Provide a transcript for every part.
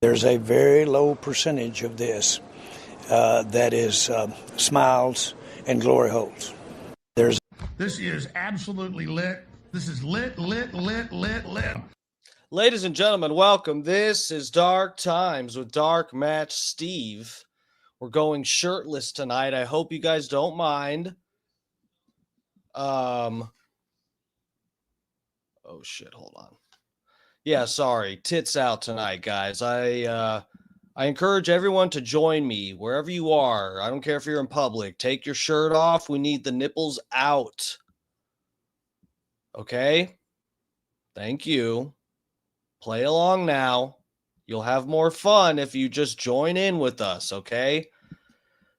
There's a very low percentage of this that is smiles and glory holes. This is absolutely lit. This is lit. Ladies and gentlemen, welcome. This is Dark Times with Dark Match Steve. We're going shirtless tonight. I hope you guys don't mind. Oh shit, hold on. Yeah, sorry. Tits out tonight, guys. I encourage everyone to join me wherever you are. I don't care if you're in public. Take your shirt off. We need the nipples out. Okay? Thank you. Play along now. You'll have more fun if you just join in with us, okay?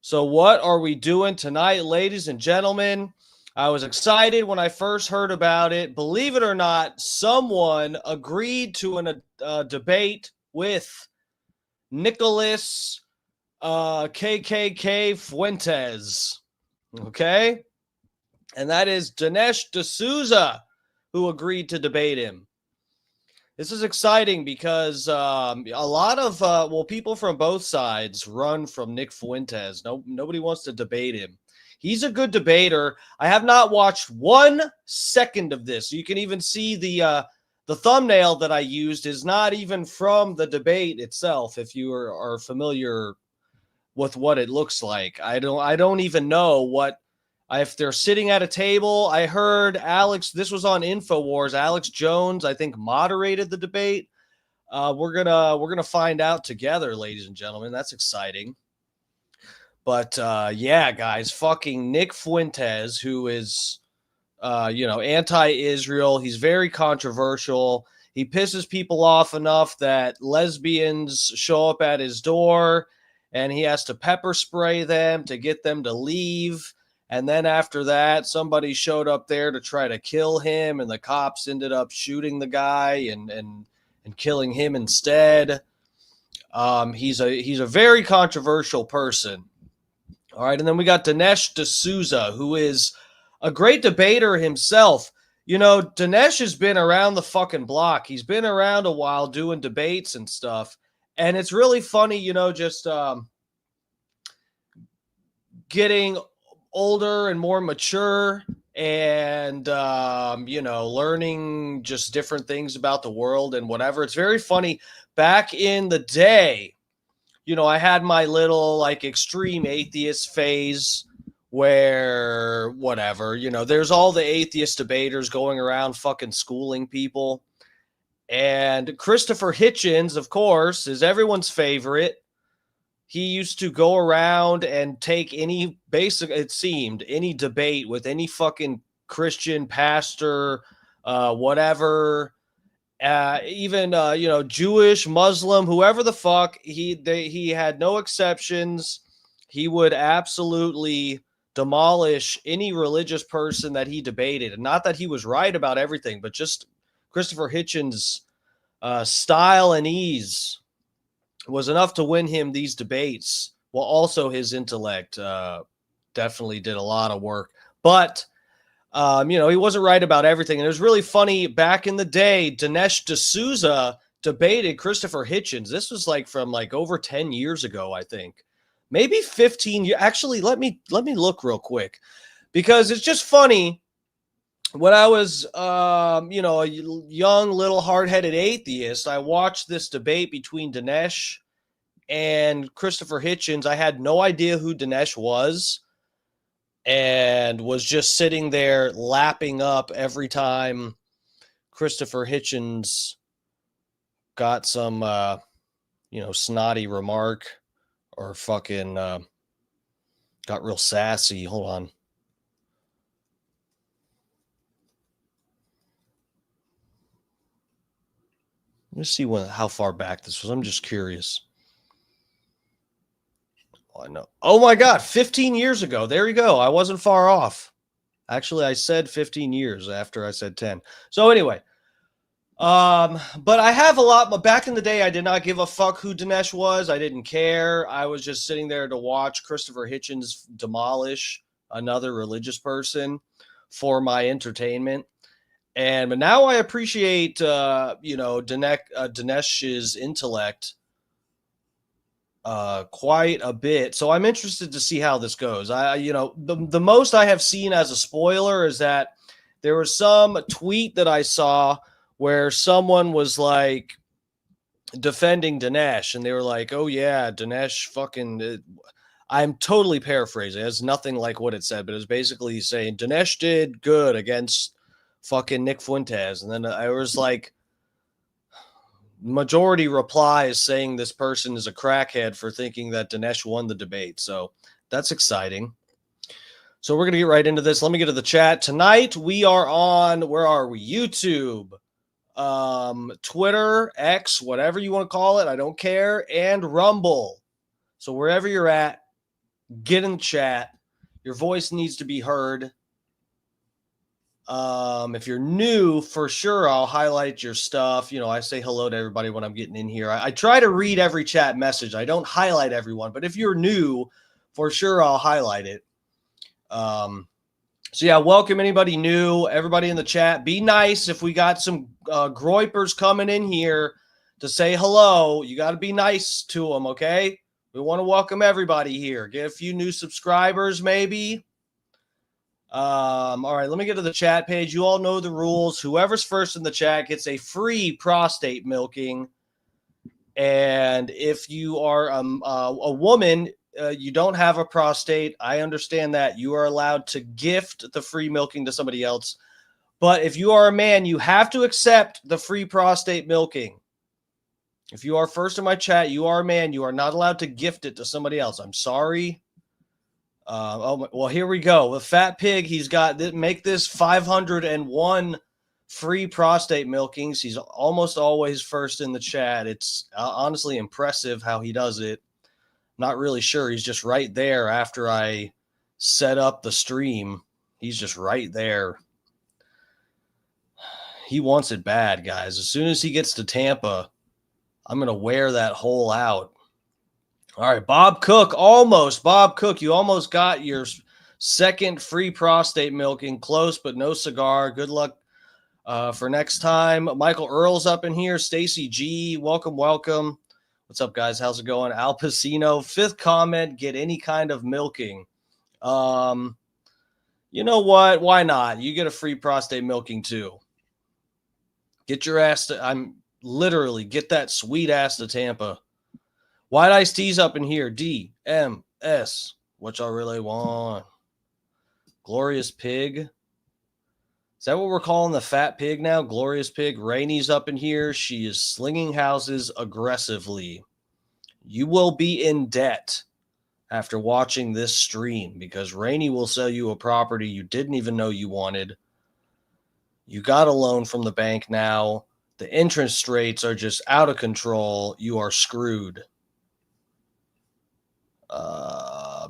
So what are we doing tonight, ladies and gentlemen? I was excited when I first heard about it. Believe it or not, someone agreed to a debate with Nicholas KKK Fuentes, okay? And that is Dinesh D'Souza, who agreed to debate him. This is exciting because a lot of, people from both sides run from Nick Fuentes. Nobody wants to debate him. He's a good debater. I have not watched 1 second of this. You can even see the thumbnail that I used is not even from the debate itself. If you are familiar with what it looks like, I don't even know what. If they're sitting at a table. I heard Alex. This was on InfoWars. Alex Jones, I think, moderated the debate. We're gonna find out together, ladies and gentlemen. That's exciting. But yeah, guys, fucking Nick Fuentes, who is, anti-Israel. He's very controversial. He pisses people off enough that lesbians show up at his door, and he has to pepper spray them to get them to leave. And then after that, somebody showed up there to try to kill him, and the cops ended up shooting the guy and killing him instead. He's a very controversial person. All right, and then we got Dinesh D'Souza, who is a great debater himself. You know, Dinesh has been around the fucking block. He's been around a while doing debates and stuff. And it's really funny, you know, just getting older and more mature and, you know, learning just different things about the world and whatever. It's very funny. Back in the day, you know, I had my little like extreme atheist phase where whatever, you know, there's all the atheist debaters going around fucking schooling people. And Christopher Hitchens, of course, is everyone's favorite. He used to go around and take any it seemed, any debate with any fucking Christian pastor, whatever, even you know, Jewish, Muslim, whoever the fuck. He had no exceptions. He would absolutely demolish any religious person that he debated. And not that he was right about everything, but just Christopher Hitchens' style and ease was enough to win him these debates. Well, also his intellect definitely did a lot of work. But, you know, he wasn't right about everything. And it was really funny. Back in the day, Dinesh D'Souza debated Christopher Hitchens. This was like from like over 10 years ago, I think. Maybe 15 years. Actually, let me look real quick. Because it's just funny. When I was, you know, a young, little hard-headed atheist, I watched this debate between Dinesh and Christopher Hitchens. I had no idea who Dinesh was and was just sitting there lapping up every time Christopher Hitchens got some, you know, snotty remark or fucking got real sassy. Hold on. Let's see how far back this was. I'm just curious. Oh, I know. Oh my God, 15 years ago. There you go. I wasn't far off. Actually, I said 15 years after I said 10. So anyway, but I have a lot. Back in the day, I did not give a fuck who Dinesh was. I didn't care. I was just sitting there to watch Christopher Hitchens demolish another religious person for my entertainment. But now I appreciate, you know, Dinesh's intellect quite a bit. So I'm interested to see how this goes. You know, the most I have seen as a spoiler is that there was some tweet that I saw where someone was like defending Dinesh, and they were like, "Oh yeah, Dinesh fucking." I'm totally paraphrasing. It's nothing like what it said, but it was basically saying Dinesh did good against fucking Nick Fuentes. And then I was like, majority replies saying this person is a crackhead for thinking that Dinesh won the debate. So that's exciting. So we're going to get right into this. Let me get to the chat. Tonight we are on, where are we? YouTube, Twitter, X, whatever you want to call it. I don't care. And Rumble. So wherever you're at, get in the chat. Your voice needs to be heard. If you're new, for sure, I'll highlight your stuff. You know, I say hello to everybody when I'm getting in here. I try to read every chat message. I don't highlight everyone, but if you're new, for sure, I'll highlight it. So yeah, welcome anybody new, everybody in the chat. Be nice. If we got some groypers coming in here to say hello, you got to be nice to them, okay? We want to welcome everybody here. Get a few new subscribers, maybe. All right, let me get to the chat page. You all know the rules. Whoever's first in the chat gets a free prostate milking. And if you are a woman, you don't have a prostate, I understand that. You are allowed to gift the free milking to somebody else. But if you are a man, you have to accept the free prostate milking. If you are first in my chat, you are a man. You are not allowed to gift it to somebody else. I'm sorry. Oh, well, here we go. The Fat Pig, he's got, make this 501 free prostate milkings. He's almost always first in the chat. It's honestly impressive how he does it. Not really sure. He's just right there after I set up the stream. He's just right there. He wants it bad, guys. As soon as he gets to Tampa, I'm going to wear that hole out. All right, Bob Cook, almost. Bob Cook, you almost got your second free prostate milking. Close, but no cigar. Good luck for next time. Michael Earl's up in here. Stacy G, welcome. What's up, guys? How's it going? Al Pacino, fifth comment, get any kind of milking. You know what? Why not? You get a free prostate milking too. Get your ass to, I'm literally, get that sweet ass to Tampa. White Ice Tea's up in here. DMS. What y'all really want? Glorious Pig. Is that what we're calling the fat pig now? Glorious Pig. Rainy's up in here. She is slinging houses aggressively. You will be in debt after watching this stream because Rainy will sell you a property you didn't even know you wanted. You got a loan from the bank now. The interest rates are just out of control. You are screwed.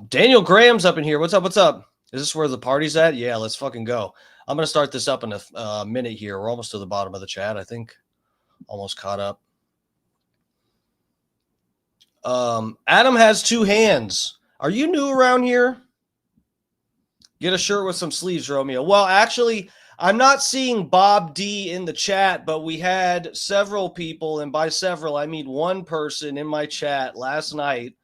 Daniel Graham's up in here. What's up? Is this where the party's at? Yeah, let's fucking go. I'm going to start this up in a minute here. We're almost to the bottom of the chat, I think. Almost caught up. Adam has two hands. Are you new around here? Get a shirt with some sleeves, Romeo. Well, actually, I'm not seeing Bob D in the chat, but we had several people, and by several, I mean one person in my chat last night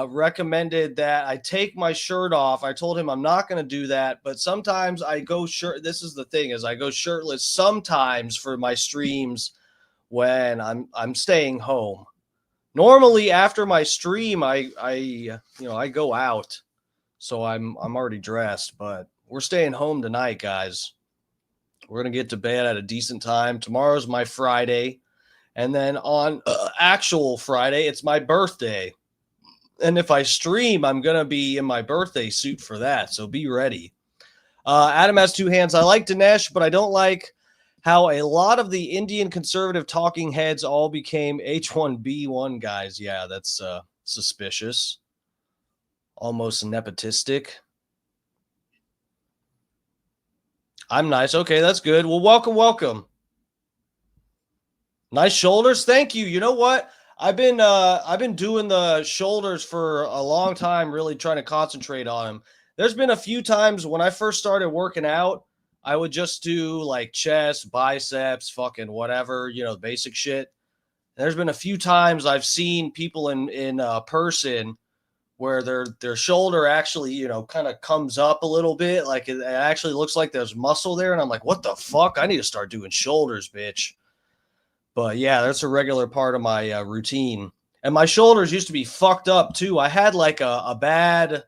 recommended that I take my shirt off. I told him I'm not going to do that, but sometimes I go shirt. This is the thing, is I go shirtless sometimes for my streams when I'm staying home. Normally after my stream, I go out, so I'm already dressed, but we're staying home tonight, guys. We're going to get to bed at a decent time. Tomorrow's my Friday, and then on actual Friday, it's my birthday. And if I stream, I'm going to be in my birthday suit for that. So be ready. Adam has two hands. I like Dinesh, but I don't like how a lot of the Indian conservative talking heads all became H1B1 guys. Yeah, that's suspicious. Almost nepotistic. I'm nice. Okay, that's good. Well, welcome. Nice shoulders. Thank you. You know what? I've been doing the shoulders for a long time, really trying to concentrate on them. There's been a few times when I first started working out, I would just do like chest, biceps, fucking whatever, basic shit. There's been a few times I've seen people in person where their shoulder actually, kind of comes up a little bit. Like it actually looks like there's muscle there. And I'm like, what the fuck? I need to start doing shoulders, bitch. But yeah, that's a regular part of my routine. And my shoulders used to be fucked up too. I had like a bad,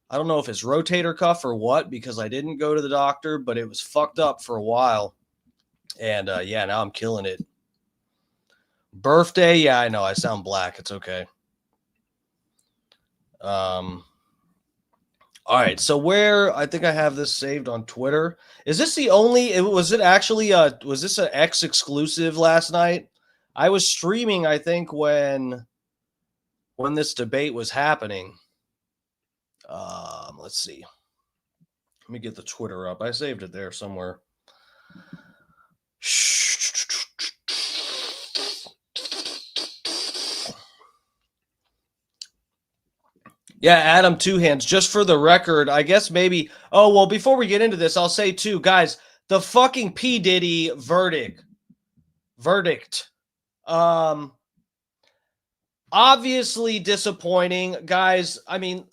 I don't know if it's rotator cuff or what, because I didn't go to the doctor, but it was fucked up for a while. And yeah, now I'm killing it. Birthday. Yeah, I know I sound black. It's okay. All right. So where, I think I have this saved on Twitter. Is this the only, was this an X exclusive last night? I was streaming, I think, when this debate was happening. Let's see. Let me get the Twitter up. I saved it there somewhere. Yeah, Adam, two hands. Just for the record, I guess maybe. Oh, well, before we get into this, I'll say too, guys, the fucking P. Diddy verdict. Obviously disappointing, guys. I mean,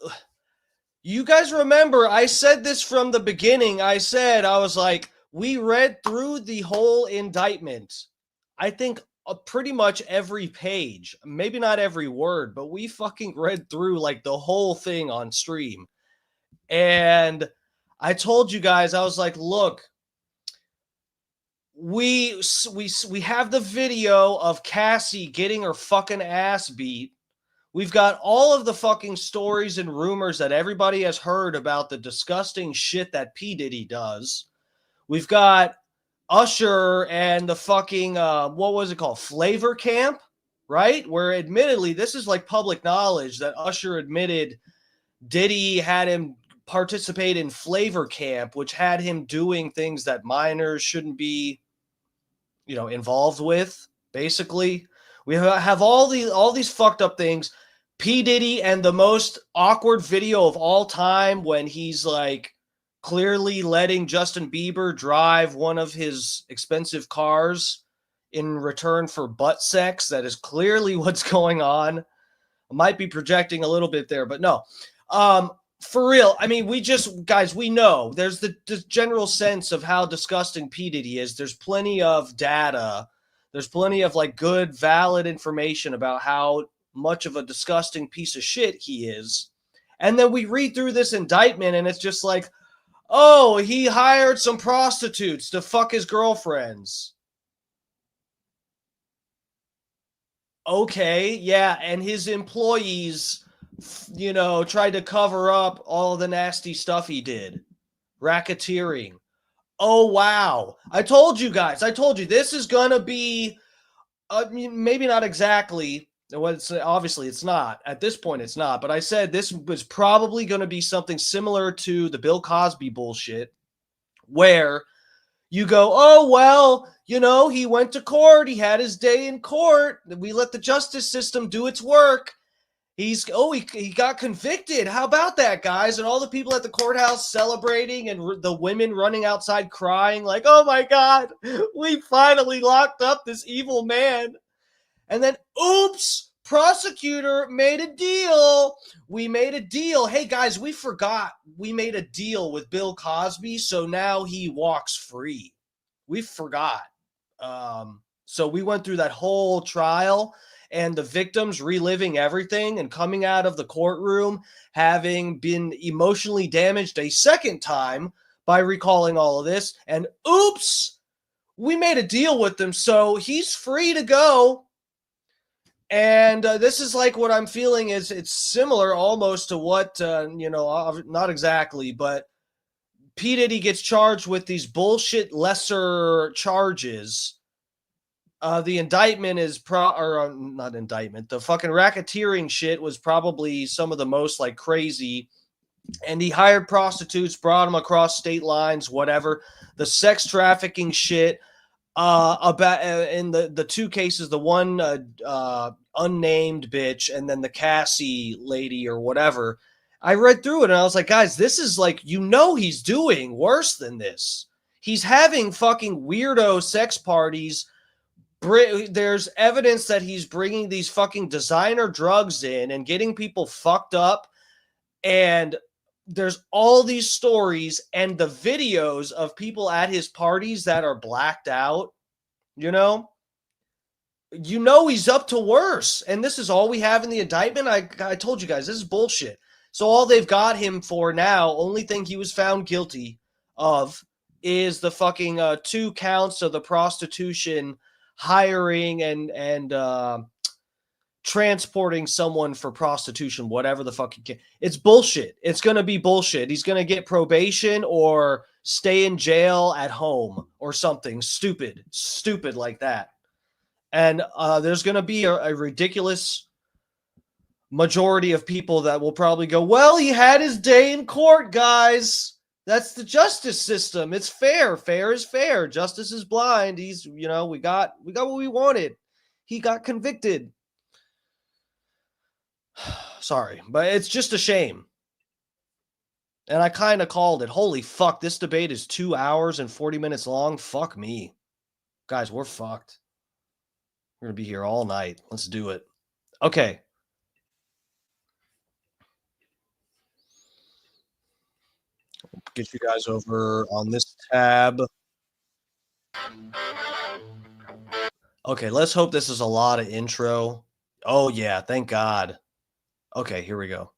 you guys remember I said this from the beginning. I was like, we read through the whole indictment. I think pretty much every page, maybe not every word, but we fucking read through like the whole thing on stream. And I told you guys, I was like, look, we have the video of Cassie getting her fucking ass beat. We've got all of the fucking stories and rumors that everybody has heard about the disgusting shit that P. Diddy does. We've got Usher and the fucking, what was it called? Flavor Camp, right? Where admittedly, this is like public knowledge that Usher admitted Diddy had him participate in Flavor Camp, which had him doing things that minors shouldn't be, involved with, basically. We have all these fucked up things. P. Diddy and the most awkward video of all time when he's like clearly letting Justin Bieber drive one of his expensive cars in return for butt sex. That is clearly what's going on. I might be projecting a little bit there, but no. For real, I mean, guys, we know there's the general sense of how disgusting P. Diddy is. There's plenty of data. There's plenty of like good, valid information about how much of a disgusting piece of shit he is. And then we read through this indictment and it's just like, oh, he hired some prostitutes to fuck his girlfriends. Okay, yeah, and his employees, tried to cover up all the nasty stuff he did. Racketeering. Oh, wow. I told you this is going to be, maybe not exactly. Obviously, it's not. At this point, it's not. But I said this was probably going to be something similar to the Bill Cosby bullshit, where you go, oh, well, he went to court. He had his day in court. We let the justice system do its work. He got convicted. How about that, guys? And all the people at the courthouse celebrating and the women running outside crying like, oh, my God, we finally locked up this evil man. And then, oops, prosecutor made a deal. We made a deal. Hey, guys, we forgot we made a deal with Bill Cosby, so now he walks free. We forgot. So we went through that whole trial and the victims reliving everything and coming out of the courtroom having been emotionally damaged a second time by recalling all of this. And oops, we made a deal with him, so he's free to go. And this is like what I'm feeling is it's similar almost to what, not exactly, but P. Diddy gets charged with these bullshit lesser charges. The indictment is not indictment. The fucking racketeering shit was probably some of the most like crazy. And he hired prostitutes, brought them across state lines, whatever. The sex trafficking shit. About in the two cases, the one unnamed bitch and then the Cassie lady or whatever, I read through it and I was like, guys, this is like, he's doing worse than this. He's having fucking weirdo sex parties. There's evidence that he's bringing these fucking designer drugs in and getting people fucked up. And there's all these stories and the videos of people at his parties that are blacked out, he's up to worse. And this is all we have in the indictment. I told you guys, this is bullshit. So all they've got him for now, only thing he was found guilty of is the fucking 2 counts of the prostitution, hiring and transporting someone for prostitution, whatever the fuck. It's bullshit. It's going to be bullshit. He's going to get probation or stay in jail at home or something stupid like that. And there's going to be a ridiculous majority of people that will probably go, well, he had his day in court, guys. That's the justice system. It's fair. Fair is fair. Justice is blind. He's, we got what we wanted. He got convicted. Sorry, but it's just a shame. And I kind of called it. Holy fuck, this debate is 2 hours and 40 minutes long. Fuck me. Guys, we're fucked. We're going to be here all night. Let's do it. Okay. Get you guys over on this tab. Okay, let's hope this is a lot of intro. Oh, yeah, thank God. Okay, here we go.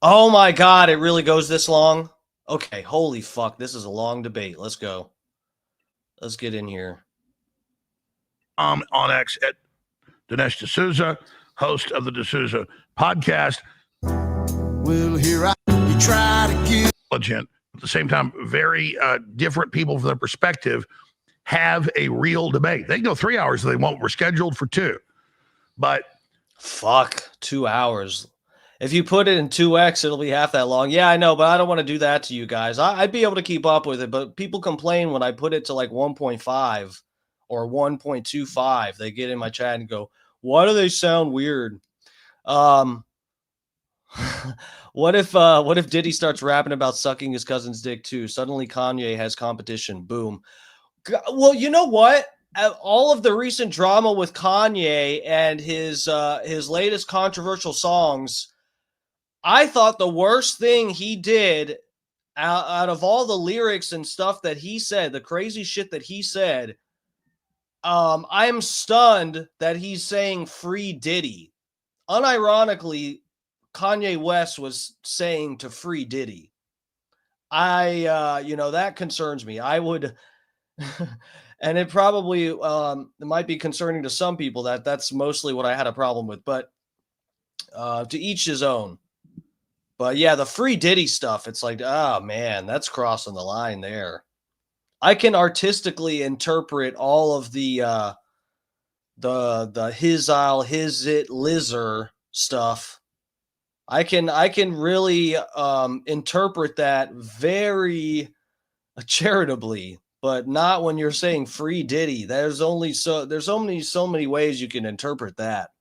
Oh, my God, it really goes this long? Okay, holy fuck, this is a long debate. Let's go. Let's get in here. On X at Dinesh D'Souza, host of the D'Souza podcast. Well, here you try to get Legit. At the same time, very different people from their perspective have a real debate. They can go 3 hours if they want. We're scheduled for 2. But fuck, 2 hours. If you put it in 2x, it'll be half that long. Yeah, I know, but I don't want to do that to you guys. I'd be able to keep up with it, but people complain when I put it to like 1.5 or 1.25. They get in my chat and go, "Why do they sound weird?" What if Diddy starts rapping about sucking his cousin's dick too? Suddenly Kanye has competition. Boom. Well, you know what? All of the recent drama with Kanye and his latest controversial songs, I thought the worst thing he did out of all the lyrics and stuff that he said, the crazy shit that he said, I'm stunned that he's saying free Diddy. Unironically, Kanye West was saying to free Diddy. That concerns me. I would, and it probably it might be concerning to some people that's mostly what I had a problem with, but to each his own. But yeah, the free Diddy stuff, it's like, oh man, that's crossing the line there. I can artistically interpret all of the his isle, his it, Lizzer stuff. I can really interpret that very charitably, but not when you're saying free Diddy. There's only so many ways you can interpret that.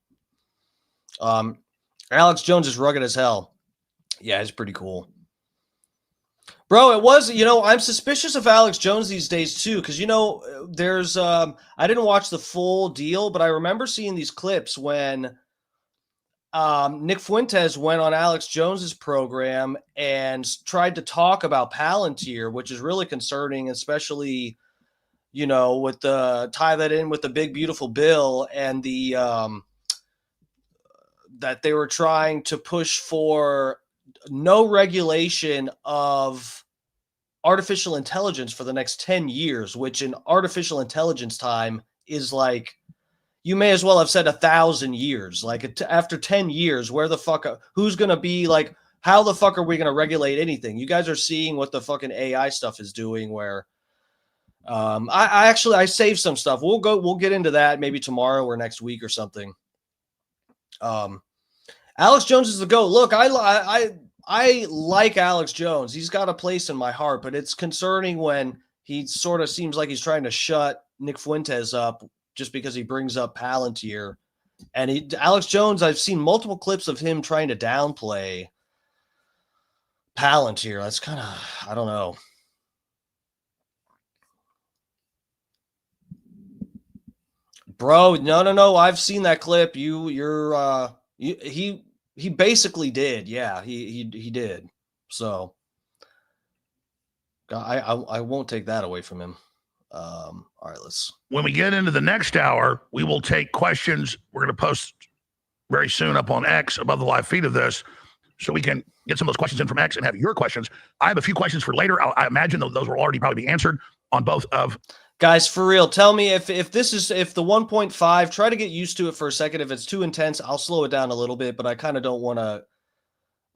Alex Jones is rugged as hell. Yeah, it's pretty cool. Bro, it was, I'm suspicious of Alex Jones these days too, because, there's, I didn't watch the full deal, but I remember seeing these clips when Nick Fuentes went on Alex Jones's program and tried to talk about Palantir, which is really concerning, especially, with tie that in with the big, beautiful bill and the, that they were trying to push for no regulation of artificial intelligence for the next 10 years, which in artificial intelligence time is like, you may as well have said 1,000 years. Like after 10 years, where the fuck, who's going to be like, how the fuck are we going to regulate anything? You guys are seeing what the fucking AI stuff is doing where, I saved some stuff. We'll get into that maybe tomorrow or next week or something. Alex Jones is the GOAT. Look, I like Alex Jones. He's got a place in my heart, but it's concerning when he sort of seems like he's trying to shut Nick Fuentes up just because he brings up Palantir. And Alex Jones, I've seen multiple clips of him trying to downplay Palantir. That's kind of, I don't know. Bro, no. I've seen that clip. He basically did. Yeah, he did. So I won't take that away from him. All right, when we get into the next hour, we will take questions. We're going to post very soon up on X above the live feed of this, so we can get some of those questions in from X and have your questions. I have a few questions for later. I imagine those will already probably be answered on both of. Guys, for real, tell me if the 1.5, try to get used to it for a second. If it's too intense, I'll slow it down a little bit, but I kind of don't want to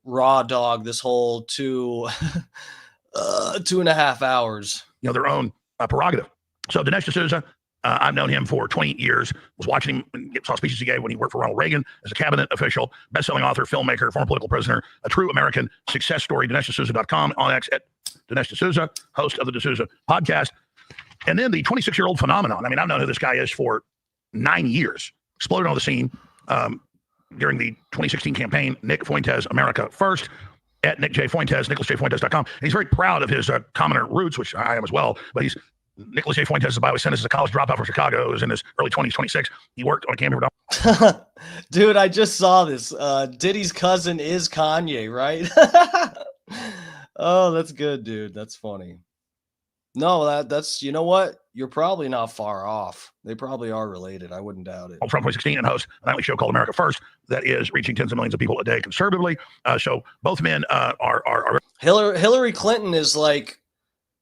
raw dog this whole 2.5 hours. Their own prerogative. So Dinesh D'Souza, I've known him for 20 years, was watching him, saw speeches he gave when he worked for Ronald Reagan as a cabinet official, best-selling author, filmmaker, former political prisoner, a true American success story, DineshD'Souza.com, on X at Dinesh D'Souza, host of the D'Souza podcast. And then the 26-year-old phenomenon. I mean, I've known who this guy is for 9 years. Exploded on the scene during the 2016 campaign. Nick Fuentes, America First, at Nick J. Fuentes, NicholasJFuentes.com. And he's very proud of his commoner roots, which I am as well. But he's Nicholas J. Fuentes is a biocensus, is a college dropout from Chicago. He was in his early 20s, 26. He worked on a campaign for Dude, I just saw this. Diddy's cousin is Kanye, right? Oh, that's good, dude. That's funny. No, that's, you know what? You're probably not far off. They probably are related. I wouldn't doubt it. From 2016 and hosts a nightly show called America First that is reaching tens of millions of people a day conservatively. So both men are Hillary Clinton is like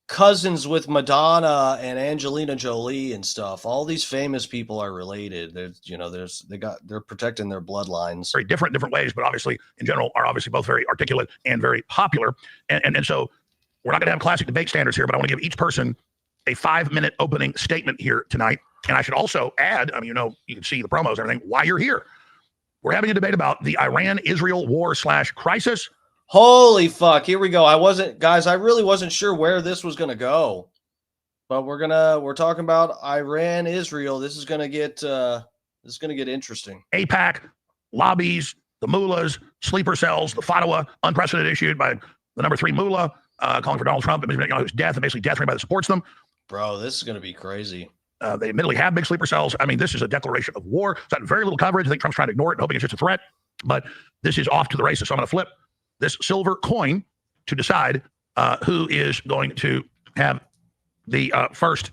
cousins with Madonna and Angelina Jolie and stuff. All these famous people are related. They're protecting their bloodlines. Very different ways, but obviously in general are obviously both very articulate and very popular. And so we're not going to have classic debate standards here, but I want to give each person a 5-minute opening statement here tonight. And I should also add, you can see the promos and everything, why you're here. We're having a debate about the Iran-Israel war/crisis. Holy fuck. Here we go. I really wasn't sure where this was going to go. But we're talking about Iran, Israel. This is going to get interesting. AIPAC, lobbies, the mullahs, sleeper cells, the fatwa, unprecedented, issued by the number 3 mullah, calling for Donald Trump, his death, and basically death for anybody that supports them. Bro, this is going to be crazy. They admittedly have big sleeper cells. I mean, this is a declaration of war. It's got very little coverage. I think Trump's trying to ignore it and hoping it's just a threat. But this is off to the races. So I'm going to flip this silver coin to decide who is going to have the first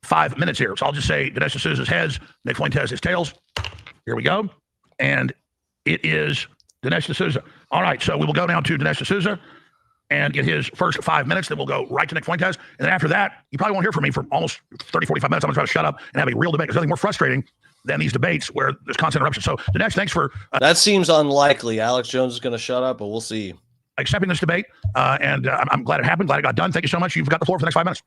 5 minutes here. So I'll just say Dinesh D'Souza's heads, Nick Fuentes his tails. Here we go. And it is Dinesh D'Souza. All right, so we will go down to Dinesh D'Souza and get his first 5 minutes. Then we'll go right to Nick Fuentes. And then after that, you probably won't hear from me for almost 30, 45 minutes. I'm going to try to shut up and have a real debate. There's nothing more frustrating than these debates where there's constant interruption. So Dinesh, thanks for... that seems unlikely. Alex Jones is going to shut up, but we'll see. Accepting this debate. And I'm glad it happened. Glad it got done. Thank you so much. You've got the floor for the next 5 minutes.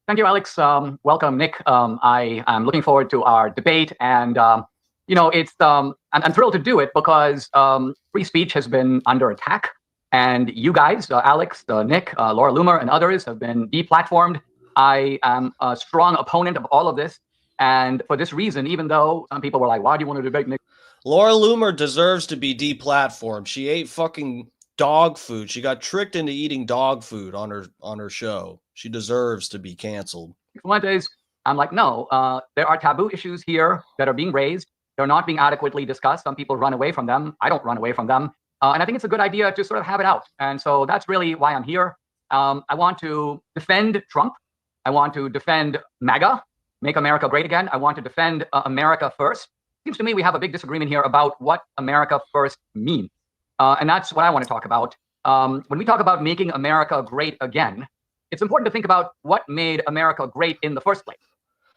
Thank you, Alex. Welcome, Nick. I am looking forward to our debate. And, it's I'm thrilled to do it because free speech has been under attack. And you guys, Alex, Nick, Laura Loomer, and others have been deplatformed. I am a strong opponent of all of this. And for this reason, even though some people were like, why do you want to debate Nick? Laura Loomer deserves to be deplatformed. She ate fucking dog food. She got tricked into eating dog food on her show. She deserves to be canceled. Fuentes, I'm like, no, there are taboo issues here that are being raised. They're not being adequately discussed. Some people run away from them. I don't run away from them. And I think it's a good idea to sort of have it out. And so that's really why I'm here. I want to defend Trump. I want to defend MAGA, Make America Great Again. I want to defend America First. Seems to me we have a big disagreement here about what America First means. And that's what I want to talk about. When we talk about making America great again, it's important to think about what made America great in the first place.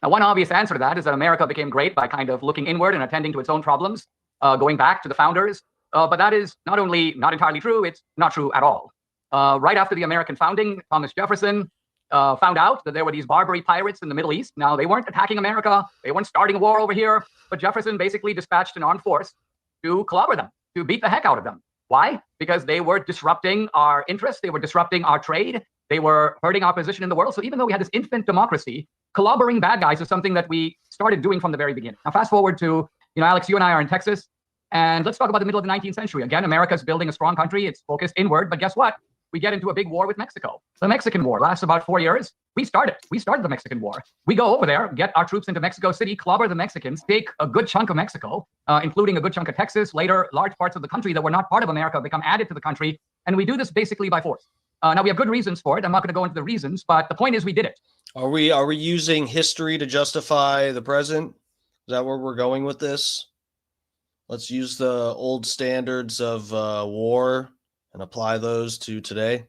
Now, one obvious answer to that is that America became great by kind of looking inward and attending to its own problems, going back to the founders. But that is not only not entirely true, it's not true at all. Right after the American founding, Thomas Jefferson found out that there were these Barbary pirates in the Middle East. Now, they weren't attacking America. They weren't starting a war over here. But Jefferson basically dispatched an armed force to clobber them, to beat the heck out of them. Why? Because they were disrupting our interests. They were disrupting our trade. They were hurting our position in the world. So even though we had this infant democracy, clobbering bad guys is something that we started doing from the very beginning. Now, fast forward to, Alex, you and I are in Texas. And let's talk about the middle of the 19th century. Again, America's building a strong country. It's focused inward. But guess what? We get into a big war with Mexico. The Mexican War lasts about 4 years. We started the Mexican War. We go over there, get our troops into Mexico City, clobber the Mexicans, take a good chunk of Mexico, including a good chunk of Texas, later large parts of the country that were not part of America become added to the country. And we do this basically by force. Now, we have good reasons for it. I'm not going to go into the reasons, but the point is we did it. Are we using history to justify the present? Is that where we're going with this? Let's use the old standards of war and apply those to today.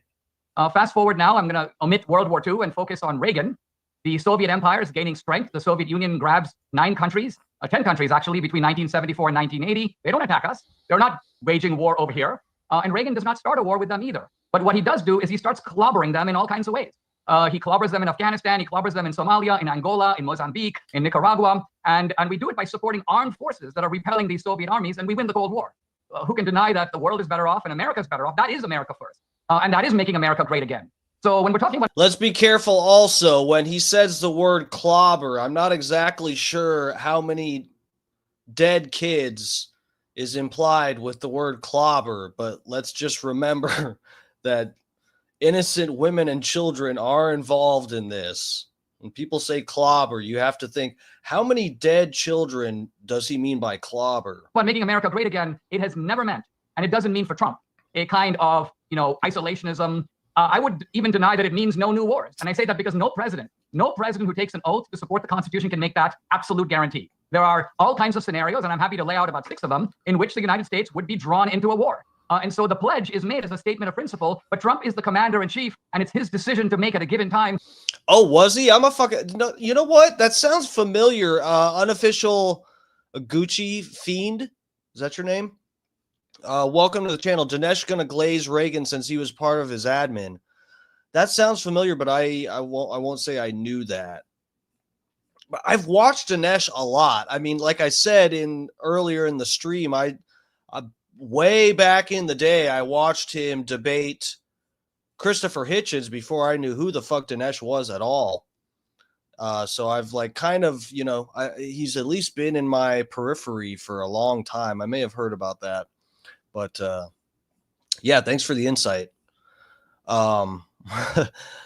Fast forward now, I'm going to omit World War II and focus on Reagan. The Soviet Empire is gaining strength. The Soviet Union grabs 10 countries actually, between 1974 and 1980. They don't attack us. They're not waging war over here. And Reagan does not start a war with them either. But what he does do is he starts clobbering them in all kinds of ways. He clobbers them in Afghanistan. He clobbers them in Somalia, in Angola, in Mozambique, in Nicaragua. And we do it by supporting armed forces that are repelling these Soviet armies, and we win the Cold War. Who can deny that the world is better off and America is better off? That is America first. And that is making America great again. So when we're talking about... Let's be careful also when he says the word clobber. I'm not exactly sure how many dead kids is implied with the word clobber, but let's just remember that innocent women and children are involved in this. When people say clobber, you have to think, how many dead children does he mean by clobber? But making America great again, it has never meant, and it doesn't mean for Trump, a kind of, isolationism. I would even deny that it means no new wars. And I say that because no president who takes an oath to support the Constitution can make that absolute guarantee. There are all kinds of scenarios, and I'm happy to lay out about 6 of them, in which the United States would be drawn into a war. And so the pledge is made as a statement of principle, but Trump is the commander in chief, and it's his decision to make at a given time. Oh, was he? I'm a fucking... No, you know what? That sounds familiar. Unofficial Gucci fiend. Is that your name? Welcome to the channel. Dinesh gonna glaze Reagan since he was part of his admin. That sounds familiar, but I won't say I knew that. I've watched Dinesh a lot. I mean, like I said earlier in the stream, I way back in the day, I watched him debate Christopher Hitchens before I knew who the fuck Dinesh was at all. So I've like kind of, he's at least been in my periphery for a long time. I may have heard about that, but yeah, thanks for the insight.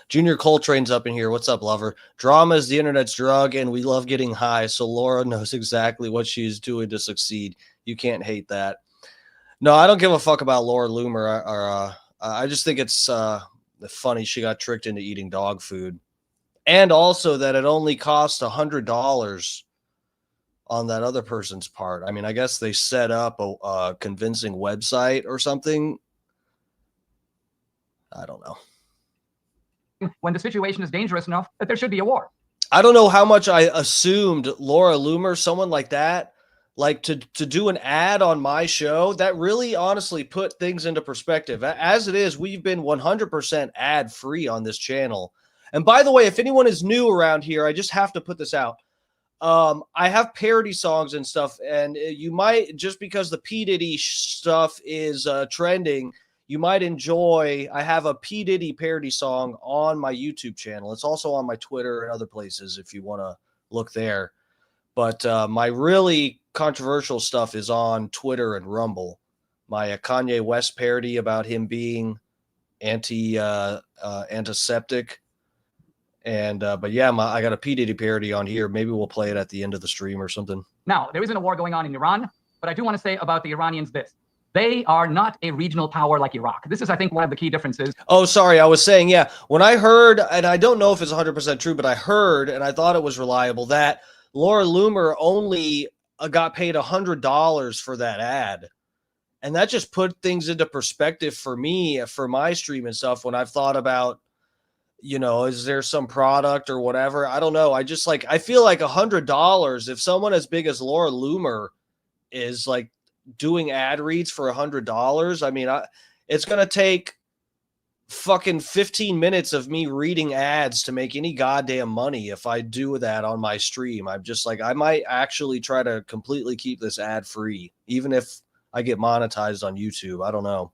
Junior Coltrane's up in here. What's up, lover? Drama is the internet's drug, and we love getting high. So Laura knows exactly what she's doing to succeed. You can't hate that. No, I don't give a fuck about Laura Loomer. I just think it's funny she got tricked into eating dog food. And also that it only cost $100 on that other person's part. I mean, I guess they set up a convincing website or something. I don't know. When the situation is dangerous enough that there should be a war. I don't know how much I assumed Laura Loomer, someone like that, like to do an ad on my show. That really honestly put things into perspective. As it is, we've been 100% ad free on this channel. And by the way, if anyone is new around here, I just have to put this out. I have parody songs and stuff, and you might, just because the P. Diddy stuff is trending, you might enjoy. I have a P. Diddy parody song on my YouTube channel. It's also on my Twitter and other places if you want to look there. But my really controversial stuff is on Twitter and Rumble. My Kanye West parody about him being antiseptic. And but yeah, I got a P. Diddy parody on here. Maybe we'll play it at the end of the stream or something. Now, there isn't a war going on in Iran, but I do want to say about the Iranians this. They are not a regional power like Iraq. This is, I think, one of the key differences. Oh, sorry. I was saying, yeah, when I heard, and I don't know if it's 100% true, but I heard, and I thought it was reliable, that Laura Loomer only got paid $100 for that ad. And that just put things into perspective for me, for my stream and stuff, when I've thought about, is there some product or whatever? I don't know. I just I feel like $100, if someone as big as Laura Loomer is like doing ad reads for $100, I mean, it's going to take fucking 15 minutes of me reading ads to make any goddamn money if I do that on my stream. I'm just like, I might actually try to completely keep this ad free, even if I get monetized on YouTube. I don't know.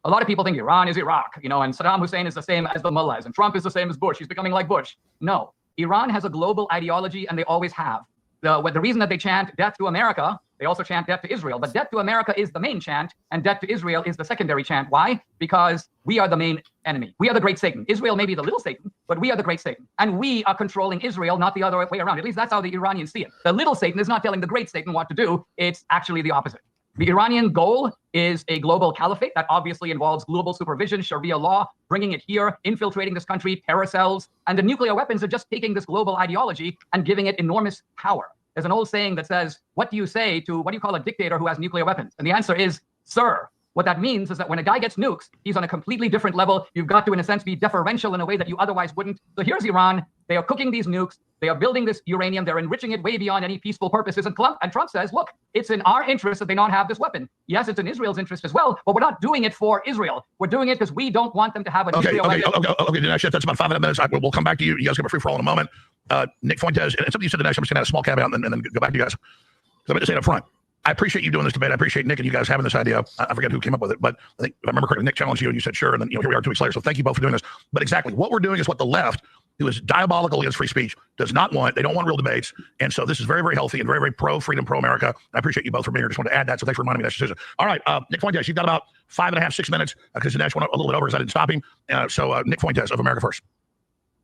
A lot of people think Iran is Iraq, and Saddam Hussein is the same as the mullahs, and Trump is the same as Bush. He's becoming like Bush. No, Iran has a global ideology, and they always have. The reason that they chant death to America, they also chant death to Israel. But death to America is the main chant, and death to Israel is the secondary chant. Why? Because we are the main enemy. We are the great Satan. Israel may be the little Satan, but we are the great Satan. And we are controlling Israel, not the other way around. At least that's how the Iranians see it. The little Satan is not telling the great Satan what to do. It's actually the opposite. The Iranian goal is a global caliphate that obviously involves global supervision, Sharia law, bringing it here, infiltrating this country, paracells, and the nuclear weapons are just taking this global ideology and giving it enormous power. There's an old saying that says, what do you say to, what do you call a dictator who has nuclear weapons? And the answer is, sir. What that means is that when a guy gets nukes, he's on a completely different level. You've got to, in a sense, be deferential in a way that you otherwise wouldn't. So here's Iran. They are cooking these nukes. They are building this uranium. They're enriching it way beyond any peaceful purposes. And Trump says, look, it's in our interest that they not have this weapon. Yes, it's in Israel's interest as well, but we're not doing it for Israel. We're doing it because we don't want them to have a nuclear weapon. Okay, Dinesh, that's about 5 minutes. We'll come back to you. You guys give a free for all in a moment. Nick Fuentes, and something you said, Dinesh, I'm just going to add a small caveat and then go back to you guys. So I'm going to say it up front. I appreciate you doing this debate. I appreciate Nick and you guys having this idea. I forget who came up with it, but I think if I remember correctly, Nick challenged you and you said sure, and then here we are 2 weeks later. So thank you both for doing this. But exactly what we're doing is what the left, who is diabolical against free speech, does not want. They don't want real debates, and so this is very, very healthy and very, very pro freedom, pro America. I appreciate you both for being here. Just wanted to add that. So thanks for reminding me of that decision. All right, Nick Fuentes, you've got about 5.5, 6 minutes because Dinesh went a little bit over as I didn't stop him. So Nick Fuentes of America First.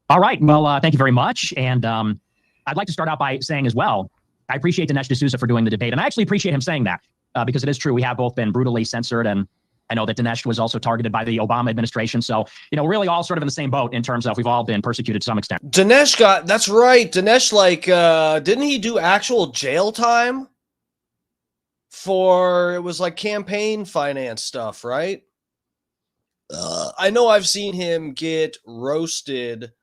All right. Well, thank you very much, and I'd like to start out by saying as well, I appreciate Dinesh D'Souza for doing the debate, and I actually appreciate him saying that. Because it is true, we have both been brutally censored, and I know that Dinesh was also targeted by the Obama administration. So, really all sort of in the same boat in terms of we've all been persecuted to some extent. Dinesh that's right. Dinesh, didn't he do actual jail time for, it was like campaign finance stuff, right? I know I've seen him get roasted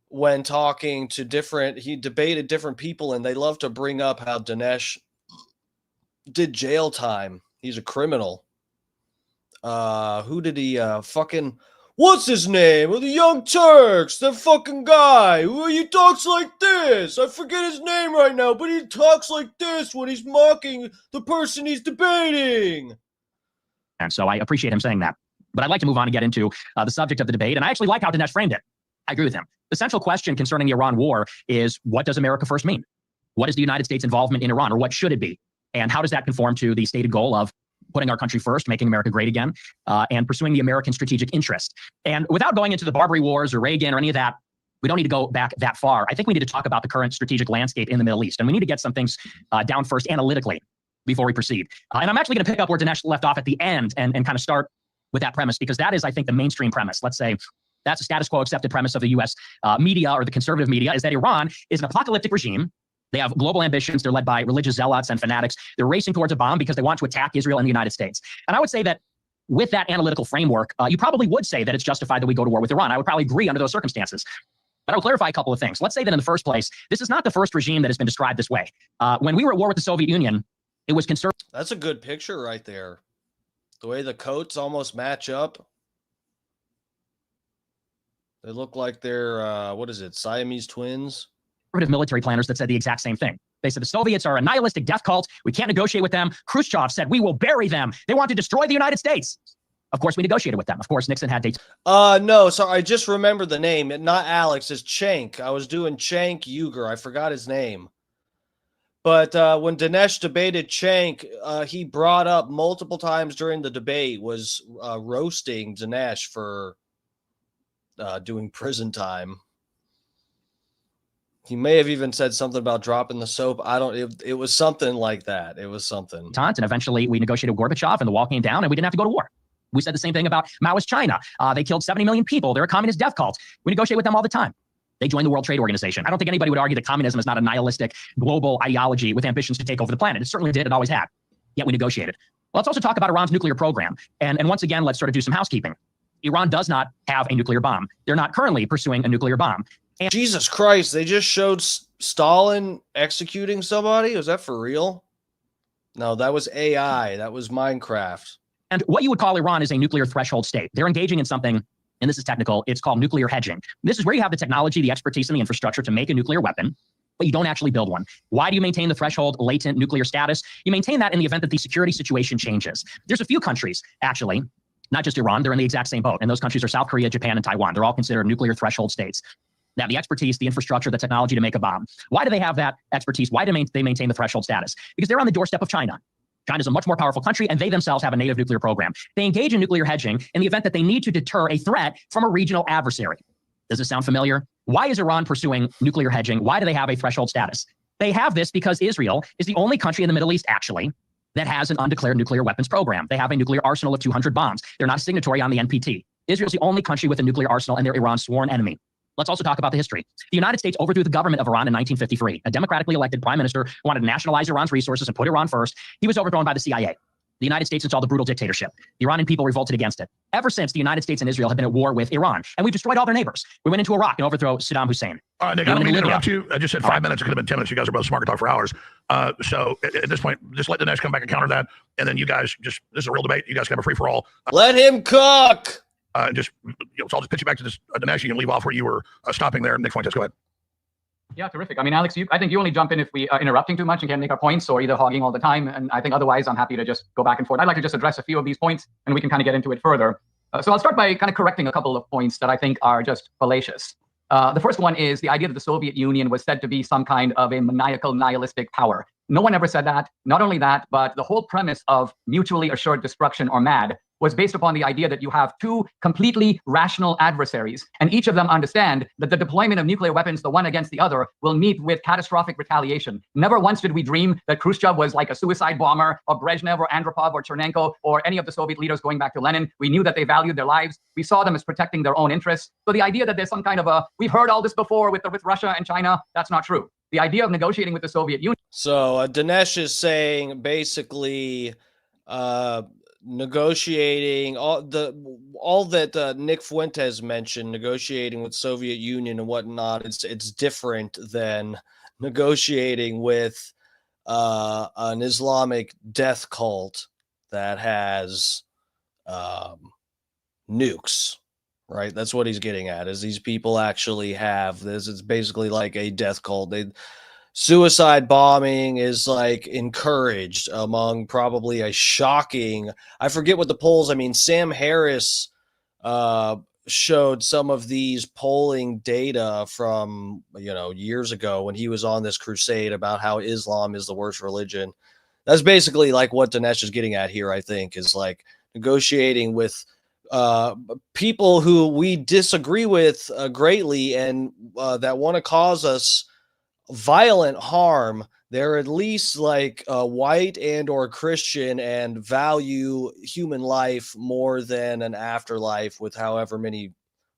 when talking to he debated different people, and they love to bring up how Dinesh did jail time. He's a criminal. Who did he what's his name? Well, the Young Turks, the fucking guy who he talks like this. I forget his name right now, but he talks like this when he's mocking the person he's debating. And so I appreciate him saying that. But I'd like to move on and get into the subject of the debate. And I actually like how Dinesh framed it. I agree with him. The central question concerning the Iran war is, what does America first mean? What is the United States' involvement in Iran, or what should it be? And how does that conform to the stated goal of putting our country first, making America great again, and pursuing the American strategic interest? And without going into the Barbary Wars or Reagan or any of that, we don't need to go back that far. I think we need to talk about the current strategic landscape in the Middle East. And we need to get some things down first analytically before we proceed. And I'm actually going to pick up where Dinesh left off at the end and kind of start with that premise, because that is, I think, the mainstream premise. Let's say that's a status quo accepted premise of the U.S. Media or the conservative media, is that Iran is an apocalyptic regime. They have global ambitions. They're led by religious zealots and fanatics. They're racing towards a bomb because they want to attack Israel and the United States. And I would say that with that analytical framework, you probably would say that it's justified that we go to war with Iran. I would probably agree under those circumstances. But I will clarify a couple of things. Let's say that in the first place, this is not the first regime that has been described this way. When we were at war with the Soviet Union, it was conservative. That's a good picture right there. The way the coats almost match up. They look like they're, what is it, Siamese twins? Military planners that said the exact same thing. They said the Soviets are a nihilistic death cult. We can't negotiate with them. Khrushchev said we will bury them. They want to destroy the United States. Of course, we negotiated with them. Of course, Nixon had dates. No, sorry, I just remembered the name. Not Alex, it's Cenk. I was doing Cenk Uygur. I forgot his name. But when Dinesh debated Cenk, he brought up multiple times during the debate was roasting Dinesh for doing prison time. He may have even said something about dropping the soap. It was something like that. It was something. And eventually we negotiated with Gorbachev and the wall came down and we didn't have to go to war. We said the same thing about Maoist China. They killed 70 million people. They're a communist death cult. We negotiate with them all the time. They joined the World Trade Organization. I don't think anybody would argue that communism is not a nihilistic global ideology with ambitions to take over the planet. It certainly did. It always had. Yet we negotiated. Well, let's also talk about Iran's nuclear program. And once again, let's sort of do some housekeeping. Iran does not have a nuclear bomb. They're not currently pursuing a nuclear bomb. And Jesus Christ, they just showed Stalin executing somebody? Was that for real? No, that was AI. That was Minecraft. And what you would call Iran is a nuclear threshold state. They're engaging in something, and this is technical, it's called nuclear hedging. This is where you have the technology, the expertise, and the infrastructure to make a nuclear weapon, but you don't actually build one. Why do you maintain the threshold latent nuclear status? You maintain that in the event that the security situation changes. There's a few countries, actually, not just Iran, they're in the exact same boat. And those countries are South Korea, Japan, and Taiwan. They're all considered nuclear threshold states. Now, the expertise, the infrastructure, the technology to make a bomb. Why do they have that expertise? Why do they maintain the threshold status? Because they're on the doorstep of China. China's a much more powerful country, and they themselves have a native nuclear program. They engage in nuclear hedging in the event that they need to deter a threat from a regional adversary. Does this sound familiar? Why is Iran pursuing nuclear hedging? Why do they have a threshold status? They have this because Israel is the only country in the Middle East, actually, that has an undeclared nuclear weapons program. They have a nuclear arsenal of 200 bombs. They're not a signatory on the NPT. Israel's the only country with a nuclear arsenal, and they're Iran's sworn enemy. Let's also talk about the history. The United States overthrew the government of Iran in 1953. A democratically elected prime minister who wanted to nationalize Iran's resources and put Iran first. He was overthrown by the CIA. The United States installed a brutal dictatorship. The Iranian people revolted against it. Ever since, the United States and Israel have been at war with Iran, and we've destroyed all their neighbors. We went into Iraq and overthrew Saddam Hussein. All right, Nick, I don't mean to interrupt you. I just said 5 minutes. It could have been 10 minutes. You guys are both smart to talk for hours. So at this point, just let Dinesh come back and counter that. And then you guys this is a real debate. You guys can have a free for all. Let him cook. So I'll just pitch you back to this, Dinesh. You can leave off where you were stopping there. Nick Fuentes, go ahead. Yeah, terrific. I mean, Alex, I think you only jump in if we are interrupting too much and can't make our points, or either hogging all the time. And I think otherwise, I'm happy to just go back and forth. I'd like to just address a few of these points, and we can kind of get into it further. So I'll start by kind of correcting a couple of points that I think are just fallacious. The first one is the idea that the Soviet Union was said to be some kind of a maniacal, nihilistic power. No one ever said that. Not only that, but the whole premise of mutually assured destruction, or MAD, was based upon the idea that you have two completely rational adversaries, and each of them understand that the deployment of nuclear weapons, the one against the other, will meet with catastrophic retaliation. Never once did we dream that Khrushchev was like a suicide bomber, or Brezhnev, or Andropov, or Chernenko, or any of the Soviet leaders going back to Lenin. We knew that they valued their lives. We saw them as protecting their own interests. So the idea that there's some kind of we've heard all this before with Russia and China, that's not true. The idea of negotiating with the Soviet Union. So Dinesh is saying basically negotiating all that Nick Fuentes mentioned, negotiating with Soviet Union and whatnot. It's different than negotiating with an Islamic death cult that has nukes. right? That's what he's getting at, is these people actually have this. It's basically like a death cult. Suicide bombing is like encouraged among probably a shocking, I forget what the polls, I mean, Sam Harris showed some of these polling data from, years ago when he was on this crusade about how Islam is the worst religion. That's basically like what Dinesh is getting at here, I think, is like negotiating with people who we disagree with greatly and that want to cause us violent harm. They're at least like white and or Christian and value human life more than an afterlife with however many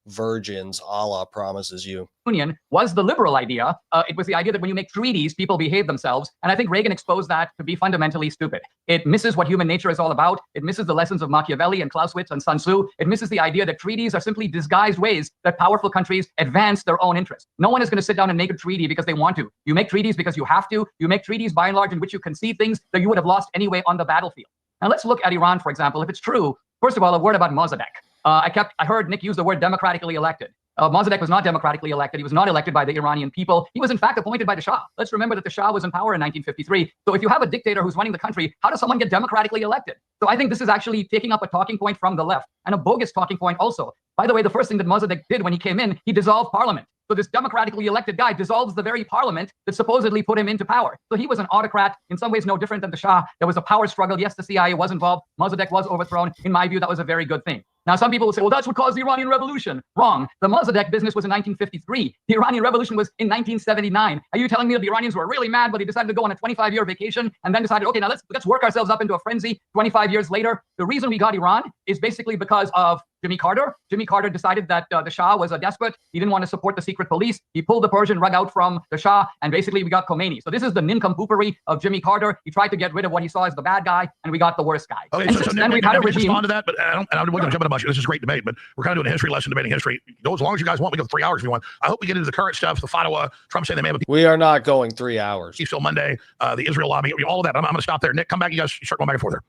virgins Allah promises you. Union was the liberal idea. It was the idea that when you make treaties, people behave themselves. And I think Reagan exposed that to be fundamentally stupid. It misses what human nature is all about. It misses the lessons of Machiavelli and Clausewitz and Sun Tzu. It misses the idea that treaties are simply disguised ways that powerful countries advance their own interests. No one is going to sit down and make a treaty because they want to. You make treaties because you have to. You make treaties by and large in which you concede things that you would have lost anyway on the battlefield. Now let's look at Iran, for example. If it's true, first of all, a word about Mossadegh. I heard Nick use the word democratically elected. Mossadegh was not democratically elected. He was not elected by the Iranian people. He was in fact appointed by the Shah. Let's remember that the Shah was in power in 1953. So if you have a dictator who's running the country, how does someone get democratically elected? So I think this is actually taking up a talking point from the left, and a bogus talking point also. By the way, the first thing that Mossadegh did when he came in, he dissolved parliament. So this democratically elected guy dissolves the very parliament that supposedly put him into power. So he was an autocrat, in some ways no different than the Shah. There was a power struggle. Yes, the CIA was involved. Mossadegh was overthrown. In my view, that was a very good thing. Now, some people will say, well, that's what caused the Iranian Revolution. Wrong. The Mossadegh business was in 1953. The Iranian Revolution was in 1979. Are you telling me that the Iranians were really mad, but they decided to go on a 25-year vacation and then decided, okay, now let's work ourselves up into a frenzy 25 years later? The reason we got Iran is basically because of Jimmy Carter. Jimmy Carter decided that the Shah was a despot. He didn't want to support the secret police. He pulled the Persian rug out from the Shah, and basically we got Khomeini. So this is the nincompoopery of Jimmy Carter. He tried to get rid of what he saw as the bad guy, and we got the worst guy. Okay, so Nick, we've had a regime. Respond to that, but I don't want to jump in a bunch. This is a great debate, but we're kind of doing a history lesson, debating history. Go as long as you guys want. We go 3 hours if you want. I hope we get into the current stuff, the fatwa, Trump saying they may have a We are not going 3 hours. peaceful Monday, the Israel lobby, all of that. I'm going to stop there. Nick, come back. You guys start going back and forth there.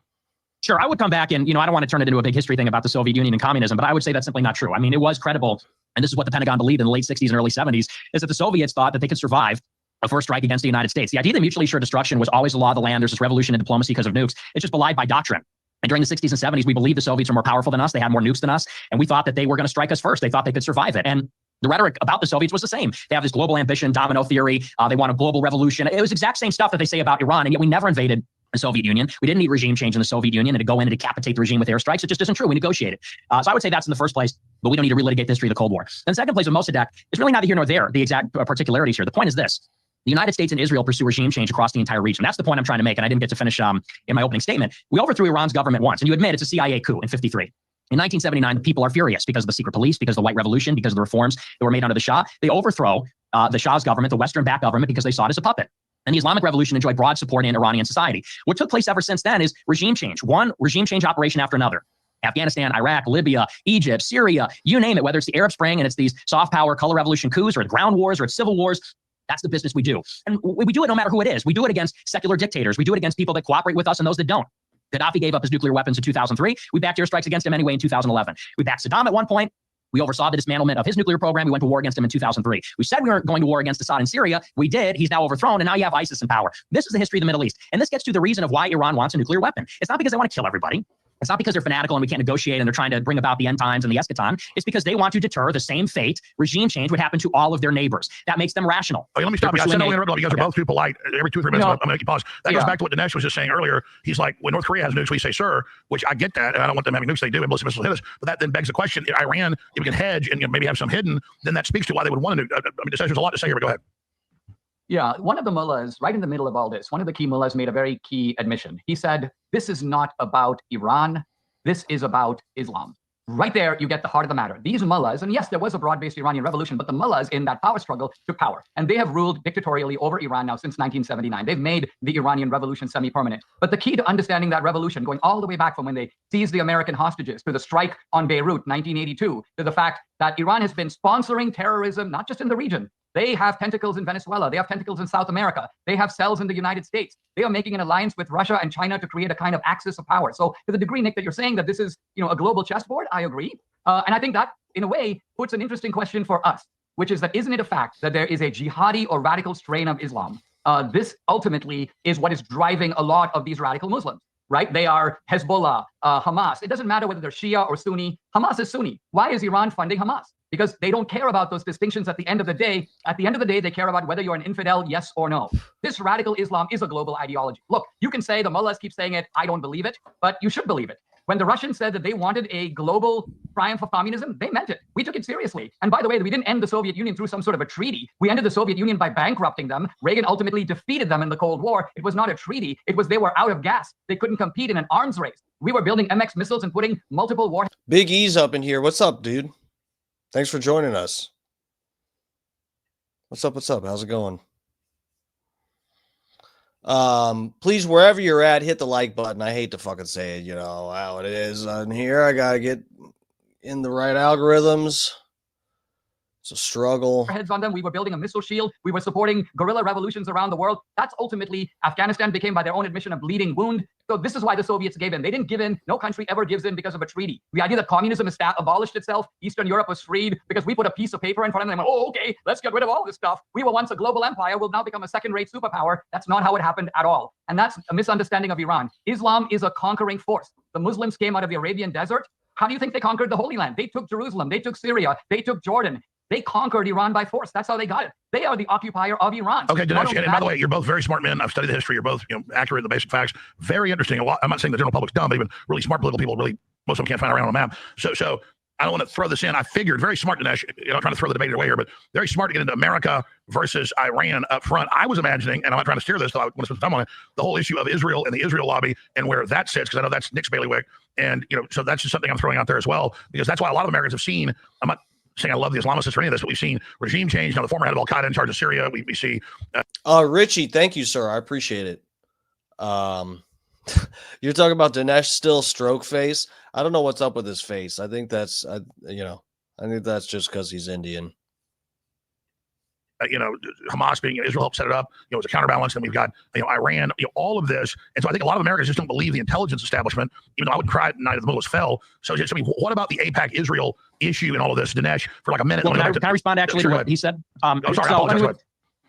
Sure, I would come back and, I don't want to turn it into a big history thing about the Soviet Union and communism, but I would say that's simply not true. I mean, it was credible, and this is what the Pentagon believed in the late 60s and early 70s, is that the Soviets thought that they could survive a first strike against the United States. The idea that mutually assured destruction was always the law of the land. There's this revolution in diplomacy because of nukes. It's just belied by doctrine. And during the 60s and 70s, we believed the Soviets were more powerful than us. They had more nukes than us, and we thought that they were going to strike us first. They thought they could survive it. And the rhetoric about the Soviets was the same. They have this global ambition, domino theory. They want a global revolution. It was the exact same stuff that they say about Iran, and yet we never invaded the Soviet Union. We didn't need regime change in the Soviet Union and to go in and decapitate the regime with airstrikes. It just isn't true. We negotiated. So I would say that's in the first place, but we don't need to relitigate the history of the Cold War. Then second place with Mossadegh, it's really neither here nor there, the exact particularities here. The point is this. The United States and Israel pursue regime change across the entire region. That's the point I'm trying to make, and I didn't get to finish in my opening statement. We overthrew Iran's government once, and you admit it's a CIA coup in 53. In 1979, the people are furious because of the secret police, because of the white revolution, because of the reforms that were made under the Shah. They overthrow the Shah's government, the Western-backed government, because they saw it as a puppet. And the Islamic Revolution enjoyed broad support in Iranian society. What took place ever since then is regime change, one regime change operation after another. Afghanistan, Iraq, Libya, Egypt, Syria, you name it, whether it's the Arab Spring and it's these soft power color revolution coups or ground wars or it's civil wars. That's the business we do. And we do it no matter who it is. We do it against secular dictators. We do it against people that cooperate with us and those that don't. Gaddafi gave up his nuclear weapons in 2003. We backed airstrikes against him anyway in 2011. We backed Saddam at one point. We oversaw the dismantlement of his nuclear program. We went to war against him in 2003. We said we weren't going to war against Assad in Syria. We did. He's now overthrown, and now you have ISIS in power. This is the history of the Middle East. And this gets to the reason of why Iran wants a nuclear weapon. It's not because they want to kill everybody. It's not because they're fanatical and we can't negotiate and they're trying to bring about the end times and the eschaton. It's because they want to deter the same fate, regime change, would happen to all of their neighbors. That makes them rational. Okay, let me stop you. I said I interrupt. You guys are both too polite. Every 2 or 3 minutes, I'm going to make you pause. That goes back to what Dinesh was just saying earlier. He's like, when North Korea has nukes, we say, sir, which I get that. And I don't want them having nukes. They do. And most missiles hit us. But that then begs the question, Iran, if we can hedge and maybe have some hidden, then that speaks to why they would want to nuke. I mean, there's a lot to say here, but go ahead. Yeah, one of the mullahs, right in the middle of all this, one of the key mullahs made a very key admission. He said, this is not about Iran. This is about Islam. Right there, you get the heart of the matter. These mullahs, and yes, there was a broad-based Iranian revolution, but the mullahs in that power struggle took power. And they have ruled dictatorially over Iran now since 1979. They've made the Iranian revolution semi-permanent. But the key to understanding that revolution, going all the way back from when they seized the American hostages to the strike on Beirut, 1982, to the fact that Iran has been sponsoring terrorism, not just in the region. They have tentacles in Venezuela. They have tentacles in South America. They have cells in the United States. They are making an alliance with Russia and China to create a kind of axis of power. So to the degree, Nick, that you're saying that this is, a global chessboard, I agree. And I think that in a way, puts an interesting question for us, which is that isn't it a fact that there is a jihadi or radical strain of Islam? This ultimately is what is driving a lot of these radical Muslims, right? They are Hezbollah, Hamas. It doesn't matter whether they're Shia or Sunni. Hamas is Sunni. Why is Iran funding Hamas? Because they don't care about those distinctions at the end of the day. At the end of the day, they care about whether you're an infidel, yes or no. This radical Islam is a global ideology. Look, you can say the mullahs keep saying it. I don't believe it, but you should believe it. When the Russians said that they wanted a global triumph of communism, they meant it. We took it seriously. And by the way, we didn't end the Soviet Union through some sort of a treaty. We ended the Soviet Union by bankrupting them. Reagan ultimately defeated them in the Cold War. It was not a treaty. It was they were out of gas. They couldn't compete in an arms race. We were building MX missiles and putting multiple war. Big E's up in here. What's up, dude? Thanks for joining us. What's up? What's up? How's it going? Please, wherever you're at, hit the like button. I hate to fucking say it, you know how it is on here. I gotta get in the right algorithms. It's a struggle. Heads on them. We were building a missile shield. We were supporting guerrilla revolutions around the world. That's ultimately Afghanistan became, by their own admission, a bleeding wound. So this is why the Soviets gave in. They didn't give in. No country ever gives in because of a treaty. The idea that communism abolished itself, Eastern Europe was freed because we put a piece of paper in front of them and went, oh, okay, let's get rid of all this stuff. We were once a global empire. We'll now become a second-rate superpower. That's not how it happened at all. And that's a misunderstanding of Iran. Islam is a conquering force. The Muslims came out of the Arabian desert. How do you think they conquered the Holy Land? They took Jerusalem. They took Syria. They took Jordan. They conquered Iran by force. That's how they got it. They are the occupier of Iran. Okay, Dinesh, and by the way, you're both very smart men. I've studied the history. You're both accurate in the basic facts. Very interesting. I'm not saying the general public's dumb, but even really smart political people, most of them can't find around on a map. So I don't want to throw this in. I figured, very smart, Dinesh, trying to throw the debate away here, but very smart to get into America versus Iran up front. I was imagining, and I'm not trying to steer this, so I want to spend some time on it, the whole issue of Israel and the Israel lobby and where that sits, because I know that's Nick's bailiwick. And, so that's just something I'm throwing out there as well, because that's why a lot of Americans have seen, I'm not saying I love the Islamists or any of this, but we've seen regime change. Now, the former head of Al-Qaeda in charge of Syria, we see. Richie, thank you, sir. I appreciate it. You're talking about Dinesh still stroke face. I don't know what's up with his face. I think that's, I think that's just because he's Indian. Hamas being Israel helped set it up, as a counterbalance. Then we've got, Iran, all of this. And so I think a lot of Americans just don't believe the intelligence establishment, even though I would cry at night if the mullahs fell. So, what about the AIPAC Israel issue and all of this, Dinesh, for like a minute? Well, can I respond actually to what he said? Sorry, I apologize.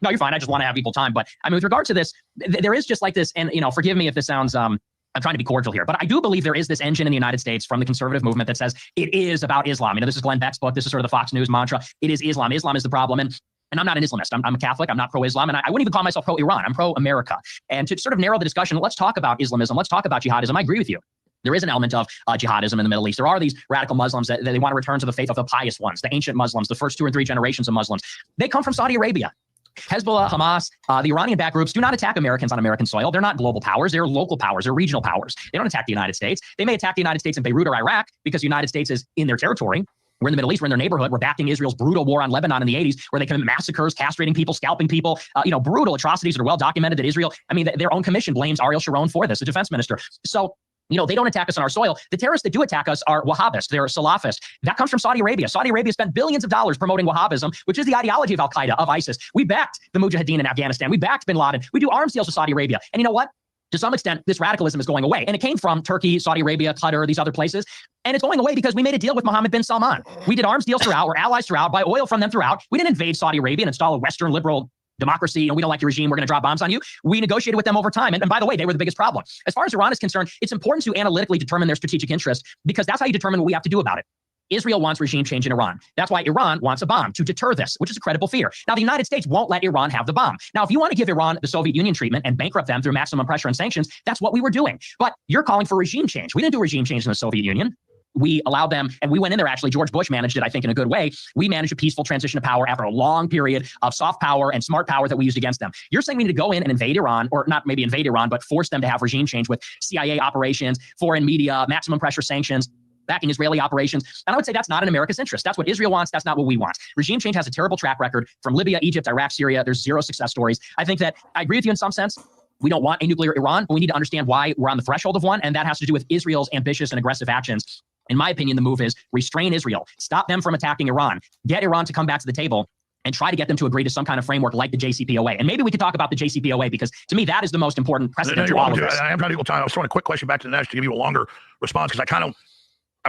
No, you're fine. I just want to have equal time. But with regard to this, there is just like this, and forgive me if this sounds I'm trying to be cordial here, but I do believe there is this engine in the United States from the conservative movement that says it is about Islam. This is Glenn Beck's book. This is sort of the Fox News mantra. It is Islam. Islam is the problem. And I'm not an Islamist. I'm a Catholic. I'm not pro-Islam. And I wouldn't even call myself pro-Iran. I'm pro-America. And to sort of narrow the discussion, let's talk about Islamism. Let's talk about jihadism. I agree with you. There is an element of jihadism in the Middle East. There are these radical Muslims that they want to return to the faith of the pious ones, the ancient Muslims, the first 2 or 3 generations of Muslims. They come from Saudi Arabia. Hezbollah, Hamas, the Iranian-backed groups do not attack Americans on American soil. They're not global powers. They're local powers. They're regional powers. They don't attack the United States. They may attack the United States in Beirut or Iraq because the United States is in their territory. We're in the Middle East. We're in their neighborhood. We're backing Israel's brutal war on Lebanon in the 80s, where they commit massacres, castrating people, scalping people, brutal atrocities that are well documented that Israel, their own commission blames Ariel Sharon for this, the defense minister. So, they don't attack us on our soil. The terrorists that do attack us are Wahhabists. They're Salafists. That comes from Saudi Arabia. Saudi Arabia spent billions of dollars promoting Wahhabism, which is the ideology of Al-Qaeda, of ISIS. We backed the Mujahideen in Afghanistan. We backed bin Laden. We do arms deals with Saudi Arabia. And you know what? To some extent, this radicalism is going away. And it came from Turkey, Saudi Arabia, Qatar, these other places. And it's going away because we made a deal with Mohammed bin Salman. We did arms deals throughout. We're allies throughout, buy oil from them throughout. We didn't invade Saudi Arabia and install a Western liberal democracy, and we don't like your regime, we're going to drop bombs on you. We negotiated with them over time. And by the way, they were the biggest problem. As far as Iran is concerned, it's important to analytically determine their strategic interest, because that's how you determine what we have to do about it. Israel wants regime change in Iran. That's why Iran wants a bomb to deter this, which is a credible fear. Now, the United States won't let Iran have the bomb. Now, if you want to give Iran the Soviet Union treatment and bankrupt them through maximum pressure and sanctions, that's what we were doing. But you're calling for regime change. We didn't do regime change in the Soviet Union. We allowed them, and we went in there, actually, George Bush managed it, I think, in a good way. We managed a peaceful transition of power after a long period of soft power and smart power that we used against them. You're saying we need to go in and invade Iran, or not maybe invade Iran, but force them to have regime change with CIA operations, foreign media, maximum pressure sanctions, backing Israeli operations. And I would say that's not in America's interest. That's what Israel wants. That's not what we want. Regime change has a terrible track record from Libya, Egypt, Iraq, Syria. There's 0 success stories. I think that I agree with you in some sense. We don't want a nuclear Iran, but we need to understand why we're on the threshold of one. And that has to do with Israel's ambitious and aggressive actions. In my opinion, the move is restrain Israel, stop them from attacking Iran, get Iran to come back to the table, and try to get them to agree to some kind of framework like the JCPOA. And maybe we could talk about the JCPOA, because to me, that is the most important precedent to all of this. I am trying to equal time. I was throwing a quick question back to Dinesh to give you a longer response, because I kind of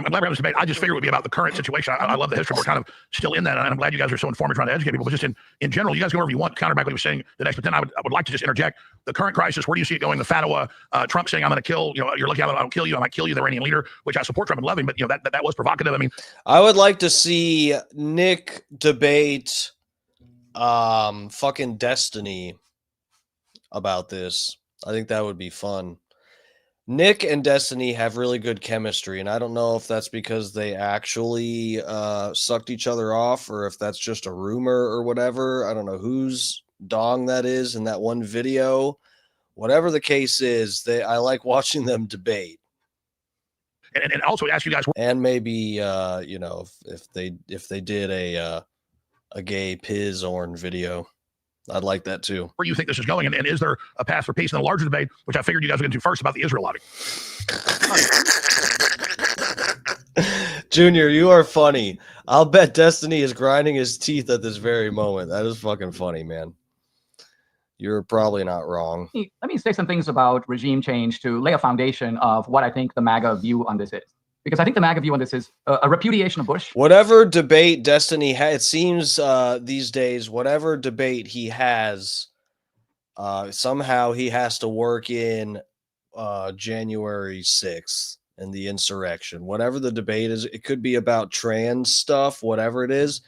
I'm glad we're having this debate. I just figured it would be about the current situation. I love the history. We're kind of still in that, and I'm glad you guys are so informed and trying to educate people. But just in general, you guys go wherever you want. Counter back what he was saying the next, but then I would like to just interject the current crisis. Where do you see it going? The Fatwa, Trump saying, "I'm going to kill." You're looking at, "I'll kill you. I might kill you," the Iranian leader, which I support Trump and loving, but that was provocative. I mean, I would like to see Nick debate fucking Destiny about this. I think that would be fun. Nick and Destiny have really good chemistry, and I don't know if that's because they actually sucked each other off or if that's just a rumor or whatever. I don't know whose dong that is in that one video. Whatever the case is, I like watching them debate. And also ask you guys, and maybe if they did a gay Piz Orn video, I'd like that too. Where you think this is going, and is there a path for peace? And the larger debate, which I figured you guys would get into first, about the Israel lobby. Junior, you are funny. I'll bet Destiny is grinding his teeth at this very moment. That is fucking funny, man. You're probably not wrong. Let me say some things about regime change to lay a foundation of what I think the MAGA view on this is. Because I think the MAGA view on this is a repudiation of Bush. Whatever debate Destiny has, it seems these days, whatever debate he has, somehow he has to work in January 6th and the insurrection. Whatever the debate is, it could be about trans stuff, whatever it is,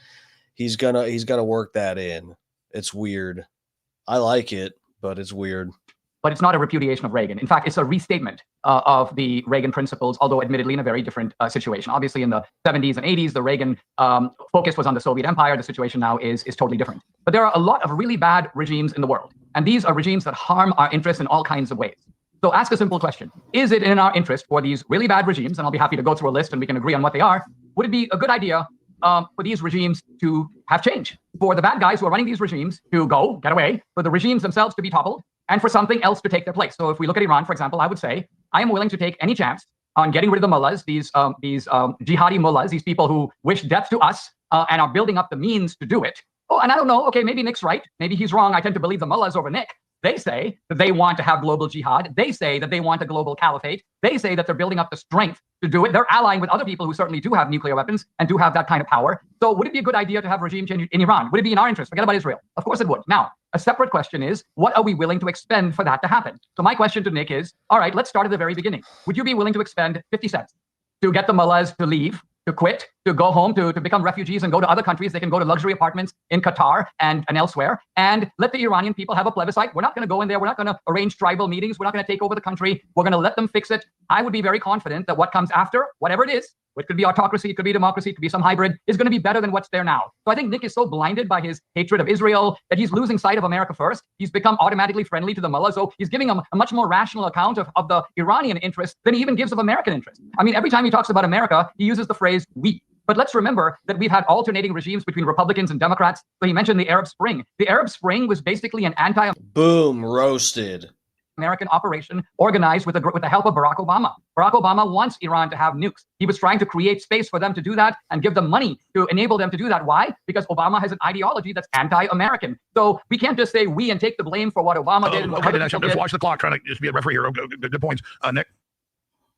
he's gonna work that in. It's weird. I like it, but it's weird. But it's not a repudiation of Reagan. In fact, it's a restatement of the Reagan principles, although admittedly in a very different situation. Obviously, in the 70s and 80s, the Reagan focus was on the Soviet Empire. The situation now is totally different. But there are a lot of really bad regimes in the world. And these are regimes that harm our interests in all kinds of ways. So ask a simple question. Is it in our interest for these really bad regimes, and I'll be happy to go through a list and we can agree on what they are, would it be a good idea for these regimes to have change? For the bad guys who are running these regimes to go, get away, for the regimes themselves to be toppled, and for something else to take their place. So if we look at Iran, for example, I would say, I am willing to take any chance on getting rid of the mullahs, these jihadi mullahs, these people who wish death to us and are building up the means to do it. Oh, and I don't know, okay, maybe Nick's right. Maybe he's wrong. I tend to believe the mullahs over Nick. They say that they want to have global jihad. They say that they want a global caliphate. They say that they're building up the strength to do it. They're allying with other people who certainly do have nuclear weapons and do have that kind of power. So would it be a good idea to have regime change in Iran? Would it be in our interest? Forget about Israel. Of course it would. Now, a separate question is, what are we willing to expend for that to happen? So my question to Nick is, all right, let's start at the very beginning. Would you be willing to expend 50 cents to get the mullahs to leave, to quit, to go home, to become refugees and go to other countries? They can go to luxury apartments in Qatar and elsewhere, and let the Iranian people have a plebiscite. We're not going to go in there. We're not going to arrange tribal meetings. We're not going to take over the country. We're going to let them fix it. I would be very confident that what comes after, whatever it is, it could be autocracy, it could be democracy, it could be some hybrid, is going to be better than what's there now. So I think Nick is so blinded by his hatred of Israel that he's losing sight of America first. He's become automatically friendly to the mullahs. So he's giving them a much more rational account of the Iranian interest than he even gives of American interest. I mean, every time he talks about America, he uses the phrase we. But let's remember that we've had alternating regimes between Republicans and Democrats. So he mentioned the Arab Spring. The Arab Spring was basically an Boom, roasted. American operation organized with the help of Barack Obama. Barack Obama wants Iran to have nukes. He was trying to create space for them to do that and give them money to enable them to do that. Why? Because Obama has an ideology that's anti-American. So we can't just say we and take the blame for what Obama did. And what okay, Dinesh, I'm just watch the clock, trying to just be a referee here. Good points. Nick?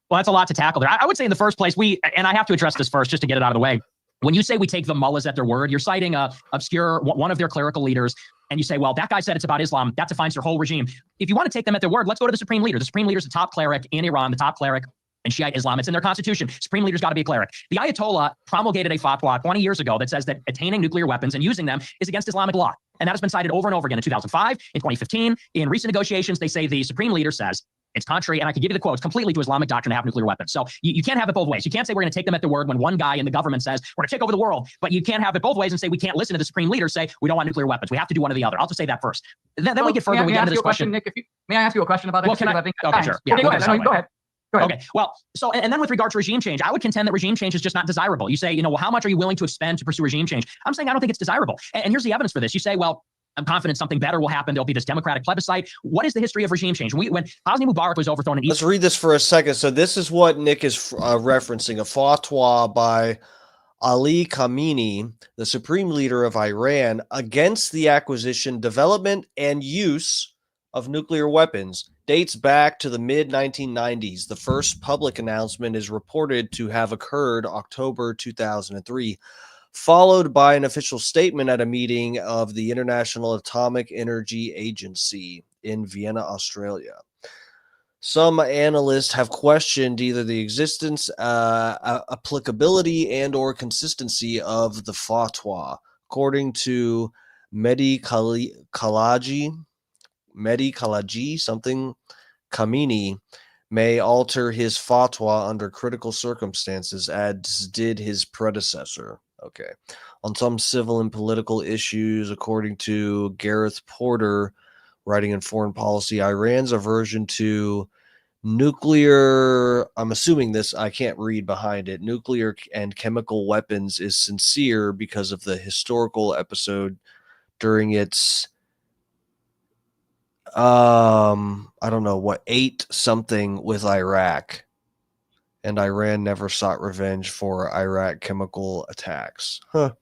Well, that's a lot to tackle there. I would say in the first place, and I have to address this first just to get it out of the way. When you say we take the mullahs at their word, you're citing one of their clerical leaders, and you say, well, that guy said it's about Islam. That defines their whole regime. If you want to take them at their word, let's go to the supreme leader. The supreme leader is the top cleric in Iran, the top cleric in Shiite Islam. It's in their constitution. Supreme leader's got to be a cleric. The Ayatollah promulgated a fatwa 20 years ago that says that attaining nuclear weapons and using them is against Islamic law. And that has been cited over and over again in 2005, in 2015. In recent negotiations, they say the supreme leader says it's contrary, and I can give you the quotes, completely to Islamic doctrine to have nuclear weapons. So you can't have it both ways. You can't say we're going to take them at their word when one guy in the government says we're going to take over the world, but you can't have it both ways and say we can't listen to the supreme leader say we don't want nuclear weapons. We have to do one or the other. I'll just say that first. Then we get further. We get into this question. Nick, may I ask you a question about that? Well, can I? Okay, sure. Yeah, go ahead. Go ahead. Okay. Well, so and then with regard to regime change, I would contend that regime change is just not desirable. You say, well, how much are you willing to expend to pursue regime change? I'm saying I don't think it's desirable. And here's the evidence for this. You say, well, I'm confident something better will happen. There'll be this democratic plebiscite. What is the history of regime change? When Hosni Mubarak was overthrown in Egypt. Let's read this for a second. So this is what Nick is referencing, a fatwa by Ali Khamenei, the supreme leader of Iran, against the acquisition, development, and use of nuclear weapons dates back to the mid-1990s. The first public announcement is reported to have occurred October 2003, followed by an official statement at a meeting of the International Atomic Energy Agency in Vienna, Australia. Some analysts have questioned either the existence, applicability, and or consistency of the fatwa. According to Medikalaji, something Kamini may alter his fatwa under critical circumstances, as did his predecessor. Okay. On some civil and political issues, according to Gareth Porter, writing in Foreign Policy, Iran's aversion to nuclear, I'm assuming this, I can't read behind it, nuclear and chemical weapons is sincere because of the historical episode during its, I don't know what, 8 something with Iraq. And Iran never sought revenge for Iraq chemical attacks. Huh.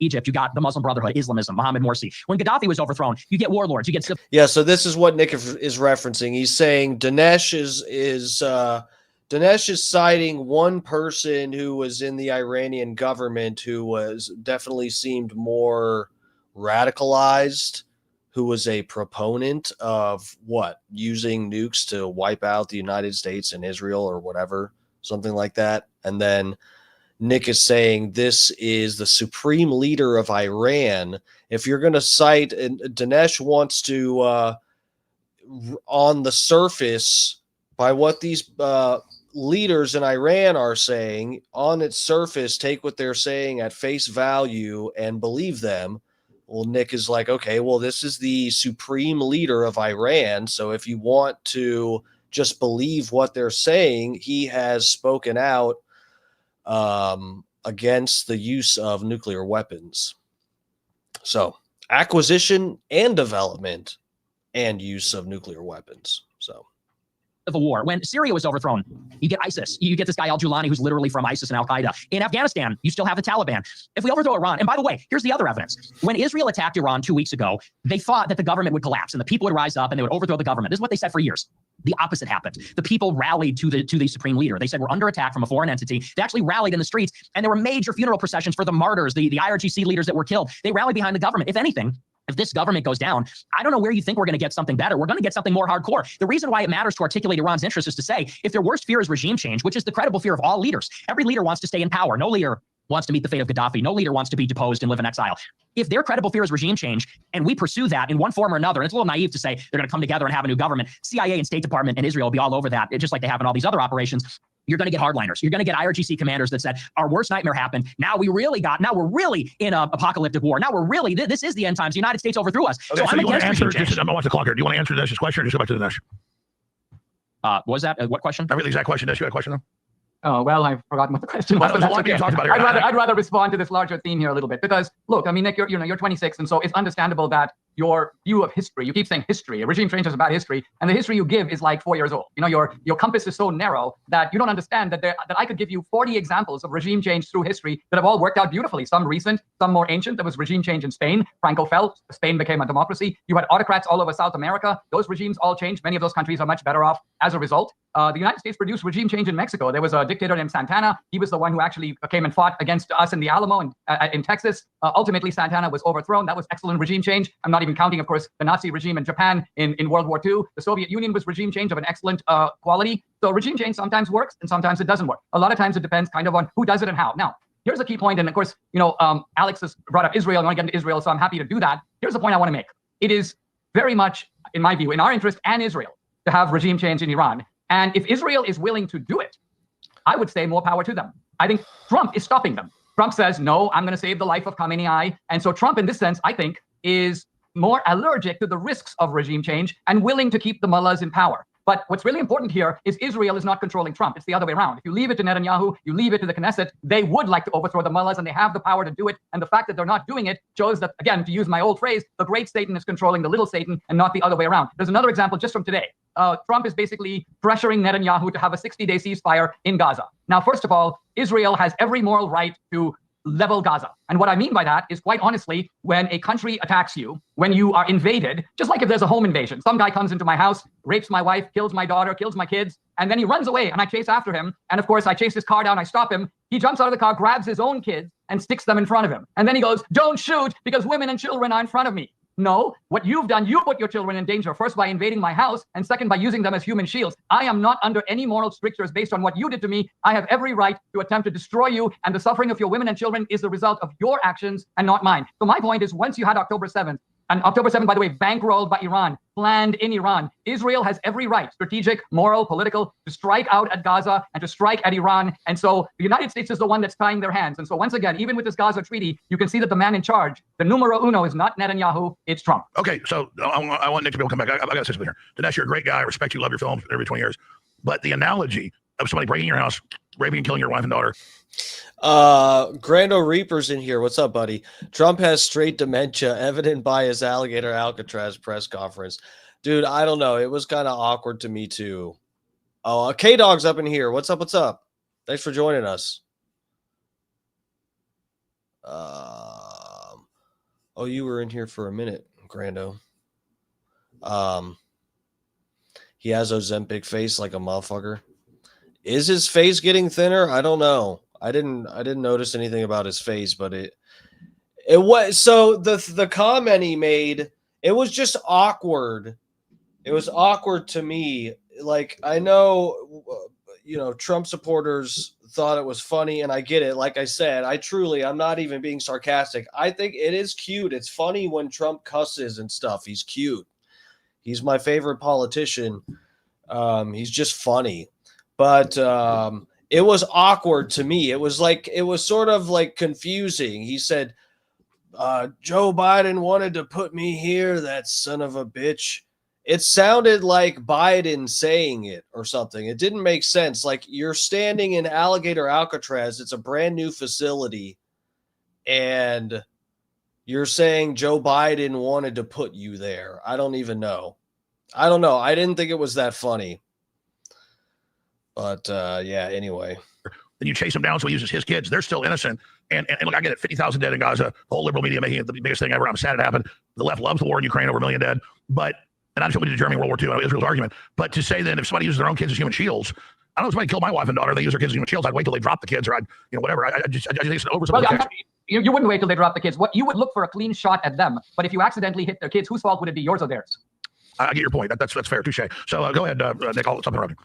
Egypt, you got the Muslim Brotherhood, Islamism, Mohammed Morsi. When Gaddafi was overthrown, you get warlords, you get... Yeah, so this is what Nick is referencing. He's saying Dinesh is citing one person who was in the Iranian government who was definitely seemed more radicalized, who was a proponent of what? Using nukes to wipe out the United States and Israel or whatever, something like that. And then Nick is saying this is the supreme leader of Iran. If you're going to cite, and Dinesh wants to, on the surface, by what these leaders in Iran are saying, on its surface, take what they're saying at face value and believe them. Well, Nick is like, okay, well, this is the supreme leader of Iran. So if you want to just believe what they're saying, he has spoken out against the use of nuclear weapons. So acquisition and development and use of nuclear weapons. So of a war. When Syria was overthrown, you get ISIS. You get this guy al-Julani who's literally from ISIS and al-Qaeda. In Afghanistan, you still have the Taliban. If we overthrow Iran, and by the way, here's the other evidence. When Israel attacked Iran 2 weeks ago, they thought that the government would collapse and the people would rise up and they would overthrow the government. This is what they said for years. The opposite happened. The people rallied to the supreme leader. They said, we're under attack from a foreign entity. They actually rallied in the streets, and there were major funeral processions for the martyrs, the IRGC leaders that were killed. They rallied behind the government. If anything, if this government goes down, I don't know where you think we're going to get something better. We're going to get something more hardcore. The reason why it matters to articulate Iran's interest is to say, if their worst fear is regime change, which is the credible fear of all leaders, every leader wants to stay in power. No leader wants to meet the fate of Gaddafi. No leader wants to be deposed and live in exile. If their credible fear is regime change, and we pursue that in one form or another, and it's a little naive to say they're going to come together and have a new government, CIA and State Department and Israel will be all over that, just like they have in all these other operations. You're going to get hardliners. You're going to get IRGC commanders that said, our worst nightmare happened. Now we're really in an apocalyptic war. Now we're really, this is the end times. The United States overthrew us. Okay, so I'm against regime change. I'm going to watch the clock here. Do you want to answer Dinesh's question or just go back to Dinesh? What was that? What question? I really exact question. Dinesh, you had a question though? Oh, well, I've forgotten what the question was. I'd rather respond to this larger theme here a little bit because, look, I mean, Nick, you're 26, and so it's understandable that your view of history, you keep saying history, regime change is about history, and the history you give is like 4 years old. You know, your compass is so narrow that you don't understand that I could give you 40 examples of regime change through history that have all worked out beautifully. Some recent, some more ancient. There was regime change in Spain. Franco fell. Spain became a democracy. You had autocrats all over South America. Those regimes all changed. Many of those countries are much better off as a result. The United States produced regime change in Mexico. There was a dictator named Santana. He was the one who actually came and fought against us in the Alamo and in Texas. Ultimately, Santana was overthrown. That was excellent regime change. I'm not even counting, of course, the Nazi regime in Japan in World War II. The Soviet Union was regime change of an excellent quality. So regime change sometimes works and sometimes it doesn't work. A lot of times it depends kind of on who does it and how. Now, here's a key point. And of course, Alex has brought up Israel. I want to get into Israel, so I'm happy to do that. Here's the point I want to make. It is very much, in my view, in our interest and Israel to have regime change in Iran. And if Israel is willing to do it, I would say more power to them. I think Trump is stopping them. Trump says, no, I'm going to save the life of Khamenei. And so Trump, in this sense, I think, is more allergic to the risks of regime change and willing to keep the mullahs in power. But what's really important here is Israel is not controlling Trump. It's the other way around. If you leave it to Netanyahu, you leave it to the Knesset, they would like to overthrow the mullahs and they have the power to do it. And the fact that they're not doing it shows that, again, to use my old phrase, the great Satan is controlling the little Satan and not the other way around. There's another example just from today. Trump is basically pressuring Netanyahu to have a 60-day ceasefire in Gaza. Now, first of all, Israel has every moral right to level Gaza. And what I mean by that is, quite honestly, when a country attacks you, when you are invaded, just like if there's a home invasion, some guy comes into my house, rapes my wife, kills my daughter, kills my kids, and then he runs away and I chase after him. And of course, I chase his car down, I stop him. He jumps out of the car, grabs his own kids and sticks them in front of him. And then he goes, "Don't shoot because women and children are in front of me." No, what you've done, you put your children in danger, first by invading my house, and second by using them as human shields. I am not under any moral strictures based on what you did to me. I have every right to attempt to destroy you, and the suffering of your women and children is the result of your actions and not mine. So my point is, once you had October 7th, and October 7th, by the way, bankrolled by Iran, planned in Iran, Israel has every right, strategic, moral, political, to strike out at Gaza and to strike at Iran. And so the United States is the one that's tying their hands. And so once again, even with this Gaza treaty, you can see that the man in charge, the numero uno, is not Netanyahu, it's Trump. Okay, so I want Nick to be able to come back. I got to say something here. Dinesh, you're a great guy. I respect you. Love your films every 20 years. But the analogy of somebody breaking your house, raping and killing your wife and daughter. Grando Reaper's in here. What's up, buddy? Trump has straight dementia, evident by his alligator Alcatraz press conference. Dude, I don't know. It was kind of awkward to me too. Oh, K-Dog's up in here. What's up? What's up? Thanks for joining us. Oh, you were in here for a minute, Grando. He has Ozempic face like a motherfucker. Is his face getting thinner? I don't know. I didn't notice anything about his face, but it was, so the comment he made, it was just awkward. It was awkward to me. Like, I know, Trump supporters thought it was funny, and I get it. Like I said, I'm not even being sarcastic. I think it is cute. It's funny when Trump cusses and stuff. He's cute. He's my favorite politician. He's just funny. But it was awkward to me. It was sort of like confusing. He said, Joe Biden wanted to put me here, that son of a bitch. It sounded like Biden saying it or something. It didn't make sense. Like, you're standing in Alligator Alcatraz. It's a brand new facility. And you're saying Joe Biden wanted to put you there. I don't even know. I don't know. I didn't think it was that funny. But, yeah, anyway. Then you chase him down, so he uses his kids. They're still innocent. And look, I get it. 50,000 dead in Gaza. The whole liberal media making it the biggest thing ever. I'm sad it happened. The left loves the war in Ukraine, over 1 million dead. But, and I'm sure we did Germany World War II. I know Israel's argument. But to say that if somebody uses their own kids as human shields, I don't know if somebody killed my wife and daughter, they use their kids as human shields, I'd wait till they drop the kids, or I'd, whatever. I just think it's an oversimplification. You wouldn't wait till they drop the kids. What you would look for a clean shot at them. But if you accidentally hit their kids, whose fault would it be, yours or theirs? I get your point. That's fair. Touche. So go ahead, Nick. I'll something wrong.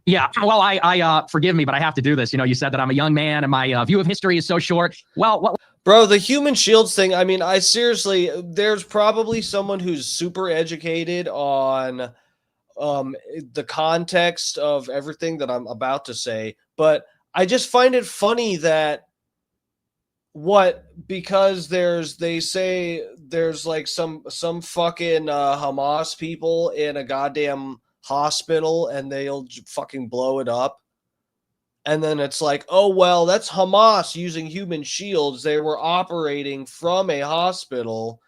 Yeah, well, I forgive me, but I have to do this. You said that I'm a young man and my view of history is so short. Well, bro, the human shields thing, I mean, I seriously, there's probably someone who's super educated on the context of everything that I'm about to say, but I just find it funny that because they say there's like some fucking Hamas people in a goddamn hospital and they'll fucking blow it up. And then it's like, oh, well, that's Hamas using human shields. They were operating from a hospital.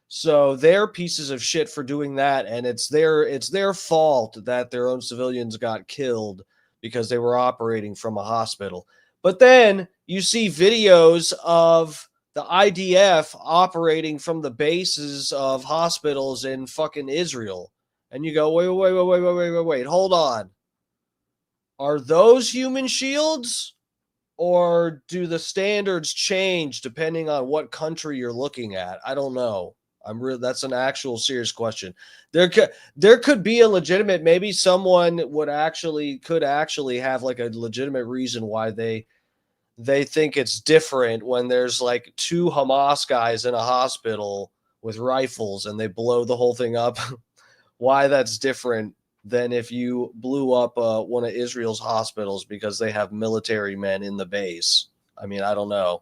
So they're pieces of shit for doing that. And it's their fault that their own civilians got killed because they were operating from a hospital. But then you see videos of the IDF operating from the bases of hospitals in fucking Israel. And you go, wait, hold on. Are those human shields? Or do the standards change depending on what country you're looking at? I don't know. That's an actual serious question. There could be a legitimate, maybe someone could actually have like a legitimate reason why they think it's different when there's like 2 Hamas guys in a hospital with rifles and they blow the whole thing up. Why that's different than if you blew up one of Israel's hospitals because they have military men in the base. I mean, I don't know.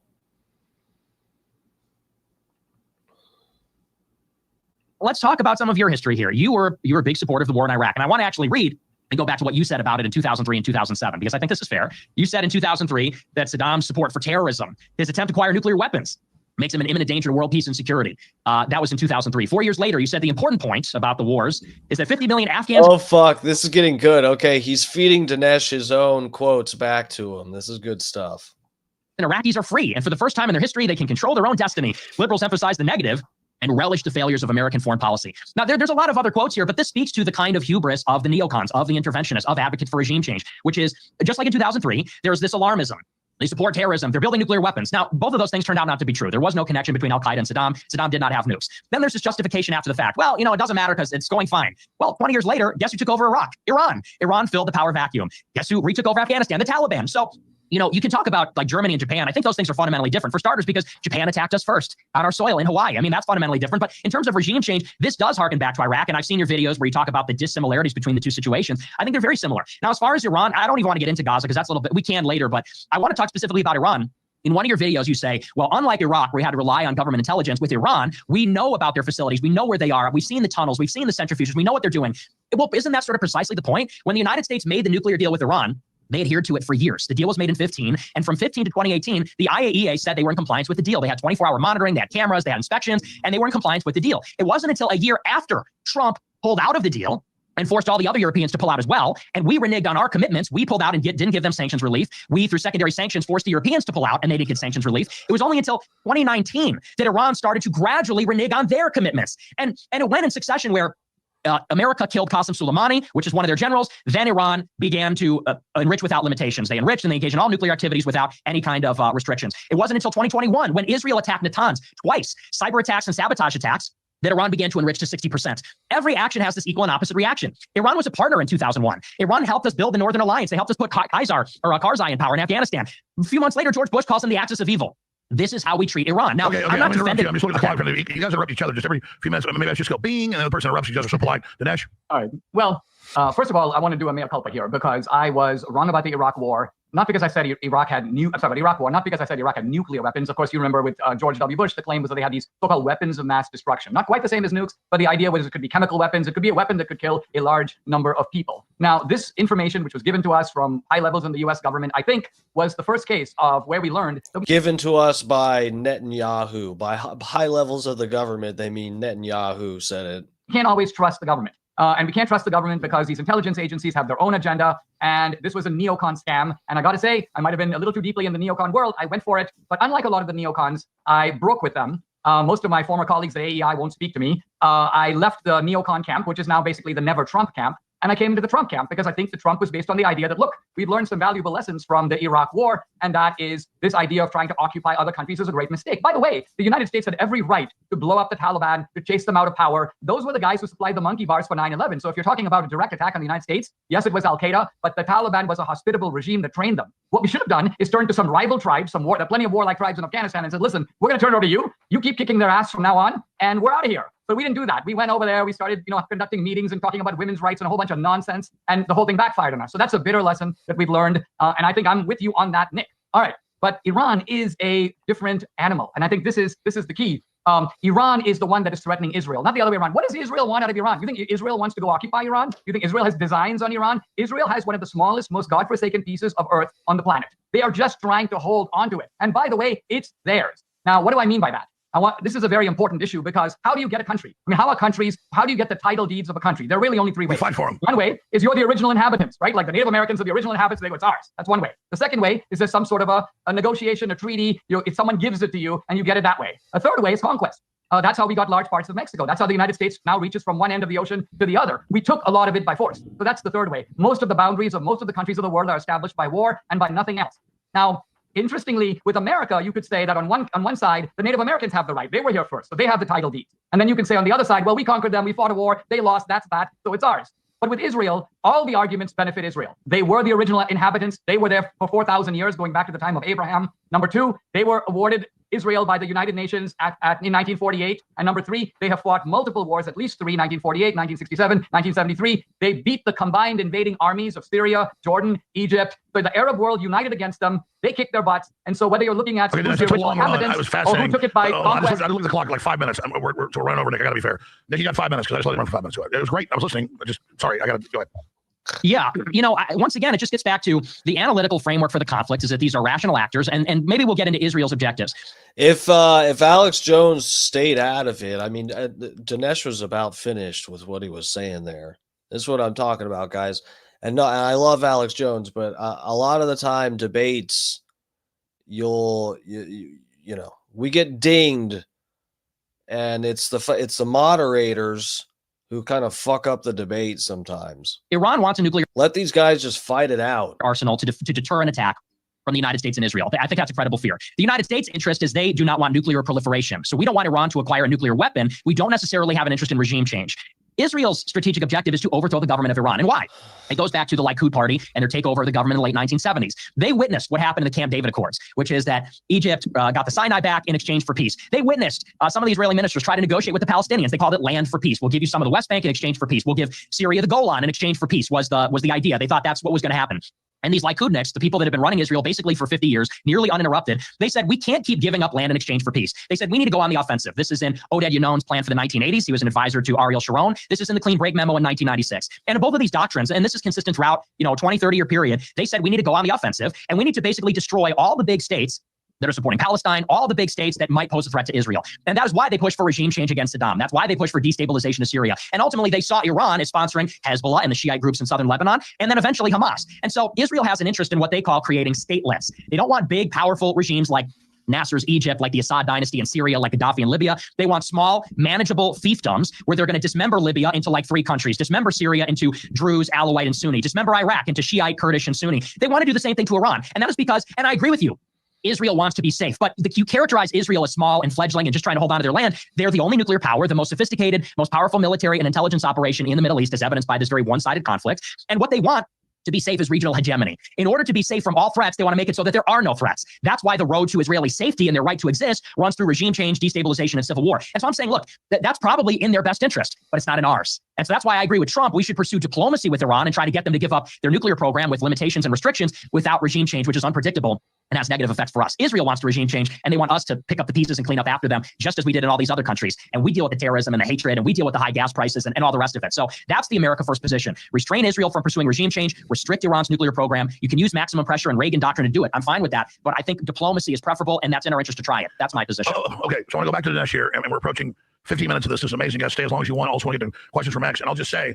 let's talk about some of your history here. You were a big supporter of the war in Iraq, and I want to actually read and go back to what you said about it in 2003 and 2007, because I think this is fair. You said in 2003 that Saddam's support for terrorism, his attempt to acquire nuclear weapons, makes him an imminent danger to world peace and security. That was in 2003. 4 years later, you said the important point about the wars is that 50 million Afghans... Oh, fuck. This is getting good. Okay, he's feeding Dinesh his own quotes back to him. This is good stuff. and Iraqis are free. And for the first time in their history, they can control their own destiny. Liberals emphasize the negative and relish the failures of American foreign policy. Now, there's a lot of other quotes here, but this speaks to the kind of hubris of the neocons, of the interventionists, of advocates for regime change, which is just like in 2003, there's this alarmism. They support terrorism. They're building nuclear weapons. Now, both of those things turned out not to be true. There was no connection between al-Qaeda and Saddam. Saddam did not have nukes. Then there's this justification after the fact. Well, it doesn't matter because it's going fine. Well, 20 years later, guess who took over Iraq? Iran. Iran filled the power vacuum. Guess who retook over Afghanistan? The Taliban. So, you can talk about like Germany and Japan. I think those things are fundamentally different. For starters, because Japan attacked us first on our soil in Hawaii. I mean, that's fundamentally different. But in terms of regime change, this does harken back to Iraq. And I've seen your videos where you talk about the dissimilarities between the two situations. I think they're very similar. Now, as far as Iran, I don't even want to get into Gaza because that's a little bit, we can later, but I want to talk specifically about Iran. In one of your videos, you say, well, unlike Iraq, where we had to rely on government intelligence, with Iran, we know about their facilities. We know where they are. We've seen the tunnels. We've seen the centrifuges. We know what they're doing. Well, isn't that sort of precisely the point? When the United States made the nuclear deal with Iran, they adhered to it for years. The deal was made in 2015. And from 2015 to 2018, the IAEA said they were in compliance with the deal. They had 24-hour monitoring. They had cameras. They had inspections. And they were in compliance with the deal. It wasn't until a year after Trump pulled out of the deal and forced all the other Europeans to pull out as well. And we reneged on our commitments. We pulled out and didn't give them sanctions relief. We, through secondary sanctions, forced the Europeans to pull out, and they didn't get sanctions relief. It was only until 2019 that Iran started to gradually renege on their commitments. And it went in succession where America killed Qasem Soleimani, which is one of their generals. Then Iran began to enrich without limitations. They enriched and they engaged in all nuclear activities without any kind of restrictions. It wasn't until 2021 when Israel attacked Natanz twice, cyber attacks and sabotage attacks, that Iran began to enrich to 60%. Every action has this equal and opposite reaction. Iran was a partner in 2001. Iran helped us build the Northern Alliance. They helped us put Karzai in power in Afghanistan. A few months later, George Bush calls them the axis of evil. This is how we treat Iran. Now, okay, I'm not defending. I'm just looking at the clock. You guys interrupt each other just every few minutes. Maybe I just go bing, and then the person interrupts each other. So polite. Dinesh? All right. Well, first of all, I want to do a mea culpa here because I was wrong about the Iraq War. Not because I said Iraq War, not because I said Iraq had nuclear weapons. Of course, you remember with George W. Bush, the claim was that they had these so-called weapons of mass destruction. Not quite the same as nukes, but the idea was it could be chemical weapons. It could be a weapon that could kill a large number of people. Now, this information, which was given to us from high levels in the U.S. government, I think was the first case of where we learned that Given to us by Netanyahu. By high levels of the government, they mean Netanyahu said it. we can't always trust the government. And we can't trust the government because these intelligence agencies have their own agenda. And this was a neocon scam. And I got to say, I might have been a little too deeply in the neocon world. I went for it. But unlike a lot of the neocons, I broke with them. Most of my former colleagues at AEI won't speak to me. I left the neocon camp, which is now basically the Never Trump camp. And I came into the Trump camp because I think the Trump was based on the idea that, look, we've learned some valuable lessons from the Iraq war. And that is this idea of trying to occupy other countries is a great mistake. By the way, the United States had every right to blow up the Taliban, to chase them out of power. Those were the guys who supplied the monkey bars for 9/11. So if you're talking about a direct attack on the United States, yes, it was al-Qaeda, but the Taliban was a hospitable regime that trained them. What we should have done is turn to some rival tribes, there are plenty of warlike tribes in Afghanistan, and said, listen, we're going to turn it over to you. You keep kicking their ass from now on, and we're out of here. But we didn't do that. We went over there. We started, conducting meetings and talking about women's rights and a whole bunch of nonsense. And the whole thing backfired on us. So that's a bitter lesson that we've learned. And I think I'm with you on that, Nick. All right. But Iran is a different animal. And I think this is the key. Iran is the one that is threatening Israel, not the other way around. What does Israel want out of Iran? You think Israel wants to go occupy Iran? You think Israel has designs on Iran? Israel has one of the smallest, most godforsaken pieces of earth on the planet. They are just trying to hold onto it. And by the way, it's theirs. Now, what do I mean by that? This is a very important issue because how do you get a country? I mean, how do you get the title deeds of a country? There are really only three ways. Fight for them. One way is you're the original inhabitants, right? Like the Native Americans are the original inhabitants, they go, it's ours. That's one way. The second way is there's some sort of a negotiation, a treaty, if someone gives it to you and you get it that way. A third way is conquest. That's how we got large parts of Mexico. That's how the United States now reaches from one end of the ocean to the other. We took a lot of it by force. So that's the third way. Most of the boundaries of most of the countries of the world are established by war and by nothing else. Now, interestingly, with America, you could say that on one side, the Native Americans have the right. They were here first, so they have the title deeds. And then you can say on the other side, well, we conquered them, we fought a war, they lost, that's that, so it's ours. But with Israel, all the arguments benefit Israel. They were the original inhabitants. They were there for 4,000 years, going back to the time of Abraham. Number two, they were awarded Israel by the United Nations in 1948. And number three, they have fought multiple wars, at least three, 1948, 1967, 1973. They beat the combined invading armies of Syria, Jordan, Egypt. So the Arab world united against them. They kicked their butts. And so whether you're looking at who's the original inhabitants or who took it by conquest. I looked at the clock like 5 minutes. We're running over, Nick. I got to be fair. Nick, you got 5 minutes because I just let him run for 5 minutes. It was great. I was listening. Sorry, I got to go ahead. Yeah, once again, it just gets back to the analytical framework for the conflict is that these are rational actors, and maybe we'll get into Israel's objectives. If Alex Jones stayed out of it, I mean, Dinesh was about finished with what he was saying there. This is what I'm talking about, guys. And I love Alex Jones, but a lot of the time debates, you know, we get dinged, and it's the moderators who kind of fuck up the debate sometimes. Iran wants a nuclear Let these guys just fight it out. arsenal to deter an attack from the United States and Israel. I think that's a credible fear. The United States' interest is they do not want nuclear proliferation. So we don't want Iran to acquire a nuclear weapon. We don't necessarily have an interest in regime change. Israel's strategic objective is to overthrow the government of Iran. And why? It goes back to the Likud party and their takeover of the government in the late 1970s. They witnessed what happened in the Camp David Accords, which is that Egypt got the Sinai back in exchange for peace. They witnessed some of the Israeli ministers try to negotiate with the Palestinians. They called it land for peace. We'll give you some of the West Bank in exchange for peace. We'll give Syria the Golan in exchange for peace was the idea. They thought that's what was going to happen. And these Likudniks, the people that have been running Israel basically for 50 years, nearly uninterrupted, they said, we can't keep giving up land in exchange for peace. They said, we need to go on the offensive. This is in Oded Yonon's plan for the 1980s. He was an advisor to Ariel Sharon. This is in the Clean Break Memo in 1996. And in both of these doctrines, and this is consistent throughout, a 20, 30-year period, they said, we need to go on the offensive, and we need to basically destroy all the big states that are supporting Palestine, all the big states that might pose a threat to Israel. And that is why they push for regime change against Saddam. That's why they push for destabilization of Syria. And ultimately, they saw Iran as sponsoring Hezbollah and the Shiite groups in southern Lebanon, and then eventually Hamas. And so Israel has an interest in what they call creating statelets. They don't want big, powerful regimes like Nasser's Egypt, like the Assad dynasty in Syria, like Gaddafi in Libya. They want small, manageable fiefdoms where they're going to dismember Libya into like 3 countries, dismember Syria into Druze, Alawite, and Sunni, dismember Iraq into Shiite, Kurdish, and Sunni. They want to do the same thing to Iran. And that is because, and I agree with you, Israel wants to be safe, but you characterize Israel as small and fledgling and just trying to hold on to their land. They're the only nuclear power, the most sophisticated, most powerful military and intelligence operation in the Middle East, as evidenced by this very one-sided conflict. And what they want to be safe is regional hegemony. In order to be safe from all threats, they want to make it so that there are no threats. That's why the road to Israeli safety and their right to exist runs through regime change, destabilization, and civil war. And so I'm saying, look, that's probably in their best interest, but it's not in ours. And so that's why I agree with Trump. We should pursue diplomacy with Iran and try to get them to give up their nuclear program with limitations and restrictions without regime change, which is unpredictable and has negative effects for us. Israel wants to regime change, and they want us to pick up the pieces and clean up after them, just as we did in all these other countries. And we deal with the terrorism and the hatred, and we deal with the high gas prices and all the rest of it. So that's the America First position. Restrain Israel from pursuing regime change, restrict Iran's nuclear program. You can use maximum pressure and Reagan doctrine to do it. I'm fine with that. But I think diplomacy is preferable, and that's in our interest to try it. That's my position. Okay, so I want to go back to Dinesh here, and we're approaching 15 minutes of this. This is amazing, guys. Stay as long as you want. I also want to get to questions from X, and I'll just say,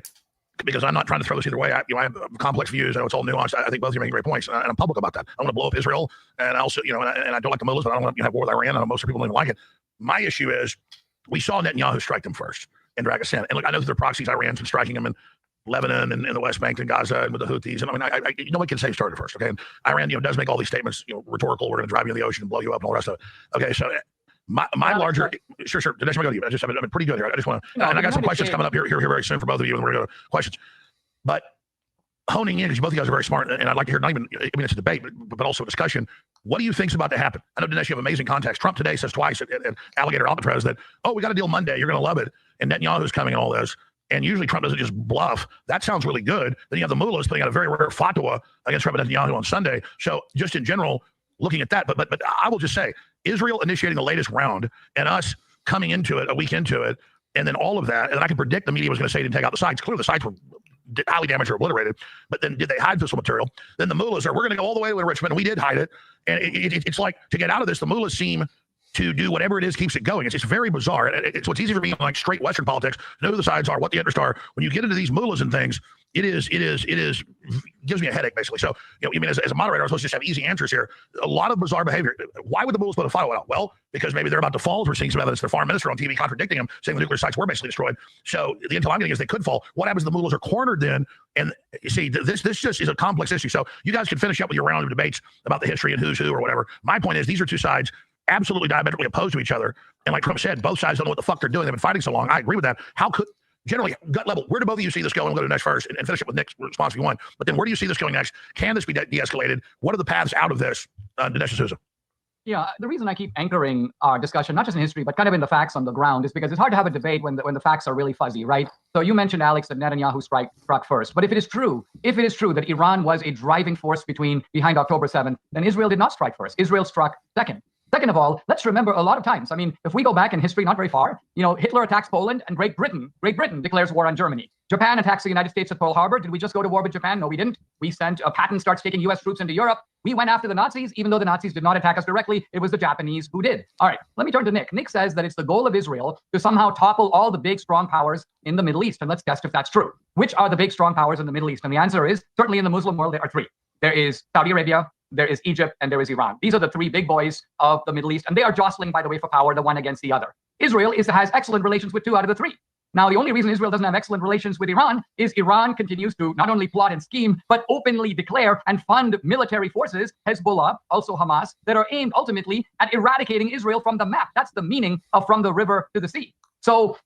because I'm not trying to throw this either way. I have complex views. I know it's all nuanced. I think both of you are making great points, and I'm public about that. I want to blow up Israel, and I also, and I don't like the mullahs, but I don't want to have war with Iran. I know most people don't even like it. My issue is, we saw Netanyahu strike them first and drag us in. And look, I know that they're proxies. Iran's been striking them in Lebanon and in the West Bank and Gaza and with the Houthis. And I mean, nobody can say started first. Okay, and Iran, does make all these statements, rhetorical. We're going to drive you in the ocean and blow you up and all the rest of it. Okay, so. My larger, sure. Dinesh, I'm going to go to you. I've been pretty good here. I just want to, and I got some questions coming up here very soon for both of you, and we're going to go to questions. But honing in, because both of you guys are very smart, and I'd like to hear, it's a debate, but also a discussion. What do you think's about to happen? I know, Dinesh, you have amazing context. Trump today says twice at Alligator Alcatraz that, we got a deal Monday. You're going to love it. And Netanyahu's coming and all this. And usually Trump doesn't just bluff. That sounds really good. Then you have the mullahs putting out a very rare fatwa against Trump and Netanyahu on Sunday. So just in general, looking at that, but I will just say, Israel initiating the latest round and us coming into it, a week into it, and then all of that, and I can predict the media was going to say didn't take out the sites. Clearly the sites were highly damaged or obliterated, but then did they hide fissile material? Then the mullahs we're going to go all the way to Richmond, and we did hide it. And it's like, to get out of this, the mullahs seem to do whatever it is keeps it going. It's very bizarre. It's what's easy for me in like straight Western politics, know who the sides are, what the interests are. When you get into these mullahs and things, it gives me a headache, basically. So, as a moderator, I'm supposed to just have easy answers here. A lot of bizarre behavior. Why would the mullahs put a fatwa out? Well, because maybe they're about to fall. We're seeing some evidence. Their foreign minister on TV contradicting them, saying the nuclear sites were basically destroyed. So the intel I'm getting is they could fall. What happens if the mullahs are cornered then? And you see, this just is a complex issue. So you guys can finish up with your round of debates about the history and who's who or whatever. My point is, these are two sides absolutely diametrically opposed to each other. And like Trump said, both sides don't know what the fuck they're doing. They've been fighting so long. I agree with that. How could, generally, gut level, where do both of you see this going? We'll go to Nick first and finish it with Nick's response if you want. But then where do you see this going next? Can this be de-escalated? What are the paths out of this? Dinesh D'Souza. Yeah, the reason I keep anchoring our discussion, not just in history, but kind of in the facts on the ground, is because it's hard to have a debate when the facts are really fuzzy, right? So you mentioned, Alex, that Netanyahu struck first. But if it is true that Iran was a driving force behind October 7th, then Israel did not strike first. Israel struck second. Second of all, let's remember a lot of times, if we go back in history, not very far, Hitler attacks Poland and Great Britain declares war on Germany. Japan attacks the United States at Pearl Harbor. Did we just go to war with Japan? No, we didn't. We sent Patton starts taking U.S. troops into Europe. We went after the Nazis, even though the Nazis did not attack us directly. It was the Japanese who did. All right, let me turn to Nick. Nick says that it's the goal of Israel to somehow topple all the big, strong powers in the Middle East. And let's test if that's true. Which are the big, strong powers in the Middle East? And the answer is, certainly in the Muslim world, there are 3. There is Saudi Arabia, there is Egypt, and there is Iran. These are the three big boys of the Middle East, and they are jostling, by the way, for power, the one against the other. Israel has excellent relations with 2 out of the 3. Now, the only reason Israel doesn't have excellent relations with Iran is Iran continues to not only plot and scheme, but openly declare and fund military forces, Hezbollah, also Hamas, that are aimed ultimately at eradicating Israel from the map. That's the meaning of from the river to the sea. So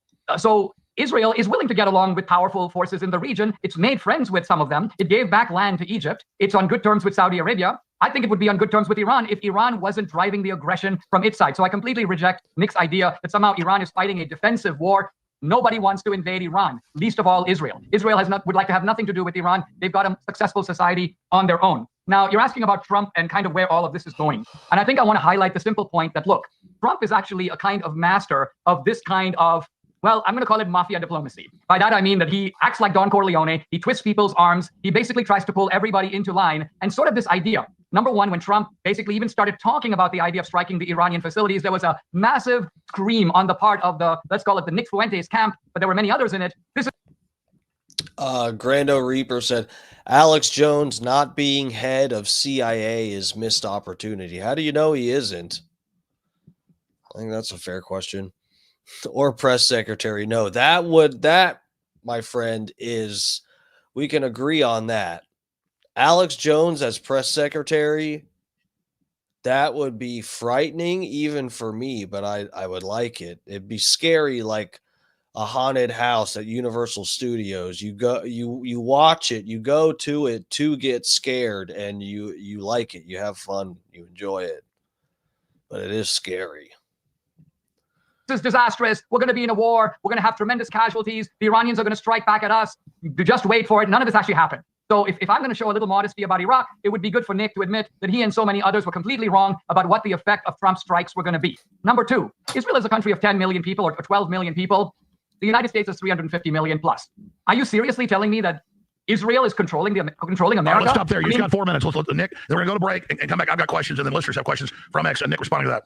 Israel is willing to get along with powerful forces in the region. It's made friends with some of them. It gave back land to Egypt. It's on good terms with Saudi Arabia. I think it would be on good terms with Iran if Iran wasn't driving the aggression from its side. So I completely reject Nick's idea that somehow Iran is fighting a defensive war. Nobody wants to invade Iran, least of all Israel. Israel would like to have nothing to do with Iran. They've got a successful society on their own. Now, you're asking about Trump and kind of where all of this is going. And I think I want to highlight the simple point that, look, Trump is actually a kind of master of this kind of, well, I'm going to call it mafia diplomacy. By that, I mean that he acts like Don Corleone. He twists people's arms. He basically tries to pull everybody into line. And sort of this idea, number one, when Trump basically even started talking about the idea of striking the Iranian facilities, there was a massive scream on the part of the, let's call it the Nick Fuentes camp, but there were many others in it. This is Grando Reaper said, Alex Jones not being head of CIA is missed opportunity. How do you know he isn't? I think that's a fair question. Or press secretary. No, that, my friend, is, we can agree on that. Alex Jones as press secretary, that would be frightening even for me, but I would like it. It'd be scary, like a haunted house at Universal Studios. You go, you watch it, you go to it to get scared, and you like it, you have fun, you enjoy it, but it is scary. This is disastrous. We're going to be in a war. We're going to have tremendous casualties. The Iranians are going to strike back at us. Just wait for it. None of this actually happened. So if I'm going to show a little modesty about Iraq, it would be good for Nick to admit that he and so many others were completely wrong about what the effect of Trump's strikes were going to be. Number two, Israel is a country of 10 million people or 12 million people. The United States is 350 million plus. Are you seriously telling me that Israel is controlling America? Let's stop there. You've got 4 minutes. Let's Nick. Then we're going to go to break and come back. I've got questions, and then listeners have questions from X, and Nick responding to that.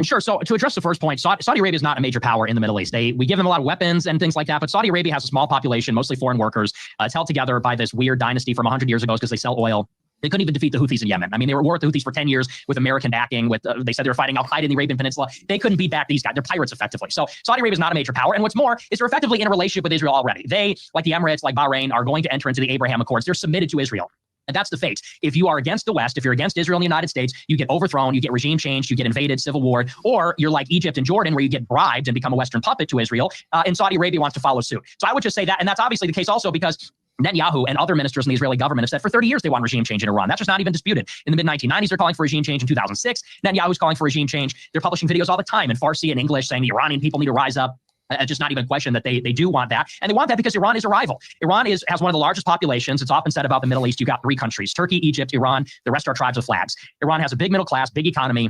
Sure. So to address the first point, Saudi Arabia is not a major power in the Middle East. We give them a lot of weapons and things like that, but Saudi Arabia has a small population, mostly foreign workers. It's held together by this weird dynasty from 100 years ago because they sell oil. They couldn't even defeat the Houthis in Yemen. I mean, they were at war with the Houthis for 10 years with American backing. They said they were fighting Al-Qaeda in the Arabian Peninsula. They couldn't beat back these guys. They're pirates, effectively. So Saudi Arabia is not a major power. And what's more is they're effectively in a relationship with Israel already. They, like the Emirates, like Bahrain, are going to enter into the Abraham Accords. They're submitted to Israel. And that's the fate. If you are against the West, if you're against Israel and the United States, you get overthrown, you get regime changed, you get invaded, civil war, or you're like Egypt and Jordan, where you get bribed and become a Western puppet to Israel, and Saudi Arabia wants to follow suit. So I would just say that, and that's obviously the case also because Netanyahu and other ministers in the Israeli government have said for 30 years they want regime change in Iran. That's just not even disputed. In the mid-1990s, they're calling for regime change. In 2006, Netanyahu's calling for regime change. They're publishing videos all the time in Farsi and English saying the Iranian people need to rise up. It's just not even a question that they do want that. And they want that because Iran is a rival. Iran has one of the largest populations. It's often said about the Middle East, you've got 3 countries, Turkey, Egypt, Iran. The rest are tribes with flags. Iran has a big middle class, big economy,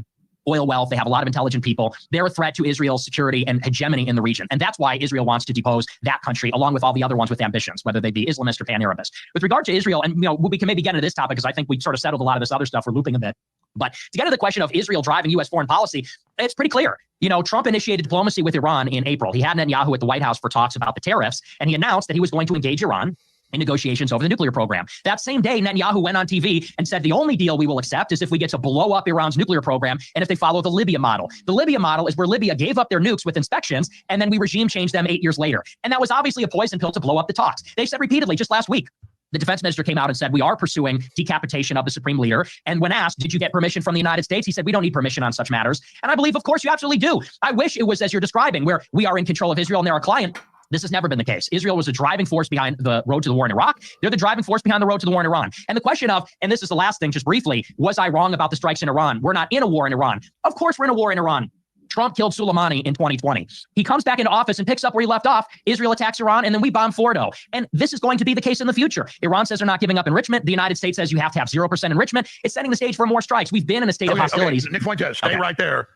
oil wealth. They have a lot of intelligent people. They're a threat to Israel's security and hegemony in the region. And that's why Israel wants to depose that country, along with all the other ones with ambitions, whether they be Islamist or pan-Arabist. With regard to Israel, and we can maybe get into this topic because I think we sort of settled a lot of this other stuff. We're looping a bit. But to get to the question of Israel driving U.S. foreign policy, it's pretty clear. Trump initiated diplomacy with Iran in April. He had Netanyahu at the White House for talks about the tariffs, and he announced that he was going to engage Iran in negotiations over the nuclear program. That same day, Netanyahu went on TV and said the only deal we will accept is if we get to blow up Iran's nuclear program and if they follow the Libya model. The Libya model is where Libya gave up their nukes with inspections, and then we regime changed them 8 years later. And that was obviously a poison pill to blow up the talks. They said repeatedly, just last week, the defense minister came out and said, we are pursuing decapitation of the supreme leader. And when asked, did you get permission from the United States? He said, we don't need permission on such matters. And I believe, of course, you absolutely do. I wish it was as you're describing, where we are in control of Israel and they're our client. This has never been the case. Israel was the driving force behind the road to the war in Iraq. They're the driving force behind the road to the war in Iran. And the question of, and this is the last thing, just briefly, was I wrong about the strikes in Iran? We're not in a war in Iran. Of course, we're in a war in Iran. Trump killed Soleimani in 2020. He comes back into office and picks up where he left off. Israel attacks Iran, and then we bomb Fordo. And this is going to be the case in the future. Iran says they're not giving up enrichment. The United States says you have to have 0% enrichment. It's setting the stage for more strikes. We've been in a state of hostilities. Okay. Nick Fuentes, stay right there.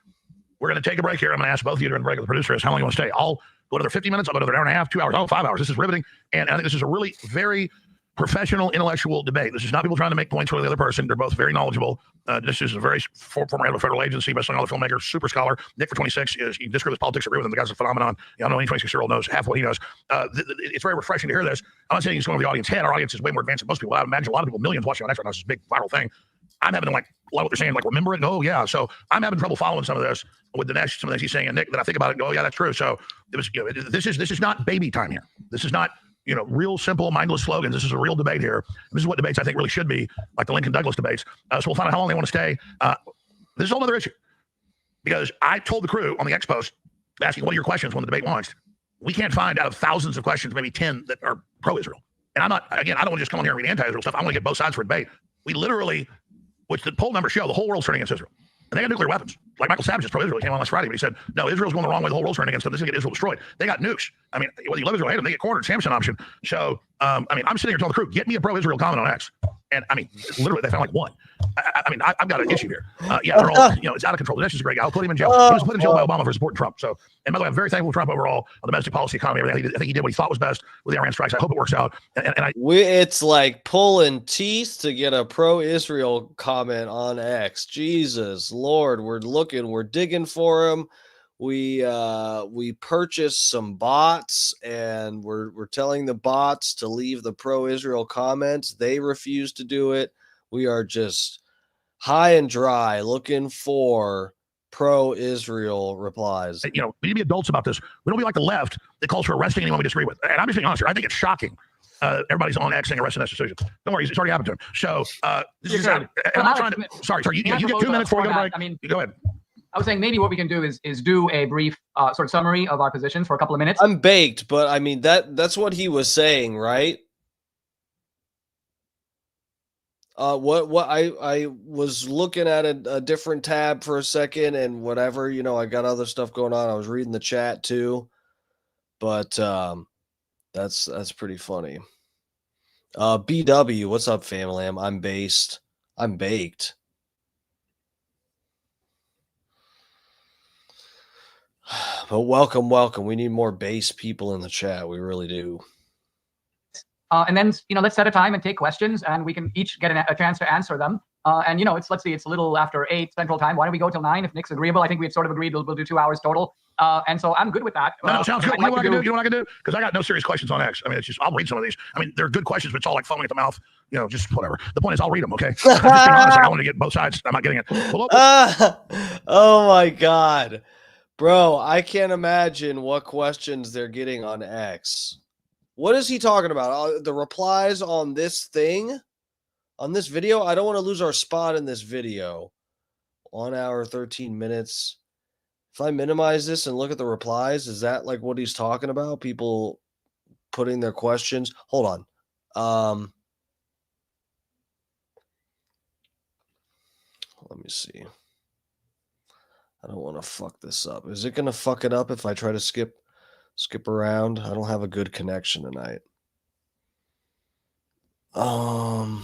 We're going to take a break here. I'm going to ask both of you during the break with the producer how long you want to stay. I'll go another 50 minutes. I'll go another hour and a half, 2 hours, 5 hours. This is riveting. And I think this is a really very professional, intellectual debate. This is not people trying to make points for the other person. They're both very knowledgeable. This is a very former head of a federal agency, best-selling author, filmmaker, super scholar. Nick, for 26, you disagree with politics, agree with him. The guy's a phenomenon. I don't know any 26-year-old knows half what he knows. It's very refreshing to hear this. I'm not saying he's going over the audience head. Our audience is way more advanced than most people. I imagine a lot of people, millions watching on X right now. This is a big viral thing. I'm having to like a lot of what they're saying, like remember it. Oh yeah. So I'm having trouble following some of this with Dinesh, some of the things he's saying, and Nick. That I think about it and go, oh yeah, that's true. So it was, this is not baby time here. This is not real simple mindless slogans. This is a real debate here. This is what debates I think really should be, like the Lincoln Douglas debates. So we'll find out how long they want to stay. This is a whole other issue because I told the crew on the X post asking what are your questions when the debate launched. We can't find out of thousands of questions, maybe 10 that are pro-Israel. And I'm not, again, I don't want to just come on here and read anti-Israel stuff. I want to get both sides for a debate. We literally, which the poll numbers show, the whole world's turning against Israel. And they got nuclear weapons. Like Michael Savage is pro-Israel. He came on last Friday, but he said, no, Israel's going the wrong way. The whole world's turning against them. This is going to get Israel destroyed. They got nukes. I mean, whether you love Israel or hate them, they get cornered. Samson option. So, I mean, I'm sitting here telling the crew, get me a pro-Israel comment on X. And I mean, literally, they found like one. I mean, I've got an issue here. Yeah, they're all, it's out of control. Dinesh is a great guy. I'll put him in jail. He was put in jail by Obama for supporting Trump. So, and by the way, I'm very thankful for Trump overall on domestic policy, economy, everything. I think he did what he thought was best with the Iran strikes. I hope it works out. It's like pulling teeth to get a pro-Israel comment on X. Jesus Lord, we're digging for him. We purchased some bots, and we're telling the bots to leave the pro-Israel comments. They refuse to do it. We are just high and dry looking for pro-Israel replies. We need to be adults about this. We don't be like the left that calls for arresting anyone we disagree with. And I'm just being honest here. I think it's shocking. Everybody's on X saying arresting that decision. Don't worry, it's already happened to him. So this is I'm not trying to. Sorry. You get 2 minutes before we go to break. I mean, you go ahead. I was saying maybe what we can do is do a brief sort of summary of our positions for a couple of minutes. I'm baked, but I mean that's what he was saying, right? What I was looking at a different tab for a second, and whatever, I got other stuff going on. I was reading the chat too, but that's pretty funny. BW, what's up, family? I'm baked. But welcome. We need more base people in the chat. We really do. And then, let's set a time and take questions, and we can each get a chance to answer them. And, let's see, it's a little after 8 Central Time. Why don't we go till 9 if Nick's agreeable? I think we've sort of agreed we'll do 2 hours total. And so I'm good with that. No, sounds good. You know what I can do? Because I got no serious questions on X. I mean, it's just, I'll read some of these. I mean, they're good questions, but it's all like foaming at the mouth. Just whatever. The point is, I'll read them, okay? I'm just being honest. I want to get both sides. I'm not getting it. Oh, my God. Bro, I can't imagine what questions they're getting on X. What is he talking about? The replies on this thing? On this video? I don't want to lose our spot in this video. 1 hour, 13 minutes. If I minimize this and look at the replies, is that like what he's talking about? People putting their questions? Hold on. Let me see. I don't want to fuck this up. Is it going to fuck it up if I try to skip around? I don't have a good connection tonight. I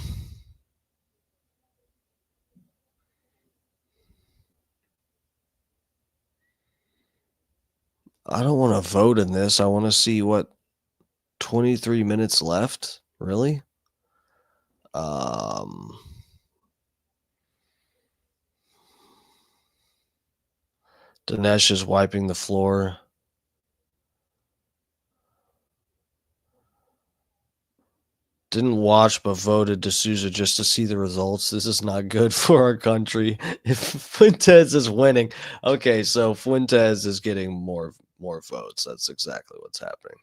don't want to vote in this. I want to see what 23 minutes left. Really? Dinesh is wiping the floor. Didn't watch but voted D'Souza just to see the results. This is not good for our country if Fuentes is winning. Okay, so Fuentes is getting more votes. That's exactly what's happening.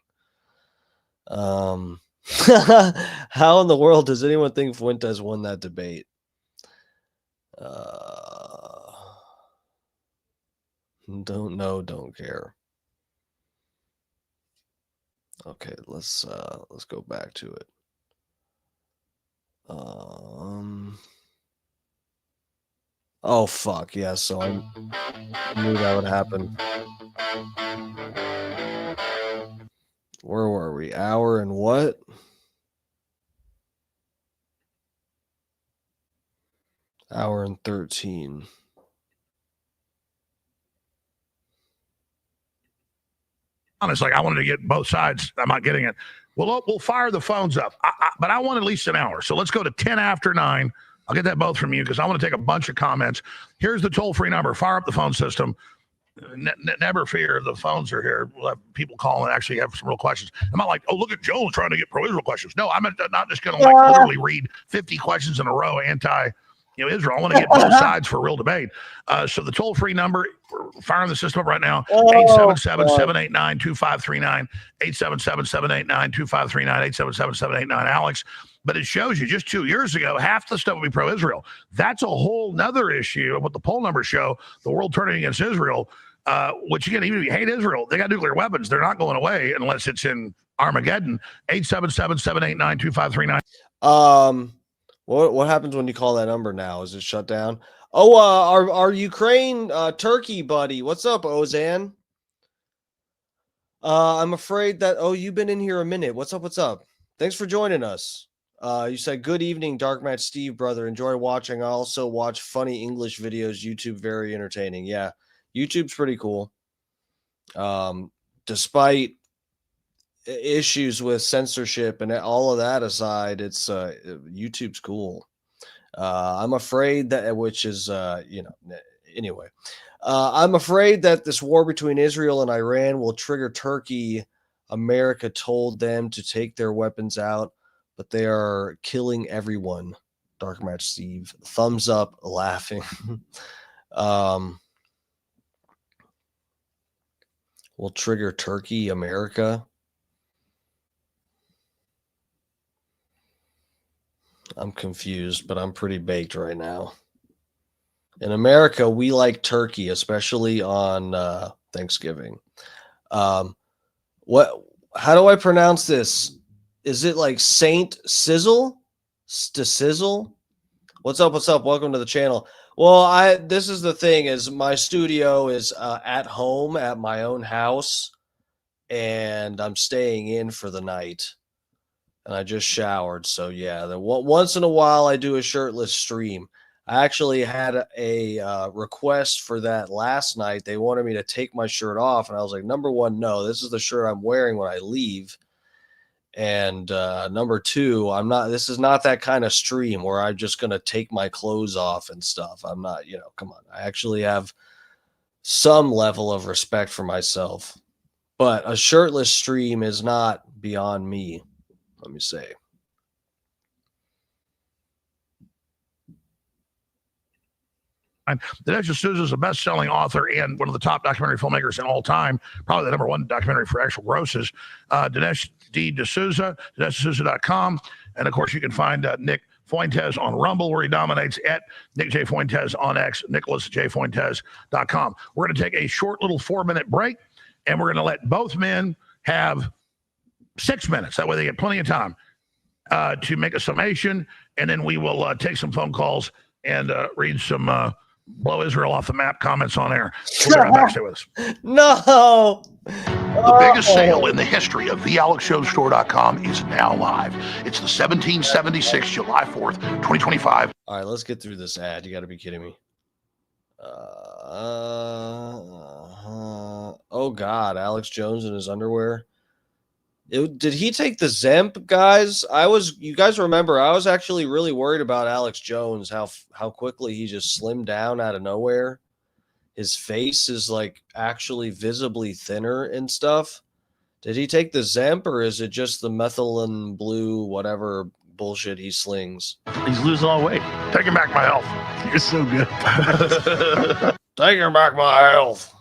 How in the world does anyone think Fuentes won that debate? Don't know, don't care. Okay, let's go back to it. Oh fuck, yeah, so I knew that would happen. Where were we? Hour and what? Hour and 13. Honest, like I wanted to get both sides. I'm not getting it. Well, we'll fire the phones up, but I want at least an hour. So let's go to 10 after 9. I'll get that both from you because I want to take a bunch of comments. Here's the toll-free number. Fire up the phone system. Never fear, the phones are here. We'll have people call and actually have some real questions. I'm not like, oh, look at Joel trying to get pro-Israel questions. No, I'm not just going to like literally read 50 questions in a row Israel. I want to get both sides for a real debate. So the toll-free number, we're firing the system up right now, 877-789-2539, 877-789-2539, 877-789-ALEX. But it shows you just 2 years ago, half the stuff would be pro-Israel. That's a whole nother issue of what the poll numbers show, the world turning against Israel, which, again, even if you hate Israel, they got nuclear weapons. They're not going away unless it's in Armageddon. 877-789-2539. What happens when you call that number now? Is it shut down? Oh, our Ukraine Turkey buddy. What's up, Ozan? I'm afraid that you've been in here a minute. What's up? What's up? Thanks for joining us. You said good evening, Dark Match Steve, brother. Enjoy watching. I also watch funny English videos. YouTube very entertaining. Yeah, YouTube's pretty cool. Despite issues with censorship and all of that aside, it's YouTube's cool. I'm afraid that, which is anyway, I'm afraid that this war between Israel and Iran will trigger Turkey. America told them to take their weapons out, but they are killing everyone. Dark Match Steve, thumbs up, laughing. Will trigger Turkey, America. I'm confused, but I'm pretty baked right now. In America, we like turkey, especially on Thanksgiving. How do I pronounce this? Is it like Saint Sizzle? Sizzle? What's up? What's up? Welcome to the channel. Well, this is the thing, is my studio is at home at my own house, and I'm staying in for the night. And I just showered, so yeah. Once in a while, I do a shirtless stream. I actually had a request for that last night. They wanted me to take my shirt off, and I was like, number one, no, this is the shirt I'm wearing when I leave. And number two, I'm not. This is not that kind of stream where I'm just gonna take my clothes off and stuff. I'm not. Come on. I actually have some level of respect for myself, but a shirtless stream is not beyond me. Let me say. Dinesh D'Souza is a best-selling author and one of the top documentary filmmakers in all time, probably the number one documentary for actual grosses. Dinesh D. D'Souza, DineshD'Souza.com. And, of course, you can find Nick Fuentes on Rumble, where he dominates, at Nick J. Fuentes on X, NicholasJFuentes.com. We're going to take a short little 4-minute break, and we're going to let both men have 6 minutes. That way they get plenty of time to make a summation, and then we will take some phone calls and read some blow Israel off the map comments on air. We'll be right back. Stay with us. No. The biggest sale in the history of thealexshowstore.com is now live. It's the 1776, July 4th, 2025. All right, let's get through this ad. You got to be kidding me. Oh, God. Alex Jones in his underwear. Did he take the Zemp, guys? You guys remember, I was actually really worried about Alex Jones, how quickly he just slimmed down out of nowhere. His face is like actually visibly thinner and stuff. Did he take the Zemp, or is it just the methylene blue, whatever bullshit he slings? He's losing all weight. Taking back my health. You're so good. Taking back my health.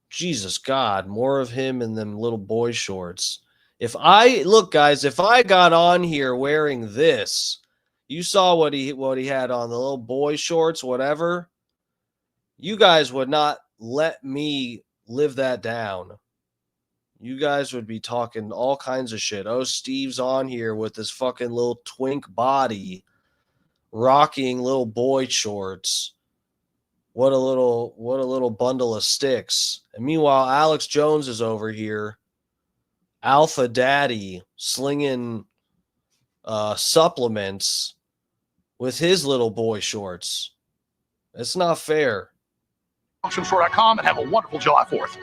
Jesus God, more of him in them little boy shorts. If I got on here wearing this, you saw what he had on, the little boy shorts, whatever. You guys would not let me live that down. You guys would be talking all kinds of shit. Oh, Steve's on here with this fucking little twink body, rocking little boy shorts. What a little bundle of sticks. And meanwhile, Alex Jones is over here, alpha daddy, slinging supplements with his little boy shorts. It's not fair. AuctionStore.com and have a wonderful July 4th.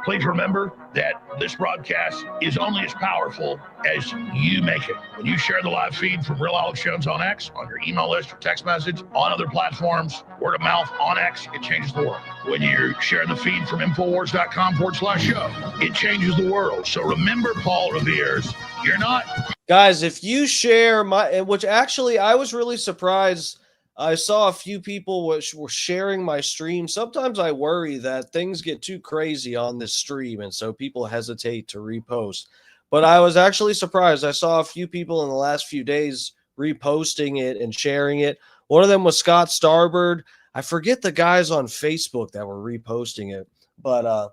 Please remember that this broadcast is only as powerful as you make it. When you share the live feed from Real Alex Jones on X, on your email list or text message, on other platforms, word of mouth, on X, it changes the world. When you share the feed from Infowars.com/show, it changes the world. So remember, Paul Revere's, you're not... Guys, if you share which actually I was really surprised. I saw a few people were sharing my stream. Sometimes I worry that things get too crazy on this stream, and so people hesitate to repost. But I was actually surprised. I saw a few people in the last few days reposting it and sharing it. One of them was Scott Starbird. I forget the guys on Facebook that were reposting it. But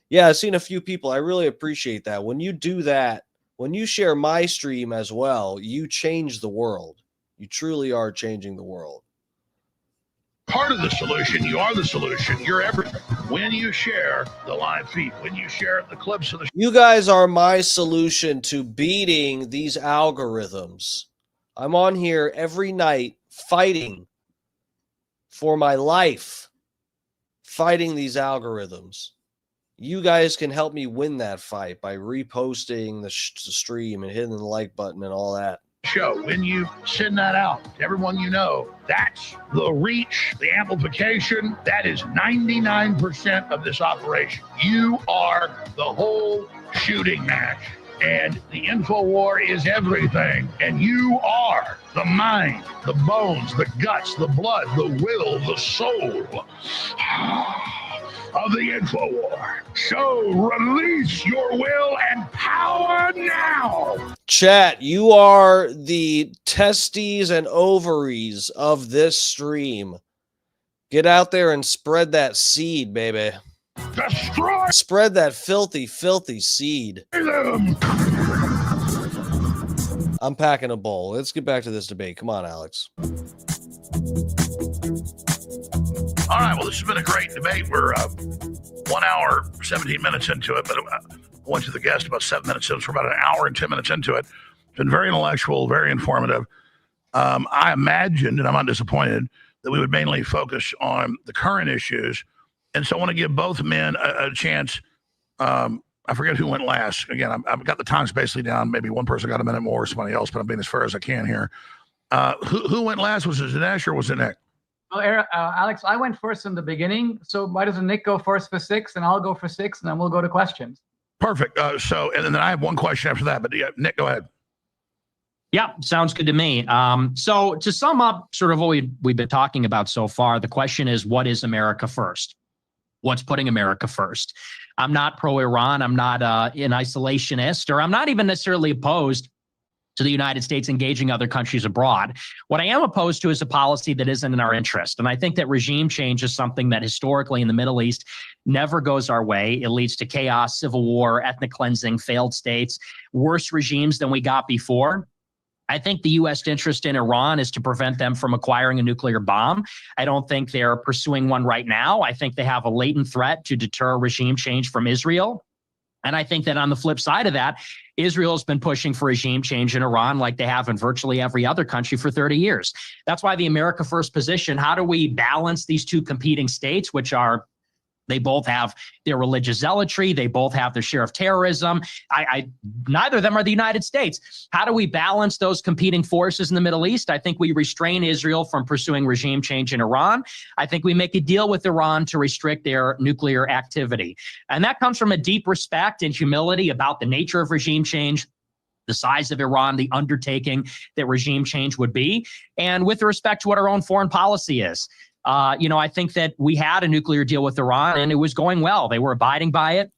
yeah, I've seen a few people. I really appreciate that. When you do that, when you share my stream as well, you change the world. You truly are changing the world. Part of the solution, you are the solution. You're everything. When you share the live feed, when you share the clips of the... You guys are my solution to beating these algorithms. I'm on here every night fighting for my life, fighting these algorithms. You guys can help me win that fight by reposting the stream and hitting the like button and all that. Show. When you send that out to everyone you know, that's the reach, the amplification. That is 99% of this operation. You are the whole shooting match. And the InfoWar is everything. And you are the mind, the bones, the guts, the blood, the will, the soul of the InfoWar. So release your will and power now. Chat, you are the testes and ovaries of this stream. Get out there and spread that seed, baby. Destroy Spread that filthy, filthy seed. them. I'm packing a bowl. Let's get back to this debate. Come on, Alex. All right, well, this has been a great debate. We're 1 hour, 17 minutes into it, but I went to the guest about 7 minutes in, so we're about an hour and 10 minutes into it. It's been very intellectual, very informative. I imagined, and I'm not disappointed, that we would mainly focus on the current issues. And so I want to give both men a chance. I forget who went last. Again, I've got the times basically down. Maybe one person got a minute more, somebody else, but I'm being as fair as I can here. Who went last? Was it Dinesh or was it Nick? Well, Alex, I went first in the beginning, so why doesn't Nick go first for 6, and I'll go for 6, and then we'll go to questions. Perfect. And then I have one question after that, but yeah, Nick, go ahead. Yeah, sounds good to me. So to sum up sort of what we've been talking about so far, the question is, what is America first? What's putting America first? I'm not pro-Iran. I'm not an isolationist, or I'm not even necessarily opposed to the United States engaging other countries abroad. What I am opposed to is a policy that isn't in our interest. And I think that regime change is something that historically in the Middle East never goes our way. It leads to chaos, civil war, ethnic cleansing, failed states, worse regimes than we got before. I think the U.S. interest in Iran is to prevent them from acquiring a nuclear bomb. I don't think they're pursuing one right now. I think they have a latent threat to deter regime change from Israel. And I think that on the flip side of that, Israel has been pushing for regime change in Iran like they have in virtually every other country for 30 years. That's why the America First position, how do we balance these two competing states, which are, they both have their religious zealotry. They both have their share of terrorism. Neither of them are the United States. How do we balance those competing forces in the Middle East? I think we restrain Israel from pursuing regime change in Iran. I think we make a deal with Iran to restrict their nuclear activity. And that comes from a deep respect and humility about the nature of regime change, the size of Iran, the undertaking that regime change would be, and with respect to what our own foreign policy is. I think that we had a nuclear deal with Iran and it was going well. They were abiding by it.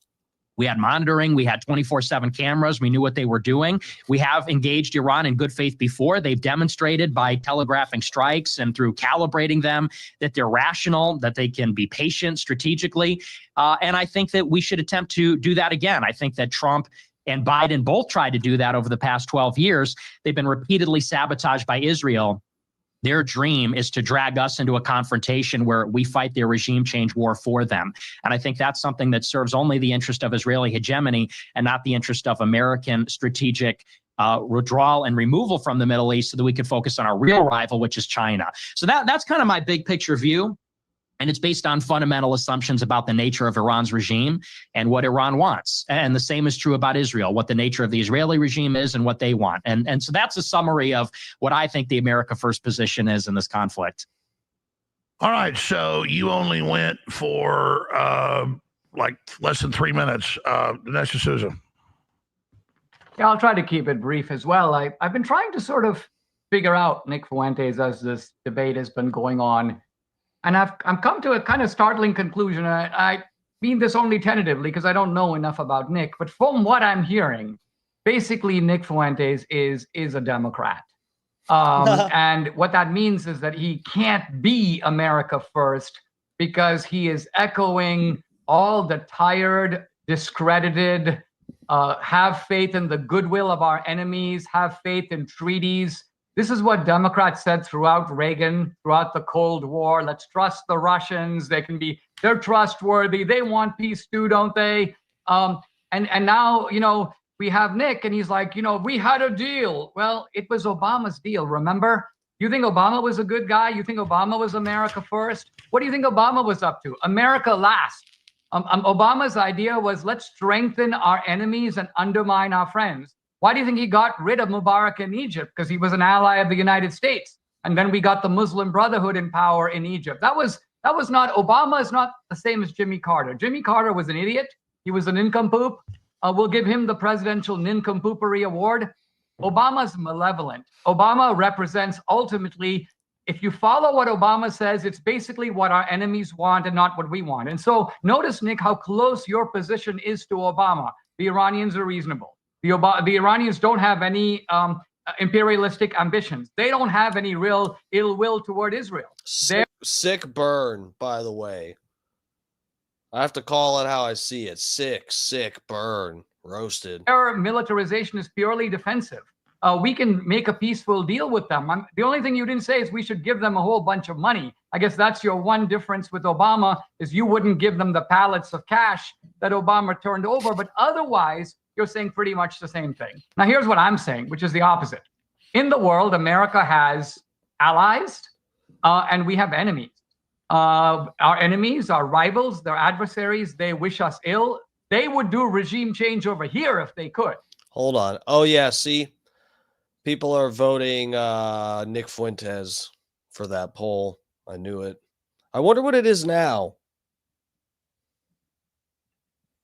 We had monitoring. We had 24/7 cameras. We knew what they were doing. We have engaged Iran in good faith before. They've demonstrated by telegraphing strikes and through calibrating them that they're rational, that they can be patient strategically. And I think that we should attempt to do that again. I think that Trump and Biden both tried to do that over the past 12 years. They've been repeatedly sabotaged by Israel. Their dream is to drag us into a confrontation where we fight their regime change war for them. And I think that's something that serves only the interest of Israeli hegemony and not the interest of American strategic withdrawal and removal from the Middle East so that we can focus on our real rival, which is China. So that's kind of my big picture view. And it's based on fundamental assumptions about the nature of Iran's regime and what Iran wants. And the same is true about Israel, what the nature of the Israeli regime is and what they want. And so that's a summary of what I think the America First position is in this conflict. All right, so you only went for like less than 3 minutes. Dinesh D'Souza. Yeah, I'll try to keep it brief as well. I've been trying to sort of figure out Nick Fuentes as this debate has been going on. And I've come to a kind of startling conclusion. I mean this only tentatively because I don't know enough about Nick. But from what I'm hearing, basically Nick Fuentes is a Democrat. And what that means is that he can't be America First because he is echoing all the tired, discredited, have faith in the goodwill of our enemies, have faith in treaties. This is what Democrats said throughout Reagan, throughout the Cold War. Let's trust the Russians. They're trustworthy. They want peace too, don't they? And now, we have Nick and he's like, we had a deal. Well, it was Obama's deal, remember? You think Obama was a good guy? You think Obama was America First? What do you think Obama was up to? America last. Obama's idea was let's strengthen our enemies and undermine our friends. Why do you think he got rid of Mubarak in Egypt? Because he was an ally of the United States. And then we got the Muslim Brotherhood in power in Egypt. That was not, Obama is not the same as Jimmy Carter. Jimmy Carter was an idiot. He was a nincompoop. We'll give him the Presidential Nincompoopery Award. Obama's malevolent. Obama represents ultimately, if you follow what Obama says, it's basically what our enemies want and not what we want. And so notice, Nick, how close your position is to Obama. The Iranians are reasonable. The Iranians don't have any imperialistic ambitions. They don't have any real ill will toward Israel. Sick burn, by the way. I have to call it how I see it. Sick burn. Roasted. Their militarization is purely defensive. We can make a peaceful deal with them. The only thing you didn't say is we should give them a whole bunch of money. I guess that's your one difference with Obama is you wouldn't give them the pallets of cash that Obama turned over. But otherwise, you're saying pretty much the same thing. Now, here's what I'm saying, which is the opposite. In the world, America has allies and we have enemies. Our enemies, our rivals, their adversaries, they wish us ill. They would do regime change over here if they could. Hold on. Oh, yeah. See, people are voting Nick Fuentes for that poll. I knew it. I wonder what it is now.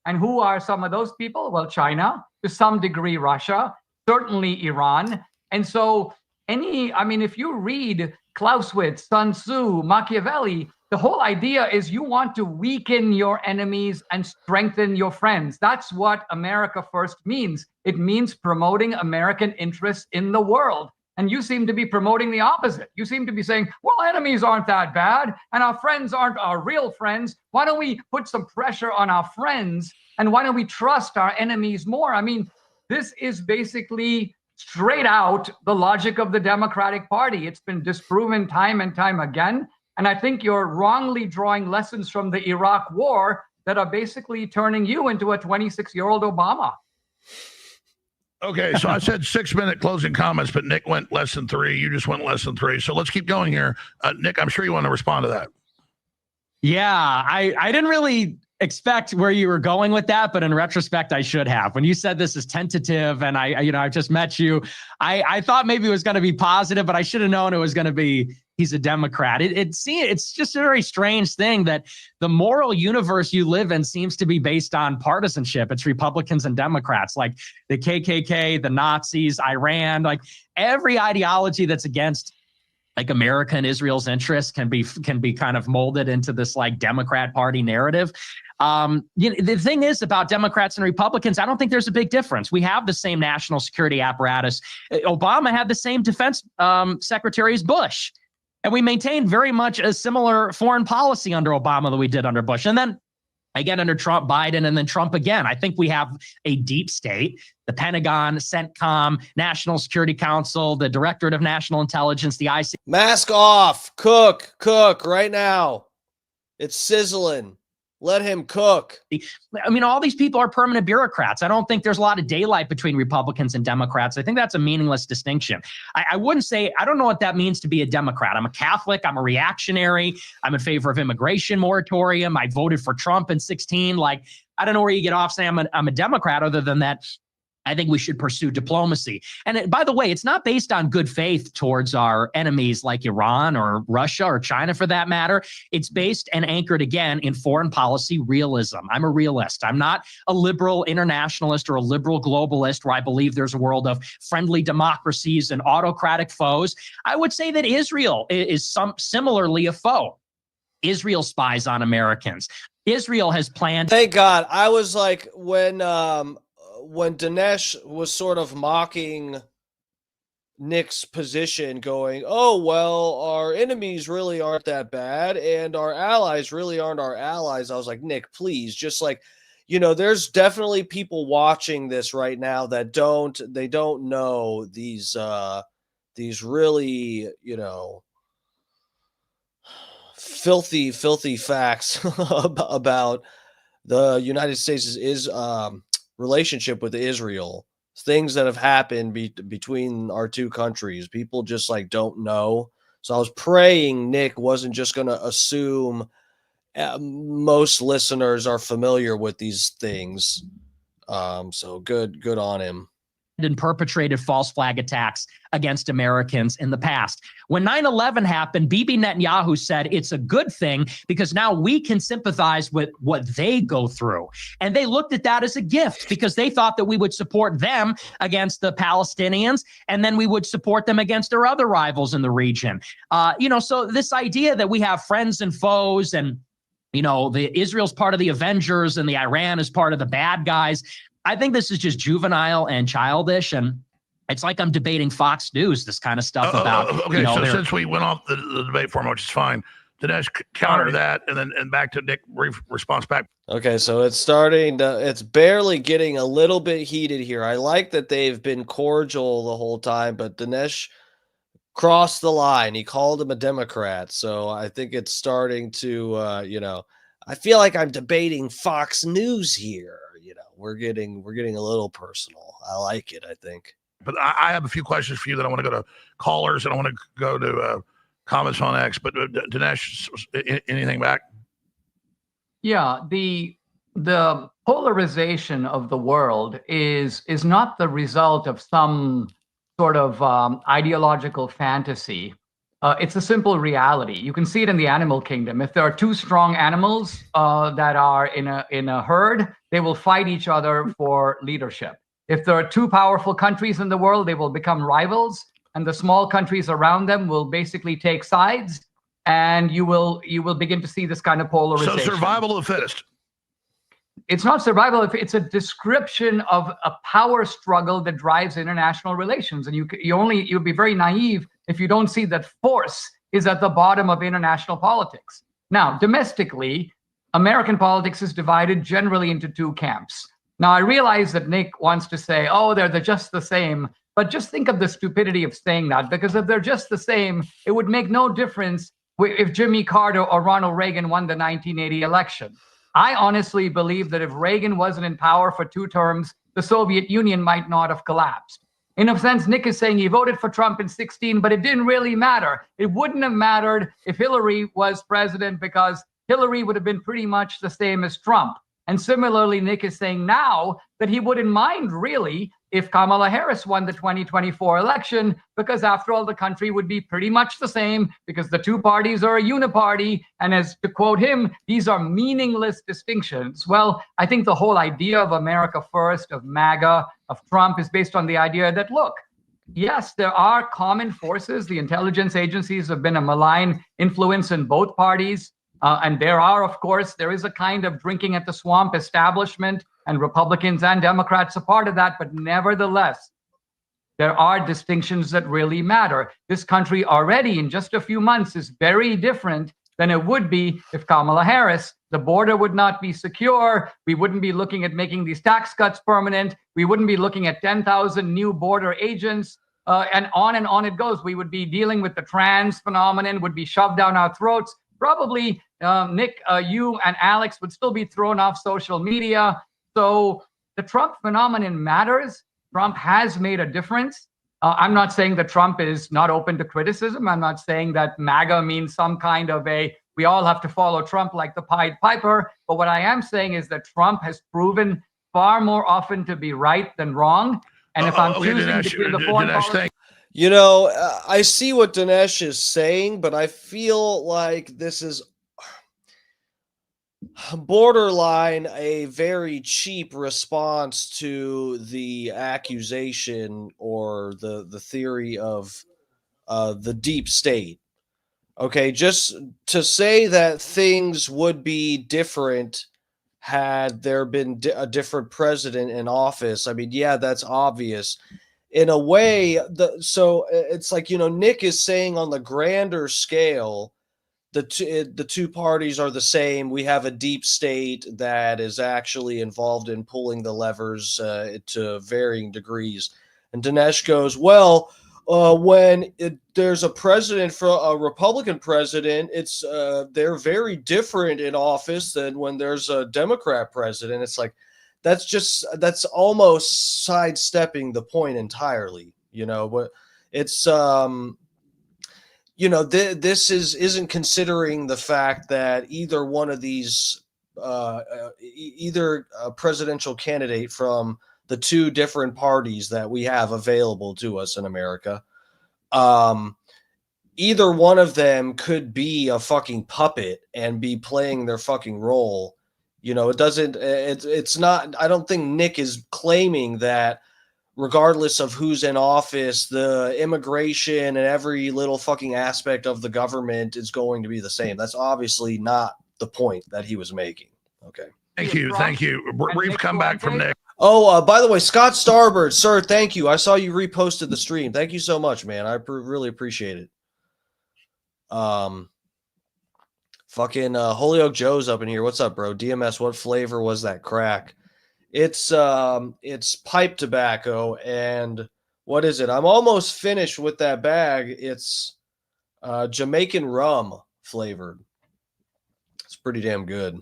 And who are some of those people? Well, China, to some degree, Russia, certainly Iran. And so if you read Clausewitz, Sun Tzu, Machiavelli, the whole idea is you want to weaken your enemies and strengthen your friends. That's what America First means. It means promoting American interests in the world. And you seem to be promoting the opposite. You seem to be saying, well, enemies aren't that bad, and our friends aren't our real friends. Why don't we put some pressure on our friends, and why don't we trust our enemies more? I mean, this is basically straight out the logic of the Democratic Party. It's been disproven time and time again. And I think you're wrongly drawing lessons from the Iraq War that are basically turning you into a 26-year-old Obama. Okay, so I said 6-minute closing comments, but Nick went less than 3. You just went less than 3. So let's keep going here. Nick, I'm sure you want to respond to that. Yeah, I didn't really expect where you were going with that, but in retrospect, I should have. When you said this is tentative and I just met you, I thought maybe it was going to be positive, but I should have known it was going to be he's a Democrat. It's just a very strange thing that the moral universe you live in seems to be based on partisanship. It's Republicans and Democrats, like the KKK, the Nazis, Iran, like every ideology that's against like America and Israel's interests can be kind of molded into this like Democrat Party narrative. The thing is about Democrats and Republicans, I don't think there's a big difference. We have the same national security apparatus. Obama had the same defense secretary as Bush. And we maintained very much a similar foreign policy under Obama that we did under Bush. And then again, under Trump, Biden, and then Trump again. I think we have a deep state, the Pentagon, CENTCOM, National Security Council, the Directorate of National Intelligence, the IC. Mask off. Cook right now. It's sizzling. Let him cook. I mean, all these people are permanent bureaucrats. I don't think there's a lot of daylight between Republicans and Democrats. I think that's a meaningless distinction. I wouldn't say, I don't know what that means to be a Democrat. I'm a Catholic. I'm a reactionary. I'm in favor of immigration moratorium. I voted for Trump in 2016. Like, I don't know where you get off saying I'm a Democrat other than that. I think we should pursue diplomacy. And by the way, it's not based on good faith towards our enemies like Iran or Russia or China for that matter. It's based and anchored again in foreign policy realism. I'm a realist. I'm not a liberal internationalist or a liberal globalist where I believe there's a world of friendly democracies and autocratic foes. I would say that Israel is similarly a foe. Israel spies on Americans. Israel has planned. Thank God. I was like, when Dinesh was sort of mocking Nick's position, going, oh, well, our enemies really aren't that bad and our allies really aren't our allies. I was like, Nick, please, just like, there's definitely people watching this right now that don't know these really, filthy facts about the United States is relationship with Israel, things that have happened between our two countries. People just like don't know. So I was praying Nick wasn't just going to assume most listeners are familiar with these things. So good on him. And perpetrated false flag attacks against Americans in the past. When 9/11 happened, Bibi Netanyahu said it's a good thing because now we can sympathize with what they go through. And they looked at that as a gift because they thought that we would support them against the Palestinians, and then we would support them against their other rivals in the region. So this idea that we have friends and foes and, the Israel's part of the Avengers and the Iran is part of the bad guys. I think this is just juvenile and childish, and it's like I'm debating Fox News, this kind of stuff about. Okay, so since we went off the debate format, which is fine, Dinesh, counter that, and back to Nick, brief response back. Okay, so it's barely getting a little bit heated here. I like that they've been cordial the whole time, but Dinesh crossed the line. He called him a Democrat, so I think it's starting to, I feel like I'm debating Fox News here. We're getting a little personal. I like it, I think. But I have a few questions for you that I want to go to callers and I want to go to comments on X. But Dinesh, anything back? Yeah, the polarization of the world is not the result of some sort of ideological fantasy. It's a simple reality. You can see it in the animal kingdom. If there are two strong animals that are in a herd, they will fight each other for leadership. If there are two powerful countries in the world, they will become rivals, and the small countries around them will basically take sides, and you will begin to see this kind of polarization. So survival of the fittest. It's not survival. It's a description of a power struggle that drives international relations, and you'll be very naive if you don't see that force is at the bottom of international politics. Now, domestically, American politics is divided generally into two camps. Now, I realize that Nick wants to say, oh, they're just the same, but just think of the stupidity of saying that, because if they're just the same, it would make no difference if Jimmy Carter or Ronald Reagan won the 1980 election. I honestly believe that if Reagan wasn't in power for 2 terms, the Soviet Union might not have collapsed. In a sense, Nick is saying he voted for Trump in 2016, but it didn't really matter. It wouldn't have mattered if Hillary was president because Hillary would have been pretty much the same as Trump. And similarly, Nick is saying now that he wouldn't mind really if Kamala Harris won the 2024 election, because after all, the country would be pretty much the same because the two parties are a uniparty. And as to quote him, these are meaningless distinctions. Well, I think the whole idea of America First, of MAGA, of Trump is based on the idea that, look, yes, there are common forces. The intelligence agencies have been a malign influence in both parties. And there is a kind of drinking at the swamp establishment, and Republicans and Democrats are part of that. But nevertheless, there are distinctions that really matter. This country already in just a few months is very different than it would be if Kamala Harris. The border would not be secure. We wouldn't be looking at making these tax cuts permanent. We wouldn't be looking at 10,000 new border agents. And on it goes. We would be dealing with the trans phenomenon, would be shoved down our throats. probably, Nick, you and Alex would still be thrown off social media. So the Trump phenomenon matters. Trump has made a difference. I'm not saying that Trump is not open to criticism. I'm not saying that MAGA means some kind of we all have to follow Trump like the Pied Piper. But what I am saying is that Trump has proven far more often to be right than wrong. And if I'm choosing between the foreign policy, you know, I see what Dinesh is saying, but I feel like this is borderline a very cheap response to the accusation or the theory of the deep state. Okay, just to say that things would be different had there been a different president in office. I mean, yeah, that's obvious. In a way, so it's like, you know, Nick is saying on the grander scale, the two parties are the same. We have a deep state that is actually involved in pulling the levers to varying degrees. And Dinesh goes, well, when there's a president, for a Republican president, it's they're very different in office than when there's a Democrat president. It's like, that's almost sidestepping the point entirely, you know. But it's you know, this isn't considering the fact that either one of these either a presidential candidate from the two different parties that we have available to us in America, either one of them could be a fucking puppet and be playing their fucking role. You know, it's not, I don't think Nick is claiming that regardless of who's in office, the immigration and every little fucking aspect of the government is going to be the same. That's obviously not the point that he was making. Okay. Thank you. Thank you. Brief comeback from Nick. Oh, by the way, Scott Starboard, sir, thank you. I saw you reposted the stream. Thank you so much, man. I really appreciate it. Fucking Holyoke Joe's up in here. What's up, bro? DMS, what flavor was that crack? It's pipe tobacco, and what is it? I'm almost finished with that bag. It's Jamaican rum flavored. It's pretty damn good.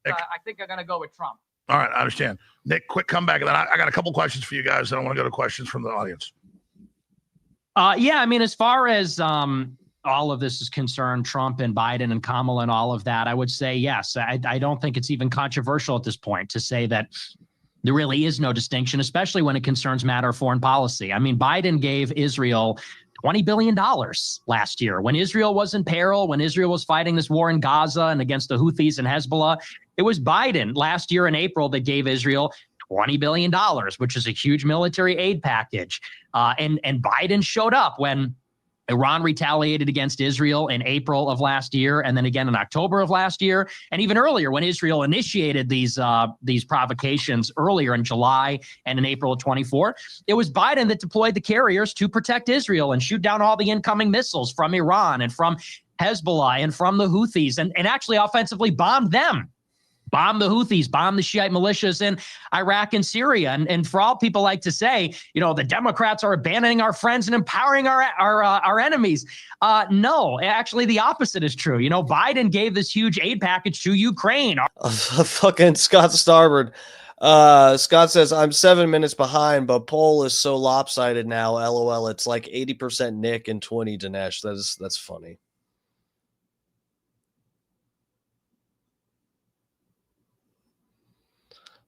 I think I'm gonna go with Trump. All right, I understand. Nick, quick comeback, and then I got a couple questions for you guys, and I want to go to questions from the audience. Yeah, I mean, as far as all of this is concerned, Trump and Biden and Kamala and all of that, I would say yes. I don't think it's even controversial at this point to say that there really is no distinction, especially when it concerns matter of foreign policy. I mean, Biden gave Israel $20 billion last year when Israel was in peril, when Israel was fighting this war in Gaza and against the Houthis and Hezbollah. It was Biden last year in April that gave Israel $20 billion, which is a huge military aid package. And Biden showed up when Iran retaliated against Israel in April of last year, and then again in October of last year, and even earlier when Israel initiated these provocations earlier in July and in April of 24. It was Biden that deployed the carriers to protect Israel and shoot down all the incoming missiles from Iran and from Hezbollah and from the Houthis, and actually offensively bombed them. Bomb the Houthis, bomb the Shiite militias in Iraq and Syria. And for all people like to say, you know, the Democrats are abandoning our friends and empowering our enemies. No, actually the opposite is true. You know, Biden gave this huge aid package to Ukraine. Fucking Scott Starboard. Scott says, I'm 7 minutes behind, but poll is so lopsided now. LOL. It's like 80% Nick and 20 Dinesh. That's funny.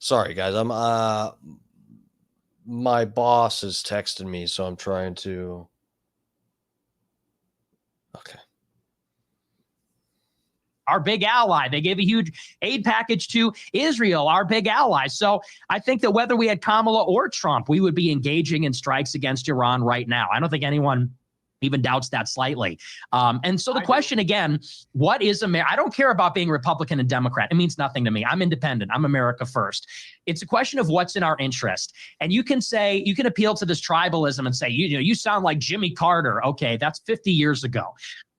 Sorry, guys. I'm my boss is texting me, so I'm trying to. Okay. Our big ally. They gave a huge aid package to Israel, our big ally. So I think that whether we had Kamala or Trump, we would be engaging in strikes against Iran right now. I don't think anyone even doubts that slightly. And so the question again, what is America? I don't care about being Republican and Democrat. It means nothing to me. I'm independent. I'm America first. It's a question of what's in our interest. And you can say, you can appeal to this tribalism and say, you know, you sound like Jimmy Carter. Okay, that's 50 years ago.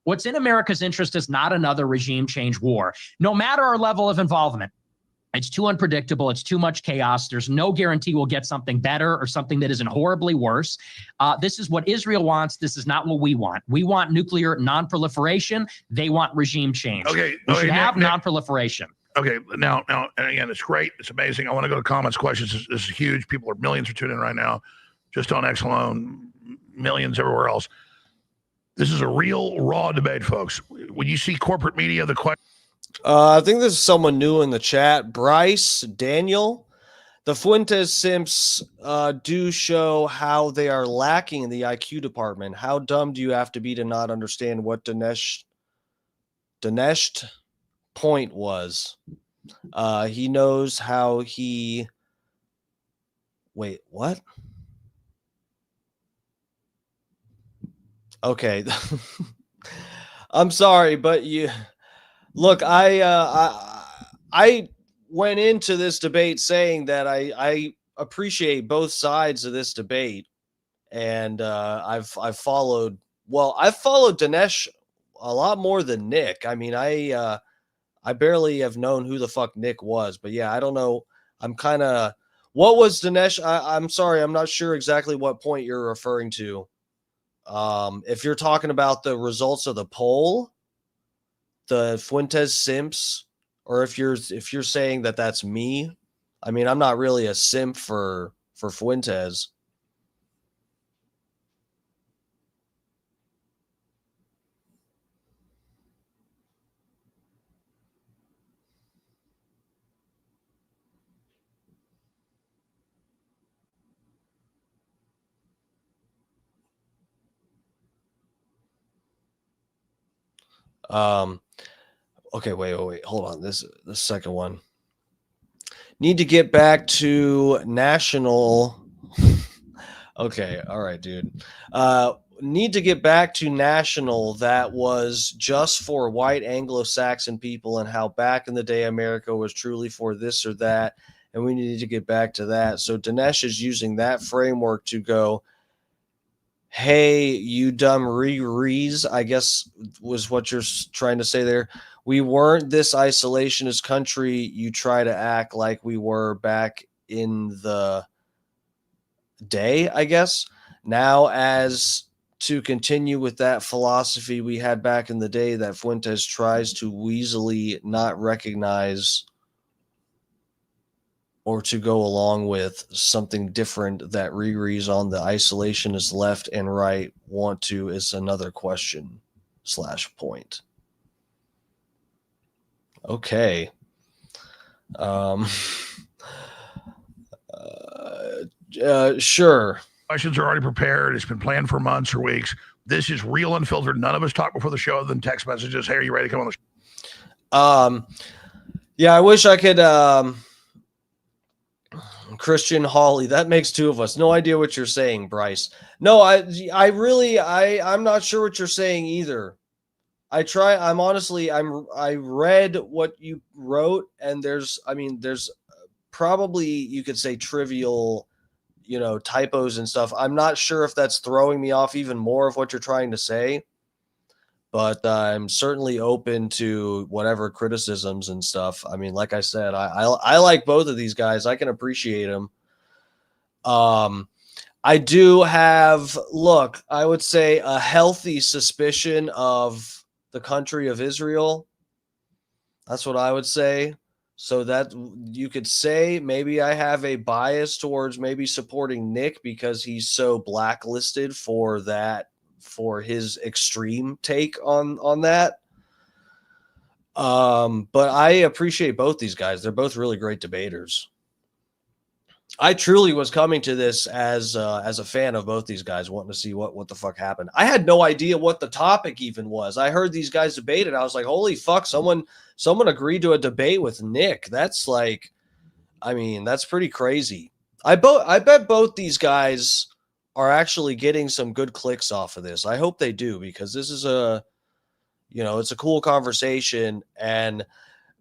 What's in America's interest is not another regime change war, no matter our level of involvement. It's too unpredictable. It's too much chaos. There's no guarantee we'll get something better or something that isn't horribly worse. This is what Israel wants. This is not what we want. We want nuclear non-proliferation. They want regime change. Okay. We Okay, should have Nick. non-proliferation. Okay, now, and again, it's great. It's amazing. I want to go to comments, questions. This is huge. Millions are tuning in right now, just on X alone, millions everywhere else. This is a real raw debate, folks. When you see corporate media, the question. I think this is someone new in the chat. Bryce, Daniel. The Fuentes simps do show how they are lacking in the IQ department. How dumb do you have to be to not understand what Dinesh's point was? He knows how he... Wait, what? Okay. I'm sorry, but you... Look, I went into this debate saying that I appreciate both sides of this debate, and I've followed Dinesh a lot more than Nick. I mean, I barely have known who the fuck Nick was, but yeah, I don't know. I'm kind of... What was Dinesh? I'm sorry, I'm not sure exactly what point you're referring to. If you're talking about the results of the poll, the Fuentes simps, or if you're saying that that's me, I mean, I'm not really a simp for Fuentes. Okay, wait. Hold on. This second one. Need to get back to national. Okay, all right, dude. Need to get back to national that was just for white Anglo-Saxon people, and how back in the day America was truly for this or that, and we need to get back to that. So Dinesh is using that framework to go, hey, you dumb re-rees, I guess was what you're trying to say there. We weren't this isolationist country you try to act like we were back in the day, I guess. Now, as to continue with that philosophy we had back in the day that Fuentes tries to weaselly not recognize or to go along with something different that Riri's on the isolationist left and right want to is another question / point. Okay. Sure. Questions are already prepared. It's been planned for months or weeks. This is real unfiltered. None of us talk before the show other than text messages. Hey, are you ready to come on the show? Yeah, I wish I could. Christian Hawley, that makes two of us. No idea what you're saying, Bryce. No, I'm not sure what you're saying either. I read what you wrote, and there's probably, you could say, trivial, typos and stuff. I'm not sure if that's throwing me off even more of what you're trying to say, but I'm certainly open to whatever criticisms and stuff. I mean, like I said, I like both of these guys. I can appreciate them. I do have, I would say, a healthy suspicion of the country of Israel. That's what I would say. So that you could say maybe I have a bias towards maybe supporting Nick because he's so blacklisted for his extreme take on that. But I appreciate both these guys. They're both really great debaters. I truly was coming to this as a fan of both these guys, wanting to see what the fuck happened. I had no idea what the topic even was. I heard these guys debate it. I was like, holy fuck, someone agreed to a debate with Nick. That's that's pretty crazy. I bet both these guys are actually getting some good clicks off of this. I hope they do, because this is it's a cool conversation, and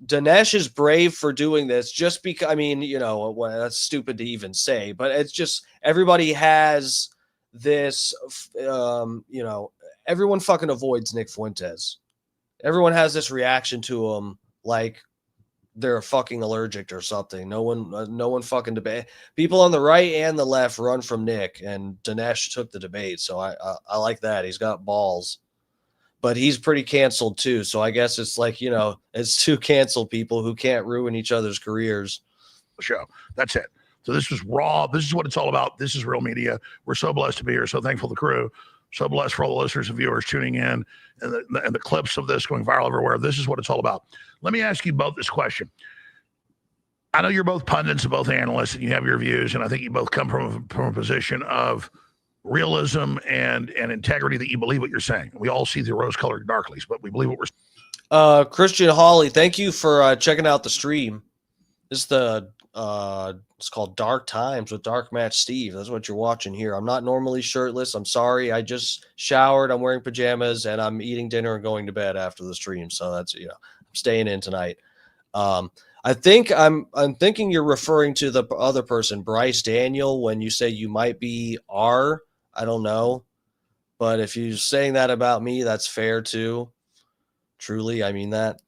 Dinesh is brave for doing this just because, that's stupid to even say, but it's just, everybody has this, everyone fucking avoids Nick Fuentes. Everyone has this reaction to him like they're fucking allergic or something. No one fucking debate. People on the right and the left run from Nick, and Dinesh took the debate. So I like that. He's got balls, but he's pretty canceled too. So I guess it's like, it's two canceled people who can't ruin each other's careers. Show. That's it. So this is raw. This is what it's all about. This is real media. We're so blessed to be here. So thankful to the crew. So blessed for all the listeners and viewers tuning in, and the clips of this going viral everywhere. This is what it's all about. Let me ask you both this question. I know you're both pundits and both analysts, and you have your views, and I think you both come from a position of realism and integrity that you believe what you're saying. We all see the rose-colored darklies, but we believe what we're saying. Christian Hawley, thank you for checking out the stream. This is it's called Dark Times with Dark Match Steve. That's what you're watching here. I'm not normally shirtless. I'm sorry. I just showered. I'm wearing pajamas, and I'm eating dinner and going to bed after the stream. So that's, I'm staying in tonight. I think I'm thinking you're referring to the other person, Bryce Daniel, when you say you might be R. I don't know. But if you're saying that about me, that's fair too. Truly, I mean that.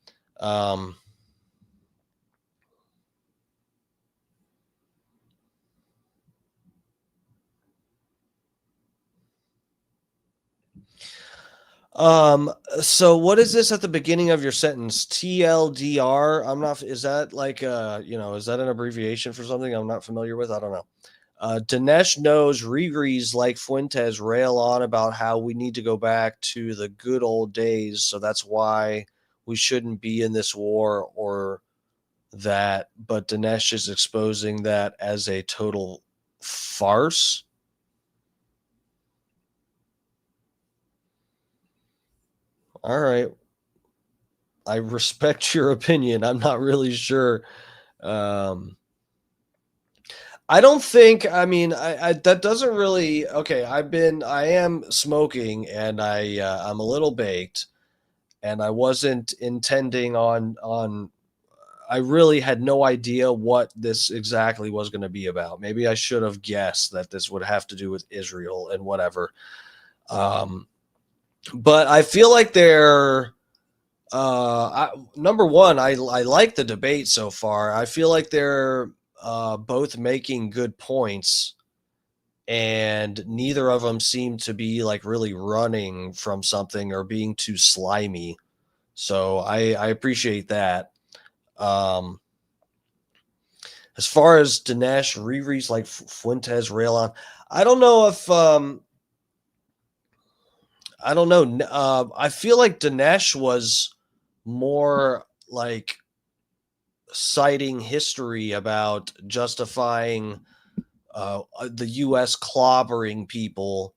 So what is this at the beginning of your sentence? TLDR? I'm not, is that like, is that an abbreviation for something I'm not familiar with? I don't know. Dinesh knows Riri's like Fuentes rail on about how we need to go back to the good old days. So that's why we shouldn't be in this war or that. But Dinesh is exposing that as a total farce. All right. I respect your opinion. I'm not really sure. I don't think, that doesn't really, okay. I am smoking, and I'm a little baked, and I wasn't intending on, I really had no idea what this exactly was going to be about. Maybe I should have guessed that this would have to do with Israel and whatever. But I feel like they're, number one, I like the debate so far. I feel like they're both making good points, and neither of them seem to be like really running from something or being too slimy. So I appreciate that. As far as Dinesh, Riri's like Fuentes rail on, I don't know if, I don't know. I feel like Dinesh was more like citing history about justifying the U.S. clobbering people,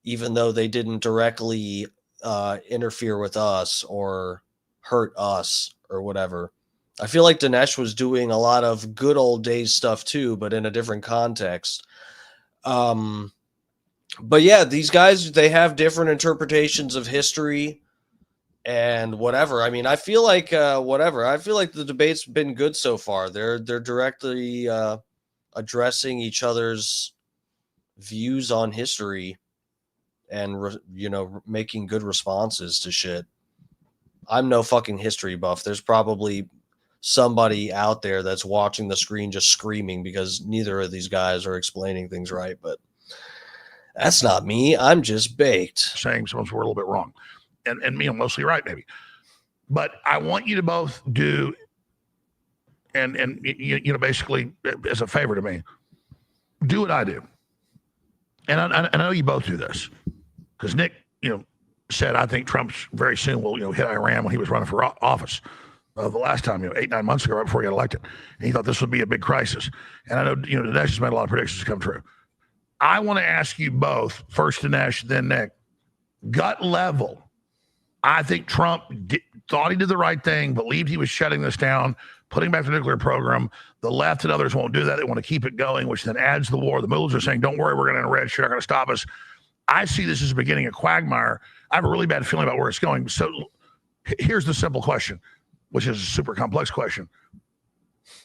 even though they didn't directly interfere with us or hurt us or whatever. I feel like Dinesh was doing a lot of good old days stuff too, but in a different context. But yeah, these guys, they have different interpretations of history and whatever. I mean, I feel like whatever. I feel like the debate's been good so far. They're directly addressing each other's views on history and making good responses to shit. I'm no fucking history buff. There's probably somebody out there that's watching the screen just screaming because neither of these guys are explaining things right, but that's not me. I'm just baked. Saying someone's word a little bit wrong. And me, I'm mostly right, maybe. But I want you to both do, and basically, as a favor to me, do what I do. And I know you both do this. Because Nick, said, I think Trump's very soon will, hit Iran when he was running for office. The last time, 8-9 months ago, right before he got elected. And he thought this would be a big crisis. And I know, Dinesh has made a lot of predictions come true. I want to ask you both, first Dinesh, then Nick, gut level. I think Trump thought he did the right thing, believed he was shutting this down, putting back the nuclear program. The left and others won't do that. They want to keep it going, which then adds to the war. The mullahs are saying, don't worry, we're going to end red. You're not going to stop us. I see this as the beginning of quagmire. I have a really bad feeling about where it's going. So here's the simple question, which is a super complex question.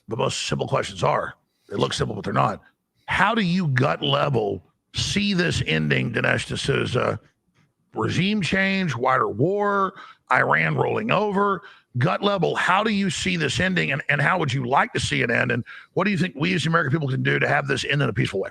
But most simple questions are. They look simple, but they're not. How do you gut level see this ending, Dinesh D'Souza? Regime change, wider war? Iran rolling over? Gut level, how do you see this ending, and how would you like to see it end? And what do you think we as the American people can do to have this end in a peaceful way?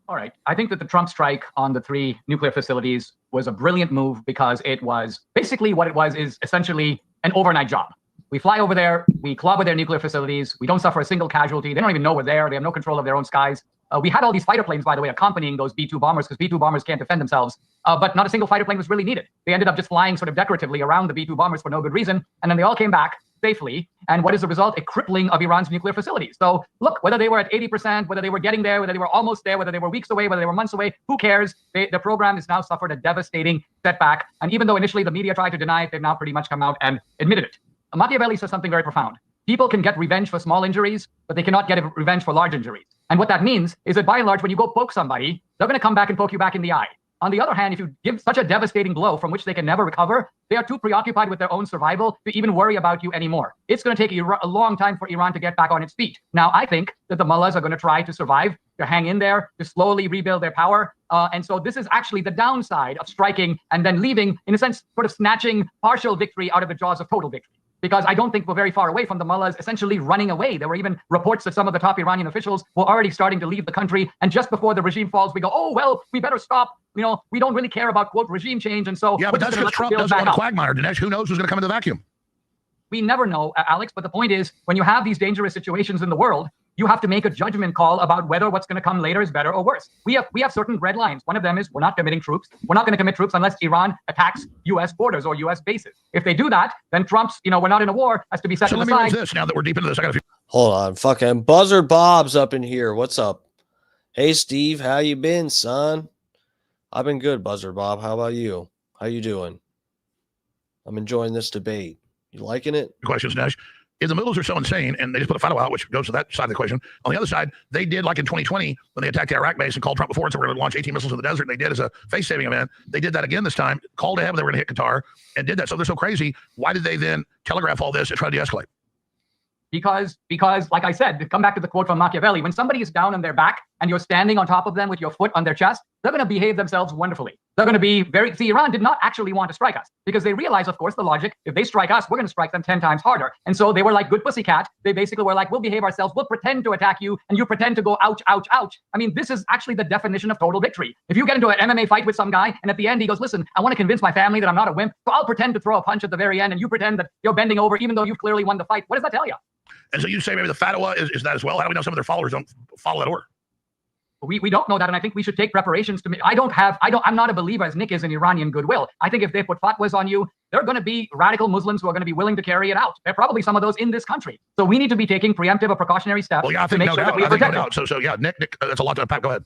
All right. I think that the Trump strike on the 3 nuclear facilities was a brilliant move because it was basically what it was is essentially an overnight job. We fly over there, we clobber their nuclear facilities, we don't suffer a single casualty. They don't even know we're there. They have no control of their own skies. We had all these fighter planes, by the way, accompanying those B-2 bombers because B-2 bombers can't defend themselves. But not a single fighter plane was really needed. They ended up just flying sort of decoratively around the B-2 bombers for no good reason. And then they all came back safely. And what is the result? A crippling of Iran's nuclear facilities. So look, whether they were at 80%, whether they were getting there, whether they were almost there, whether they were weeks away, whether they were months away, who cares? The program has now suffered a devastating setback. And even though initially the media tried to deny it, they've now pretty much come out and admitted it. Machiavelli says something very profound. People can get revenge for small injuries, but they cannot get revenge for large injuries. And what that means is that by and large, when you go poke somebody, they're going to come back and poke you back in the eye. On the other hand, if you give such a devastating blow from which they can never recover, they are too preoccupied with their own survival to even worry about you anymore. It's going to take a long time for Iran to get back on its feet. Now, I think that the mullahs are going to try to survive, to hang in there, to slowly rebuild their power. And so this is actually the downside of striking and then leaving, in a sense, sort of snatching partial victory out of the jaws of total victory. Because I don't think we're very far away from the mullahs essentially running away. There were even reports that some of the top Iranian officials were already starting to leave the country. And just before the regime falls, we go, oh, well, we better stop. You know, we don't really care about, quote, regime change. And so yeah, but that's because Trump doesn't want a quagmire, Dinesh. Who knows who's going to come into the vacuum? We never know, Alex. But the point is, when you have these dangerous situations in the world, you have to make a judgment call about whether what's going to come later is better or worse. We have certain red lines. One of them is we're not committing troops. We're not going to commit troops unless Iran attacks U.S. borders or U.S. bases. If they do that, then Trump's, we're not in a war, has to be set to the side. So let me raise this now that we're deep into this. I got a few. Hold on, fucking Buzzard Bob's up in here. What's up? Hey, Steve, how you been, son? I've been good, Buzzard Bob. How about you? How you doing? I'm enjoying this debate. You liking it? Questions, Dinesh. If the middles are so insane, and they just put a photo out, which goes to that side of the equation. On the other side, they did like in 2020 when they attacked the Iraq base and called Trump before and said we're going to launch 18 missiles in the desert. And they did as a face-saving event. They did that again this time, called ahead when they were going to hit Qatar, and did that. So they're so crazy. Why did they then telegraph all this and try to de-escalate? Because, like I said, to come back to the quote from Machiavelli, when somebody is down on their back and you're standing on top of them with your foot on their chest, they're going to behave themselves wonderfully. They're going to be see, Iran did not actually want to strike us because they realize, of course, the logic, if they strike us, we're going to strike them 10 times harder. And so they were like good pussycat. They basically were like, we'll behave ourselves. We'll pretend to attack you and you pretend to go ouch, ouch, ouch. I mean, this is actually the definition of total victory. If you get into an MMA fight with some guy and at the end he goes, listen, I want to convince my family that I'm not a wimp, so I'll pretend to throw a punch at the very end and you pretend that you're bending over even though you've clearly won the fight. What does that tell you? And so you say maybe the fatwa is that as well? How do we know some of their followers don't follow that order? We don't know that, and I think we should take preparations to. I'm not a believer as Nick is in Iranian goodwill. I think if they put fatwas on you, there are going to be radical Muslims who are going to be willing to carry it out. There are probably some of those in this country. So we need to be taking preemptive or precautionary steps. Well, yeah, I think to make no sure doubt. that we protect them. So yeah, Nick, that's a lot to unpack. Go ahead.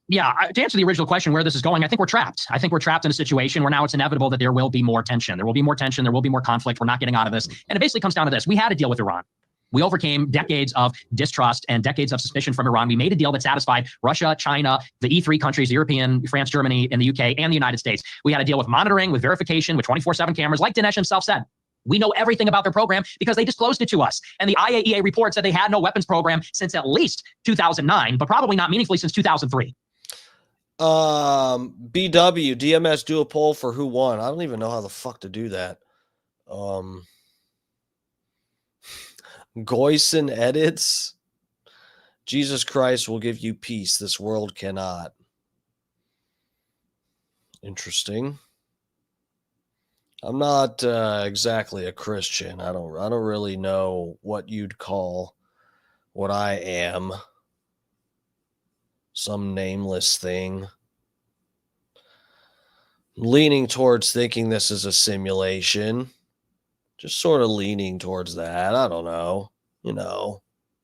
Yeah, to answer the original question, where this is going, I think we're trapped. I think we're trapped in a situation where now it's inevitable that there will be more tension. There will be more tension. There will be more conflict. We're not getting out of this. And it basically comes down to this. We had a deal with Iran. We overcame decades of distrust and decades of suspicion from Iran. We made a deal that satisfied Russia, China, the E3 countries, European, France, Germany, and the UK, and the United States. We had a deal with monitoring, with verification, with 24/7 cameras, like Dinesh himself said. We know everything about their program because they disclosed it to us. And the IAEA report said they had no weapons program since at least 2009, but probably not meaningfully since 2003. BW, DMS do a poll for who won. I don't even know how the fuck to do that. Goyson edits. Jesus Christ will give you peace. This world cannot. Interesting. I'm not exactly a Christian. I don't really know what you'd call what I am. Some nameless thing. Leaning towards thinking this is a simulation. Just sort of leaning towards that. I don't know.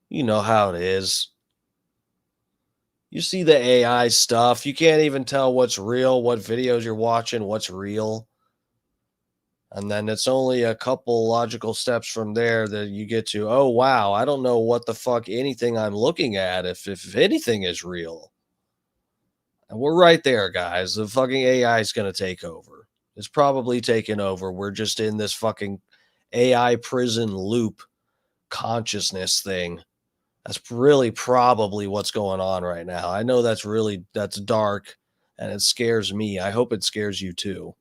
You know how it is. You see the AI stuff. You can't even tell what's real, what videos you're watching, what's real. And then it's only a couple logical steps from there that you get to, oh, wow, I don't know what the fuck anything I'm looking at, if anything is real. And we're right there, guys. The fucking AI is going to take over. It's probably taken over. We're just in this fucking AI prison loop consciousness thing. That's really probably what's going on right now. I know that's dark and it scares me. I hope it scares you too.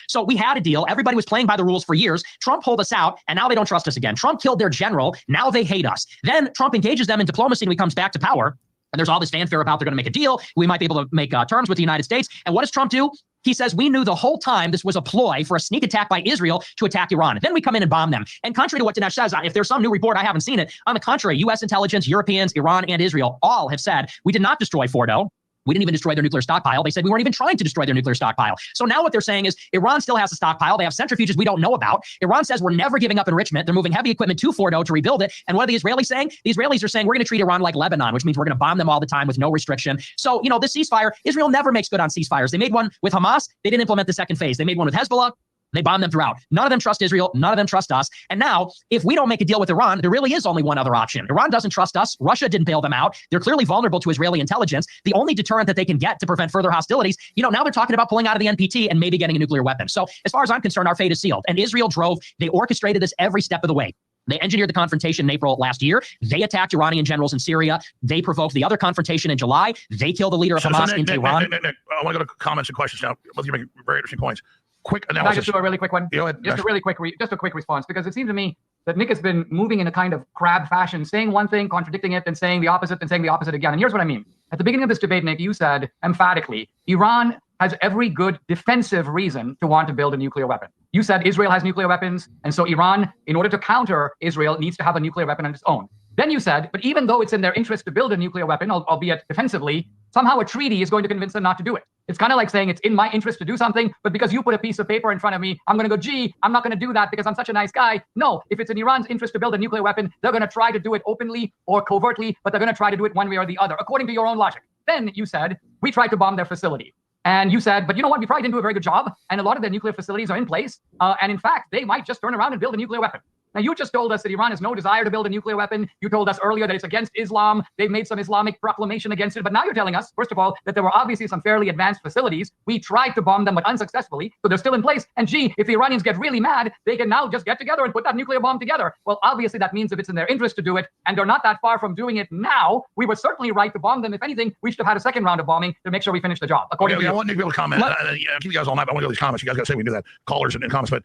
So we had a deal. Everybody was playing by the rules for years. Trump pulled us out, and now they don't trust us again. Trump killed their general. Now they hate us. Then Trump engages them in diplomacy, and he comes back to power. And there's all this fanfare about they're going to make a deal. We might be able to make terms with the United States. And what does Trump do? He says, we knew the whole time this was a ploy for a sneak attack by Israel to attack Iran. Then we come in and bomb them. And contrary to what Dinesh says, if there's some new report, I haven't seen it. On the contrary, U.S. intelligence, Europeans, Iran, and Israel all have said, we did not destroy Fordo. We didn't even destroy their nuclear stockpile. They said we weren't even trying to destroy their nuclear stockpile. So now what they're saying is Iran still has a stockpile. They have centrifuges we don't know about. Iran says we're never giving up enrichment. They're moving heavy equipment to Fordo to rebuild it. And what are the Israelis saying? The Israelis are saying we're going to treat Iran like Lebanon, which means we're going to bomb them all the time with no restriction. So, this ceasefire, Israel never makes good on ceasefires. They made one with Hamas. They didn't implement the second phase. They made one with Hezbollah. They bomb them throughout. None of them trust Israel. None of them trust us. And now, if we don't make a deal with Iran, there really is only one other option. Iran doesn't trust us. Russia didn't bail them out. They're clearly vulnerable to Israeli intelligence. The only deterrent that they can get to prevent further hostilities, now they're talking about pulling out of the NPT and maybe getting a nuclear weapon. So as far as I'm concerned, our fate is sealed. And Israel they orchestrated this every step of the way. They engineered the confrontation in April last year. They attacked Iranian generals in Syria. They provoked the other confrontation in July. They killed the leader of Hamas in Tehran. Nick, I want to go to comments and questions now. Both of you make very interesting points. Quick Can I analysis. just do a really quick one? Go ahead. Just a quick response, because it seems to me that Nick has been moving in a kind of crab fashion, saying one thing, contradicting it, then saying the opposite, then saying the opposite again. And here's what I mean. At the beginning of this debate, Nick, you said emphatically, Iran has every good defensive reason to want to build a nuclear weapon. You said Israel has nuclear weapons, and so Iran, in order to counter Israel, needs to have a nuclear weapon on its own. Then you said, but even though it's in their interest to build a nuclear weapon, albeit defensively, somehow a treaty is going to convince them not to do it. It's kind of like saying it's in my interest to do something, but because you put a piece of paper in front of me, I'm going to go, gee, I'm not going to do that because I'm such a nice guy. No, if it's in Iran's interest to build a nuclear weapon, they're going to try to do it openly or covertly, but they're going to try to do it one way or the other, according to your own logic. Then you said, we tried to bomb their facility. And you said, but you know what? We probably didn't do a very good job. And a lot of their nuclear facilities are in place. And in fact, they might just turn around and build a nuclear weapon. Now, you just told us that Iran has no desire to build a nuclear weapon. You told us earlier that it's against Islam. They've made some Islamic proclamation against it. But now you're telling us, first of all, that there were obviously some fairly advanced facilities. We tried to bomb them, but unsuccessfully. So they're still in place. And gee, if the Iranians get really mad, they can now just get together and put that nuclear bomb together. Well, obviously, that means if it's in their interest to do it, and they're not that far from doing it now, we were certainly right to bomb them. If anything, we should have had a second round of bombing to make sure we finish the job. According to you. I want Nick to be able to comment. I keep you guys all night, but I want to go to these comments. You guys got to say we do that. Callers and comments. But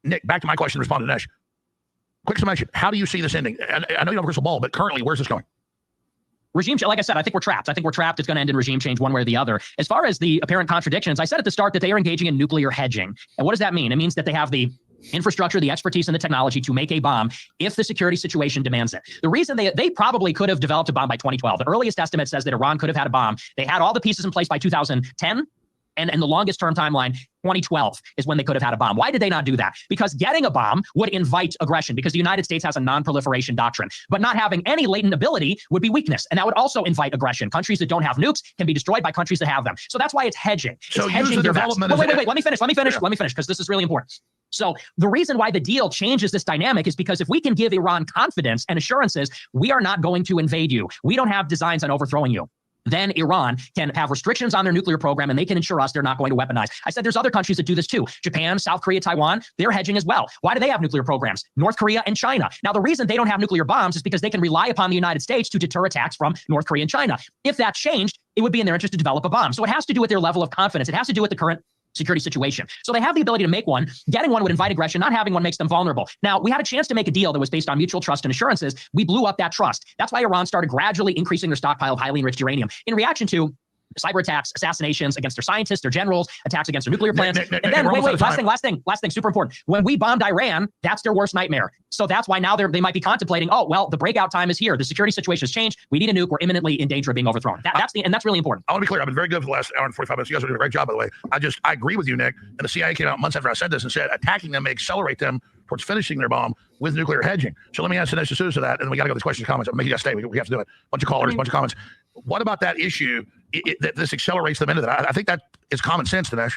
Nick, back to my question to respond to Dinesh. Quick summation. How do you see this ending? I know you don't have a crystal ball, but currently, where's this going? Regime change, like I said, I think we're trapped. It's going to end in regime change one way or the other. As far as the apparent contradictions, I said at the start that they are engaging in nuclear hedging. And what does that mean? It means that they have the infrastructure, the expertise, and the technology to make a bomb if the security situation demands it. The reason they probably could have developed a bomb by 2012. The earliest estimate says that Iran could have had a bomb. They had all the pieces in place by 2010. And the longest term timeline, 2012, is when they could have had a bomb. Why did they not do that? Because getting a bomb would invite aggression, because the United States has a non-proliferation doctrine. But not having any latent ability would be weakness. And that would also invite aggression. Countries that don't have nukes can be destroyed by countries that have them. So that's why it's hedging. So it's hedging their bets. Wait, let me finish, because this is really important. So the reason why the deal changes this dynamic is because if we can give Iran confidence and assurances, we are not going to invade you. We don't have designs on overthrowing you. Then Iran can have restrictions on their nuclear program, and they can ensure us they're not going to weaponize. I said there's other countries that do this too. Japan, South Korea, Taiwan, they're hedging as well. Why do they have nuclear programs? North Korea and China. Now, the reason they don't have nuclear bombs is because they can rely upon the United States to deter attacks from North Korea and China. If that changed, it would be in their interest to develop a bomb. So it has to do with their level of confidence. It has to do with the current security situation. So they have the ability to make one. Getting one would invite aggression. Not having one makes them vulnerable. Now, we had a chance to make a deal that was based on mutual trust and assurances. We blew up that trust. That's why Iran started gradually increasing their stockpile of highly enriched uranium in reaction to cyber attacks, assassinations against their scientists, their generals, attacks against their nuclear plants. And then, last thing, super important. When we bombed Iran, that's their worst nightmare. So that's why now they might be contemplating, oh, well, the breakout time is here. The security situation has changed. We need a nuke. We're imminently in danger of being overthrown. That's really important. I want to be clear. I've been very good for the last hour and 45 minutes. You guys are doing a great job, by the way. I agree with you, Nick. And the CIA came out months after I said this and said attacking them may accelerate them towards finishing their bomb with nuclear hedging. So let me ask Dinesh D'Souza that, and then we got to go to the questions and comments. I'll make you guys stay. We have to do it. Bunch of callers, bunch of comments. What about that issue that this accelerates them into that? I think that is common sense, Dinesh.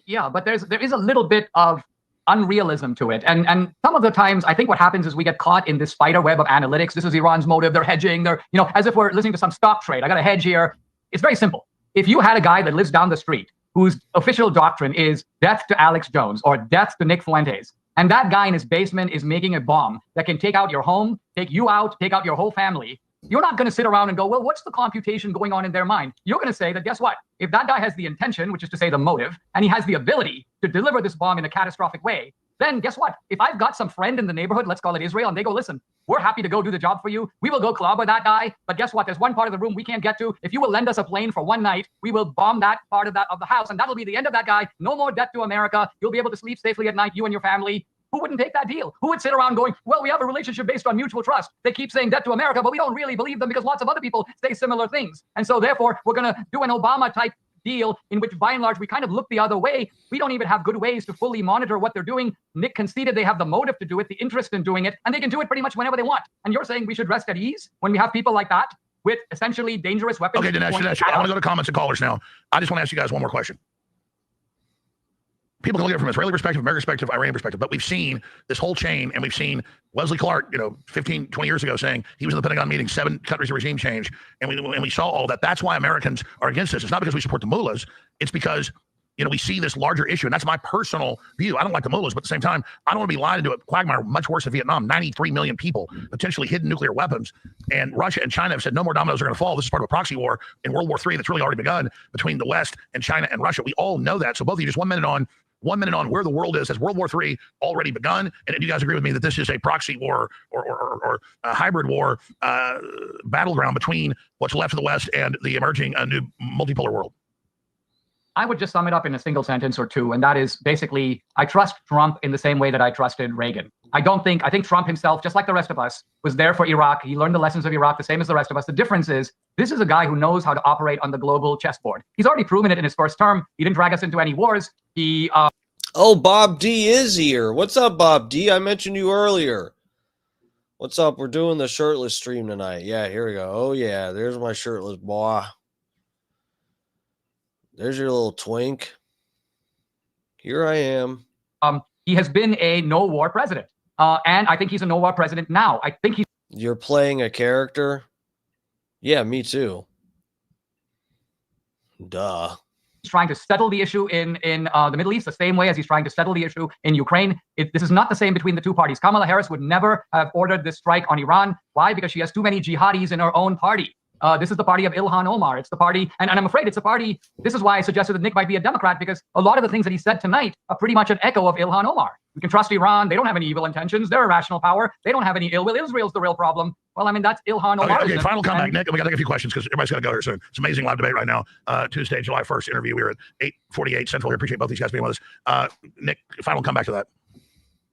Yeah, but there is a little bit of unrealism to it. And some of the times, I think what happens is we get caught in this spider web of analytics. This is Iran's motive. They're hedging. They're, as if we're listening to some stock trade. I got a hedge here. It's very simple. If you had a guy that lives down the street whose official doctrine is death to Alex Jones or death to Nick Fuentes, and that guy in his basement is making a bomb that can take out your home, take you out, take out your whole family, you're not going to sit around and go, well, what's the computation going on in their mind? You're going to say that, guess what? If that guy has the intention, which is to say the motive, and he has the ability to deliver this bomb in a catastrophic way, then guess what? If I've got some friend in the neighborhood, let's call it Israel, and they go, listen, we're happy to go do the job for you. We will go clobber that guy. But guess what? There's one part of the room we can't get to. If you will lend us a plane for one night, we will bomb that part of the house. And that'll be the end of that guy. No more debt to America. You'll be able to sleep safely at night, you and your family. Who wouldn't take that deal? Who would sit around going, well, we have a relationship based on mutual trust. They keep saying debt to America, but we don't really believe them because lots of other people say similar things. And so therefore, we're going to do an Obama type deal in which by and large we kind of look the other way. We don't even have good ways to fully monitor what they're doing. Nick conceded they have the motive to do it, the interest in doing it, and they can do it pretty much whenever they want. And you're saying we should rest at ease when we have people like that with essentially dangerous weapons? Okay, Dinesh, I want to go to comments and callers now. I just want to ask you guys one more question. People can look at it from Israeli perspective, American perspective, Iranian perspective, but we've seen this whole chain, and we've seen Wesley Clark, 15, 20 years ago saying he was in the Pentagon meeting, 7 countries of regime change, and we saw all that. That's why Americans are against this. It's not because we support the mullahs. It's because, we see this larger issue, and that's my personal view. I don't like the mullahs, but at the same time, I don't want to be lied into a quagmire much worse than Vietnam. 93 million people, potentially hidden nuclear weapons, and Russia and China have said no more dominoes are going to fall. This is part of a proxy war in World War III that's really already begun between the West and China and Russia. We all know that. So both of you, just 1 minute on where the world is. Has World War III already begun? And do you guys agree with me that this is a proxy war or a hybrid war battleground between what's left of the West and the emerging new multipolar world? I would just sum it up in a single sentence or two, and that is basically, I trust Trump in the same way that I trusted Reagan. I think Trump himself, just like the rest of us, was there for Iraq. He learned the lessons of Iraq the same as the rest of us. The difference is, this is a guy who knows how to operate on the global chessboard. He's already proven it in his first term. He didn't drag us into any wars. Oh, Bob D is here. What's up, Bob D? I mentioned you earlier. What's up? We're doing the shirtless stream tonight. Yeah, here we go. Oh, yeah, there's my shirtless boy. There's your little twink. Here I am. He has been a no-war president. And I think he's a no-war president now. I think he's... You're playing a character? Yeah, me too. Duh. He's trying to settle the issue in the Middle East the same way as he's trying to settle the issue in Ukraine. This is not the same between the two parties. Kamala Harris would never have ordered this strike on Iran. Why? Because she has too many jihadis in her own party. This is the party of Ilhan Omar. It's the party, and I'm afraid it's a party. This is why I suggested that Nick might be a Democrat, because a lot of the things that he said tonight are pretty much an echo of Ilhan Omar. You can trust Iran. They don't have any evil intentions. They're a rational power. They don't have any ill will. Israel's the real problem. Well, I mean, that's Ilhan Omar. Okay, final comeback, Nick. We got to take a few questions because everybody's got to go here soon. It's an amazing live debate right now. Tuesday, July 1st interview. We're at 8:48 Central. We appreciate both these guys being with us. Nick, final comeback to that.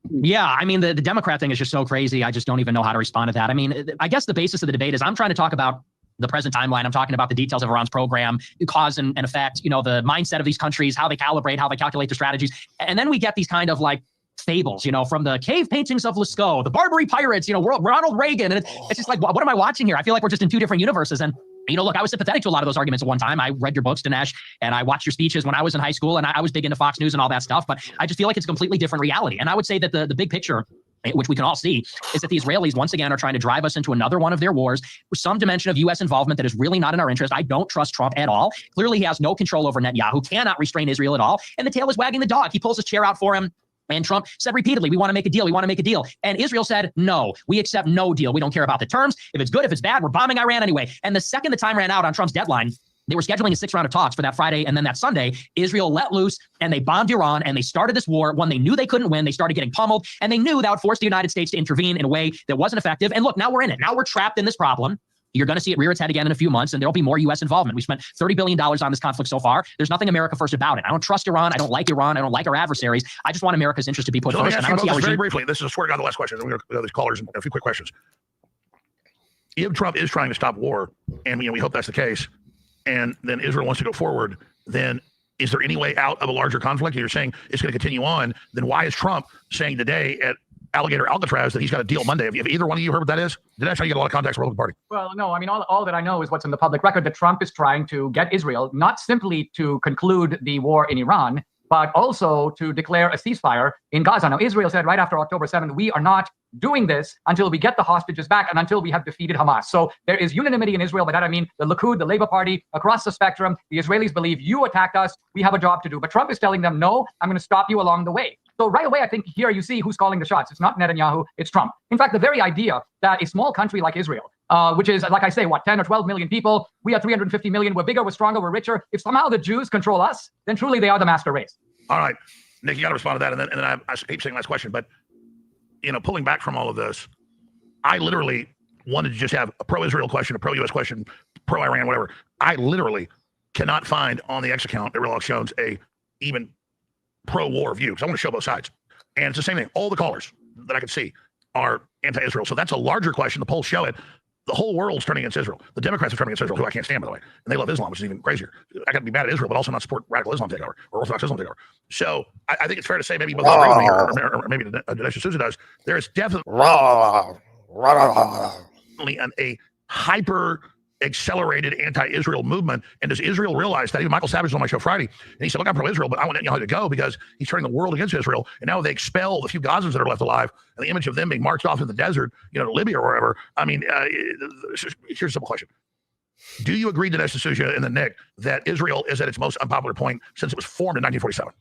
Yeah, I mean, the Democrat thing is just so crazy. I just don't even know how to respond to that. I mean, I guess the basis of the debate is I'm trying to talk about the present timeline. I'm talking about the details of Iran's program, cause and effect, the mindset of these countries, how they calibrate, how they calculate their strategies. And then we get these kind of like fables, from the cave paintings of Lascaux, the Barbary pirates, Ronald Reagan. And it's just like, what am I watching here? I feel like we're just in two different universes. And look, I was sympathetic to a lot of those arguments at one time. I read your books, Dinesh, and I watched your speeches when I was in high school, and I was big into Fox News and all that stuff. But I just feel like it's a completely different reality. And I would say that the big picture, which we can all see, is that the Israelis, once again, are trying to drive us into another one of their wars with some dimension of U.S. involvement that is really not in our interest. I don't trust Trump at all. Clearly, he has no control over Netanyahu, cannot restrain Israel at all. And the tail is wagging the dog. He pulls his chair out for him. And Trump said repeatedly, we want to make a deal. We want to make a deal. And Israel said, no, we accept no deal. We don't care about the terms. If it's good, if it's bad, we're bombing Iran anyway. And the second the time ran out on Trump's deadline, they were scheduling a 6th round of talks for that Friday and then that Sunday. Israel let loose and they bombed Iran and they started this war when they knew they couldn't win. They started getting pummeled and they knew that would force the United States to intervene in a way that wasn't effective. And look, now we're in it. Now we're trapped in this problem. You're going to see it rear its head again in a few months, and there'll be more U.S. involvement. We spent $30 billion on this conflict so far. There's nothing America first about it. I don't trust Iran. I don't like Iran. I don't like our adversaries. I just want America's interest to be put first. And I don't see how very briefly, this is, I swear to God, the last question. We're going to go to these callers and a few quick questions. If Trump is trying to stop war, and we hope that's the case, and then Israel wants to go forward, then is there any way out of a larger conflict? You're saying it's going to continue on. Then why is Trump saying today at Alligator Alcatraz that he's got a deal Monday? Have either one of you heard what that is? Dinesh, I get a lot of context for the party. Well, no, I mean, all that I know is what's in the public record, that Trump is trying to get Israel not simply to conclude the war in Iran, but also to declare a ceasefire in Gaza. Now, Israel said right after October 7th, we are not doing this until we get the hostages back and until we have defeated Hamas. So there is unanimity in Israel. By that I mean the Likud, the Labour Party, across the spectrum. The Israelis believe you attacked us. We have a job to do. But Trump is telling them, no, I'm going to stop you along the way. So right away, I think here you see who's calling the shots. It's not Netanyahu, it's Trump. In fact, the very idea that a small country like Israel which is, like I say, what, 10 or 12 million people. We are 350 million. We're bigger, we're stronger, we're richer. If somehow the Jews control us, then truly they are the master race. All right, Nick, you got to respond to that. And then I keep saying last question, but, pulling back from all of this, I literally wanted to just have a pro-Israel question, a pro-U.S. question, pro-Iran, whatever. I literally cannot find on the X account that Real Alex Jones a even pro-war view, because I want to show both sides. And it's the same thing. All the callers that I could see are anti-Israel. So that's a larger question. The polls show it. The whole world's turning against Israel. The Democrats are turning against Israel, who I can't stand, by the way. And they love Islam, which is even crazier. I got to be mad at Israel, but also not support radical Islam takeover or Orthodox Islam takeover. So I think it's fair to say maybe both agree with me, or maybe Dinesh D'Souza does. There is definitely a hyper accelerated anti-Israel movement. And does Israel realize that? Even Michael Savage was on my show Friday, and he said, look, I'm pro-Israel, but I want Netanyahu to go because he's turning the world against Israel. And now they expel the few Gazans that are left alive, and the image of them being marched off in the desert, to Libya or wherever. I mean, here's a simple question. Do you agree, Dinesh D'Souza and then Nick, that Israel is at its most unpopular point since it was formed in 1947?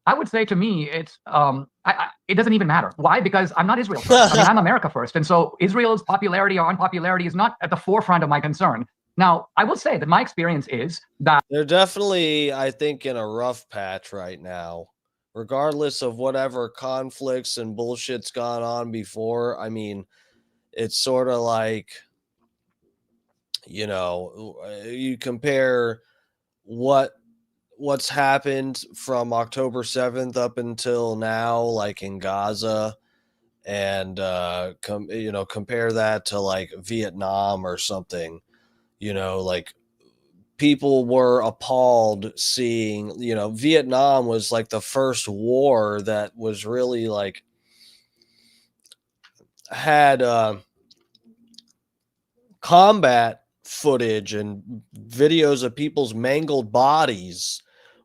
I would say to me, it's it doesn't even matter. Why? Because I'm not Israel first. I'm America first. And so Israel's popularity or unpopularity is not at the forefront of my concern. Now, I will say that my experience is that they're definitely, I think, in a rough patch right now, regardless of whatever conflicts and bullshit's gone on before. I mean, it's sort of like, you compare what's happened from October 7th up until now, like in Gaza, and compare that to like Vietnam or something. Like people were appalled seeing, Vietnam was like the first war that was really like had combat footage and videos of people's mangled bodies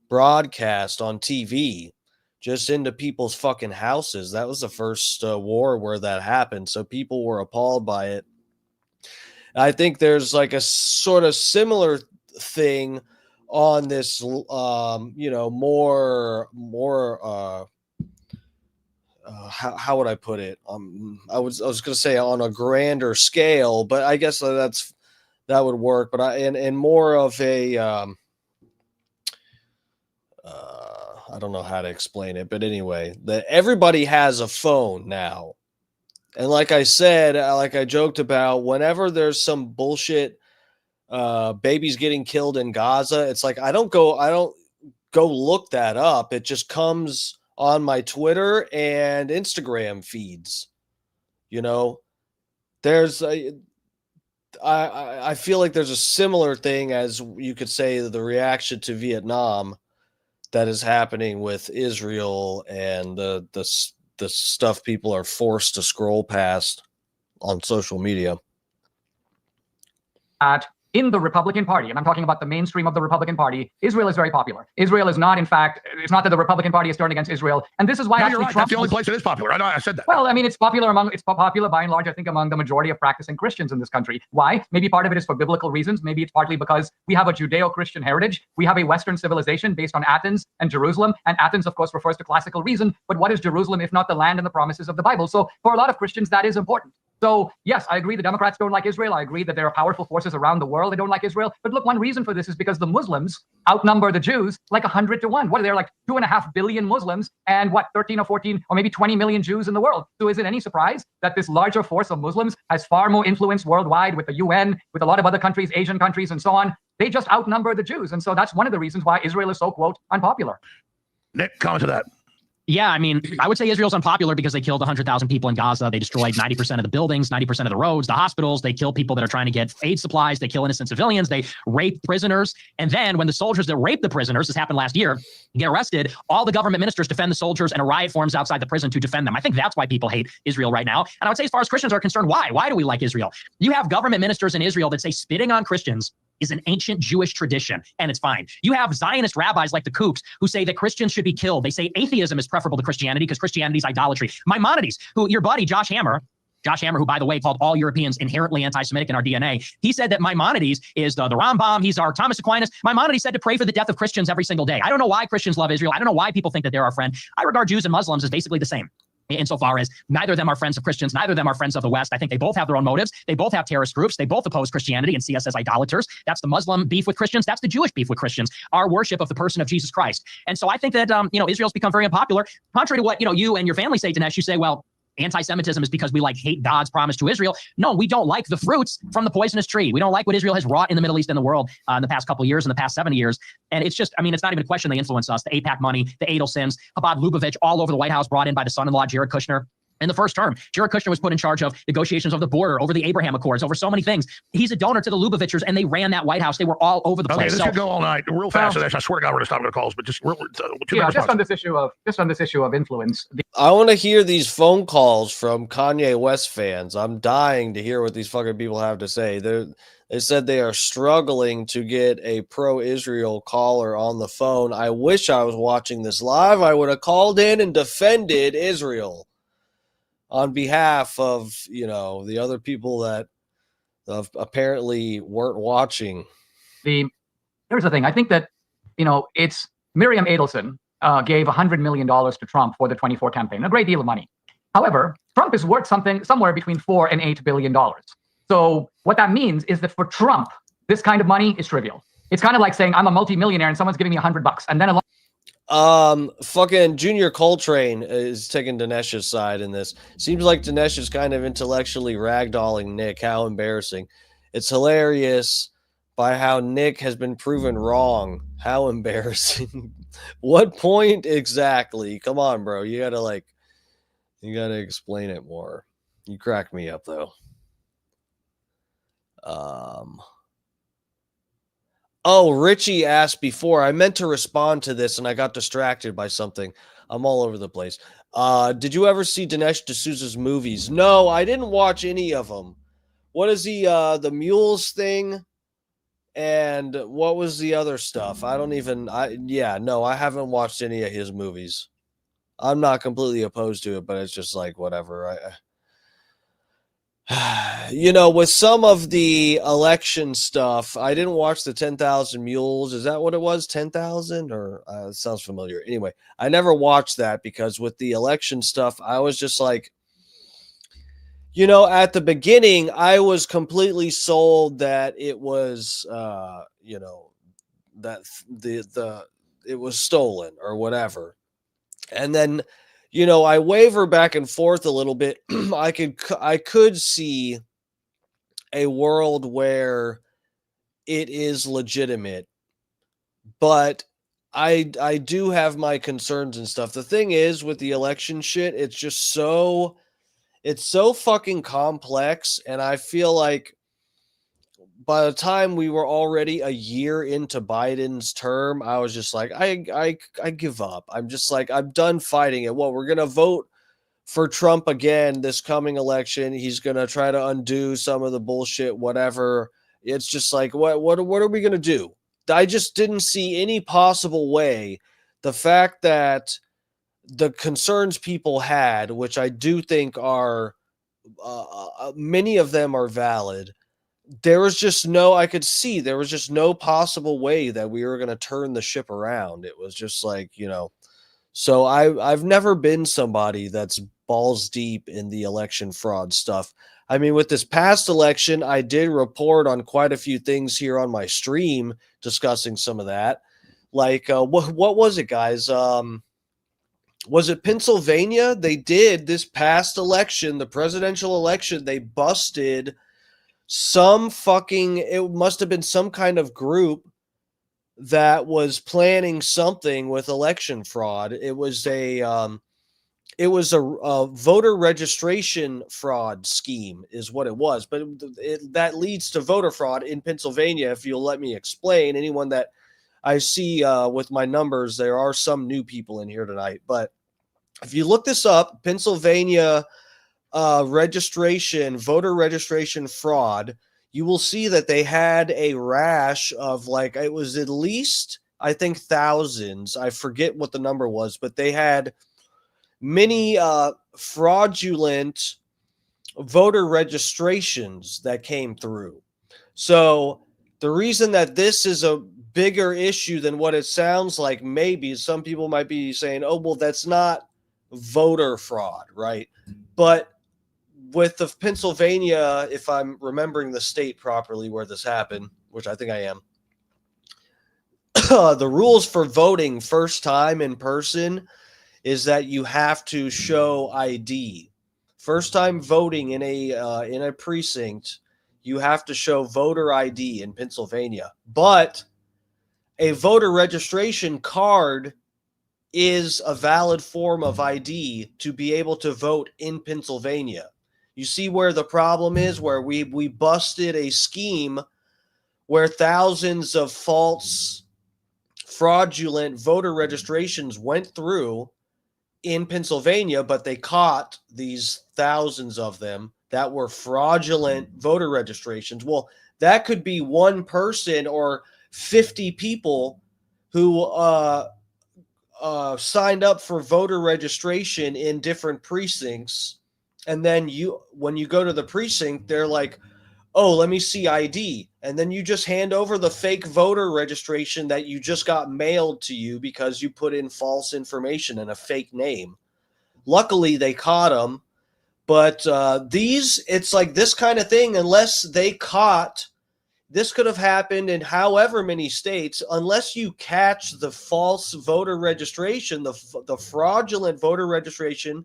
broadcast on TV just into people's fucking houses. That was the first war where that happened. So people were appalled by it. I think there's like a sort of similar thing on this, how would I put it? I was going to say on a grander scale, but I guess that would work. But and more of a, I don't know how to explain it, but anyway, that everybody has a phone now. And like I said, like I joked about, whenever there's some bullshit, babies getting killed in Gaza, it's like, I don't go look that up. It just comes on my Twitter and Instagram feeds. There's I feel like there's a similar thing, as you could say, the reaction to Vietnam that is happening with Israel and the stuff people are forced to scroll past on social media. In the Republican Party, and I'm talking about the mainstream of the Republican Party, Israel is very popular. Israel is not, in fact, it's not that the Republican Party is turned against Israel, and this is why you're right. That's the only place that is popular. I know, I said that. Well, I mean, it's popular by and large, I think, among the majority of practicing Christians in this country. Why? Maybe part of it is for biblical reasons. Maybe it's partly because we have a Judeo-Christian heritage. We have a Western civilization based on Athens and Jerusalem, and Athens, of course, refers to classical reason. But what is Jerusalem if not the land and the promises of the Bible? So for a lot of Christians, that is important. So, yes, I agree the Democrats don't like Israel. I agree that there are powerful forces around the world that don't like Israel. But look, one reason for this is because the Muslims outnumber the Jews like 100 to 1. What are there, like 2.5 billion Muslims and 13 or 14 or maybe 20 million Jews in the world? So is it any surprise that this larger force of Muslims has far more influence worldwide with the UN, with a lot of other countries, Asian countries, and so on? They just outnumber the Jews. And so that's one of the reasons why Israel is so, quote, unpopular. Nick, comment to that. Yeah, I mean, I would say Israel's unpopular because they killed 100,000 people in Gaza. They destroyed 90% of the buildings, 90% of the roads, the hospitals. They kill people that are trying to get aid supplies. They kill innocent civilians. They rape prisoners. And then when the soldiers that rape the prisoners, this happened last year, get arrested, all the government ministers defend the soldiers and a riot forms outside the prison to defend them. I think that's why people hate Israel right now. And I would say as far as Christians are concerned, why? Why do we like Israel? You have government ministers in Israel that say spitting on Christians is an ancient Jewish tradition, and it's fine. You have Zionist rabbis like the Kooks who say that Christians should be killed. They say atheism is preferable to Christianity because Christianity is idolatry. Maimonides, who your buddy Josh Hammer, who, by the way, called all Europeans inherently anti-Semitic in our DNA, he said that Maimonides is the Rambam. He's our Thomas Aquinas. Maimonides said to pray for the death of Christians every single day. I don't know why Christians love Israel. I don't know why people think that they're our friend. I regard Jews and Muslims as basically the same. insofar as neither of them are friends of Christians, neither of them are friends of the West. I think they both have their own motives. They both have terrorist groups. They both oppose Christianity and see us as idolaters. That's the Muslim beef with Christians. That's the Jewish beef with Christians, our worship of the person of Jesus Christ. And so I think that, Israel's become very unpopular. Contrary to what, you and your family say, Dinesh, you say, well, anti-Semitism is because we hate God's promise to Israel. No, we don't like the fruits from the poisonous tree. We don't like what Israel has wrought in the Middle East and the world in the past couple of years, in the past 70 years. And it's just, it's not even a question they influence us. The AIPAC money, the Adelsons, Chabad Lubavitch, all over the White House, brought in by the son-in-law, Jared Kushner. In the first term, Jared Kushner was put in charge of negotiations of the border, over the Abraham Accords, over so many things. He's a donor to the Lubavitchers, and they ran that White House. They were all over the place. Okay, this could go all night. Real fast, I swear to God, we're going to stop the calls, but just 2 minutes. Just on this issue of influence. I want to hear these phone calls from Kanye West fans. I'm dying to hear what these fucking people have to say. They said they are struggling to get a pro-Israel caller on the phone. I wish I was watching this live. I would have called in and defended Israel on behalf of, the other people that apparently weren't watching. Here's the thing. I think that, it's Miriam Adelson gave $100 million to Trump for the 24 campaign, a great deal of money. However, Trump is worth somewhere between $4 and $8 billion. So what that means is that for Trump, this kind of money is trivial. It's kind of like saying I'm a multimillionaire and someone's giving me $100, and then fucking Junior Coltrane is taking Dinesh's side in this. Seems like Dinesh is kind of intellectually ragdolling Nick. How embarrassing. It's hilarious by how Nick has been proven wrong. How embarrassing. What point exactly? Come on, bro. You gotta explain it more. You crack me up though. Oh, Richie asked before. I meant to respond to this and I got distracted by something. I'm all over the place. Did you ever see Dinesh D'Souza's movies? No, I didn't watch any of them. What is the Mules thing? And what was the other stuff? I haven't watched any of his movies. I'm not completely opposed to it, but it's just whatever. With some of the election stuff, I didn't watch the 10,000 Mules. Is that what it was? 10,000 or it sounds familiar. Anyway, I never watched that because with the election stuff, I was just at the beginning, I was completely sold that it was, that it was stolen or whatever. And then, I waver back and forth a little bit. I could see a world where it is legitimate, but I do have my concerns and stuff. The thing is with the election shit, it's just so fucking complex, and I feel like by the time we were already a year into Biden's term, I was just I give up. I'm just I'm done fighting it. Well, we're going to vote for Trump again this coming election. He's going to try to undo some of the bullshit, whatever. It's just what are we going to do? I just didn't see any possible way. The fact that the concerns people had, which I do think are many of them are valid, there was just no possible way that we were going to turn the ship around. It was just so I've never been somebody that's balls deep in the election fraud stuff. I mean, with this past election, I did report on quite a few things here on my stream discussing some of that. What was it, guys? Was it Pennsylvania? They did this past election, the presidential election, they busted it must have been some kind of group that was planning something with election fraud. It was a voter registration fraud scheme is what it was, but that leads to voter fraud in Pennsylvania. If you'll let me explain, anyone that I see with my numbers, there are some new people in here tonight, but if you look this up, Pennsylvania voter registration fraud, you will see that they had a rash of it was at least, I think, thousands. I forget what the number was, but they had many fraudulent voter registrations that came through. So the reason that this is a bigger issue than what it sounds like, maybe some people might be saying, oh, well, that's not voter fraud, right? But with the Pennsylvania, if I'm remembering the state properly where this happened, which I think I am, the rules for voting first time in person is that you have to show ID. First time voting in a precinct, you have to show voter ID in Pennsylvania. But a voter registration card is a valid form of ID to be able to vote in Pennsylvania. You see where the problem is, where we busted a scheme where thousands of false, fraudulent voter registrations went through in Pennsylvania, but they caught these thousands of them that were fraudulent voter registrations. Well, that could be one person or 50 people who signed up for voter registration in different precincts. And then when you go to the precinct, they're like, oh, let me see ID. And then you just hand over the fake voter registration that you just got mailed to you because you put in false information and a fake name. Luckily, they caught them. But it's like this kind of thing, unless they caught, this could have happened in however many states, unless you catch the false voter registration, the fraudulent voter registration,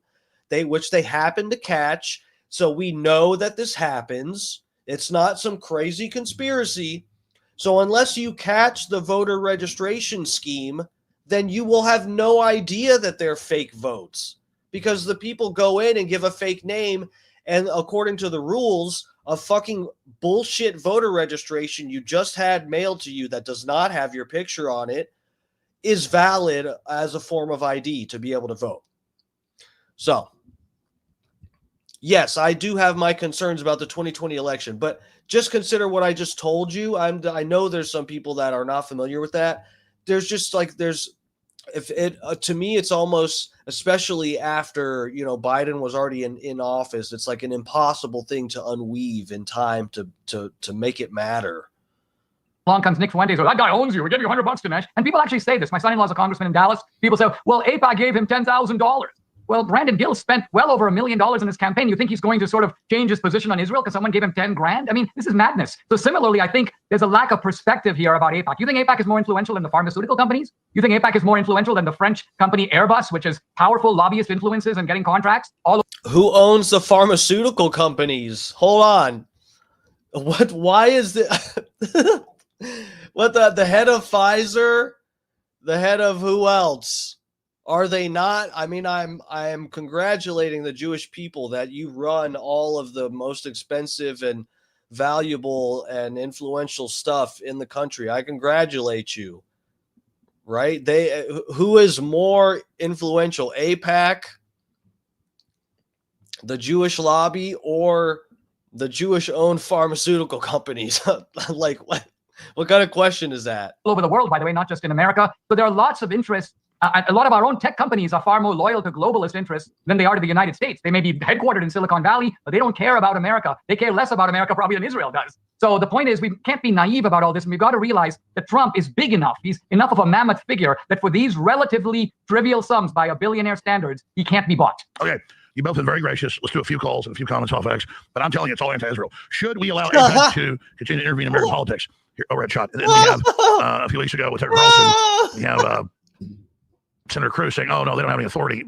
which they happen to catch. So we know that this happens. It's not some crazy conspiracy. So unless you catch the voter registration scheme, then you will have no idea that they're fake votes, because the people go in and give a fake name, and according to the rules, a fucking bullshit voter registration you just had mailed to you that does not have your picture on it is valid as a form of ID to be able to vote. So, yes, I do have my concerns about the 2020 election, but just consider what I just told you. I know there's some people that are not familiar with that. To me, it's almost, especially after, Biden was already in office, it's like an impossible thing to unweave in time to make it matter. Along comes Nick Fuentes, that guy owns you, we'll give you $100, Dinesh. And people actually say this. My son-in-law's a congressman in Dallas. People say, well, AIPAC gave him $10,000. Well, Brandon Gill spent well over $1 million in his campaign. You think he's going to sort of change his position on Israel because someone gave him 10 grand? I mean, this is madness. So similarly, I think there's a lack of perspective here about AIPAC. You think AIPAC is more influential than the pharmaceutical companies? You think AIPAC is more influential than the French company Airbus, which is powerful lobbyist influences and getting contracts? Who owns the pharmaceutical companies? Hold on. What? Why is the what the head of Pfizer? The head of who else? Are they not? I mean, I am congratulating the Jewish people that you run all of the most expensive and valuable and influential stuff in the country. I congratulate you. Right? Who is more influential, AIPAC, the Jewish lobby, or the Jewish-owned pharmaceutical companies? Like, what kind of question is that? All over the world, by the way, not just in America. So there are lots of interests. A lot of our own tech companies are far more loyal to globalist interests than they are to the United States. They may be headquartered in Silicon Valley, but they don't care about America. They care less about America probably than Israel does. So the point is, we can't be naive about all this, and we've got to realize that Trump is big enough. He's enough of a mammoth figure that for these relatively trivial sums by a billionaire standards, he can't be bought. Okay. You've both been very gracious. Let's do a few calls and a few comments off X. But I'm telling you, it's all anti-Israel. Should we allow AIPAC to continue to intervene in American politics? Here, over at Shot. And then we have, a few weeks ago with Tucker Carlson, we have Senator Cruz saying, oh, no, they don't have any authority.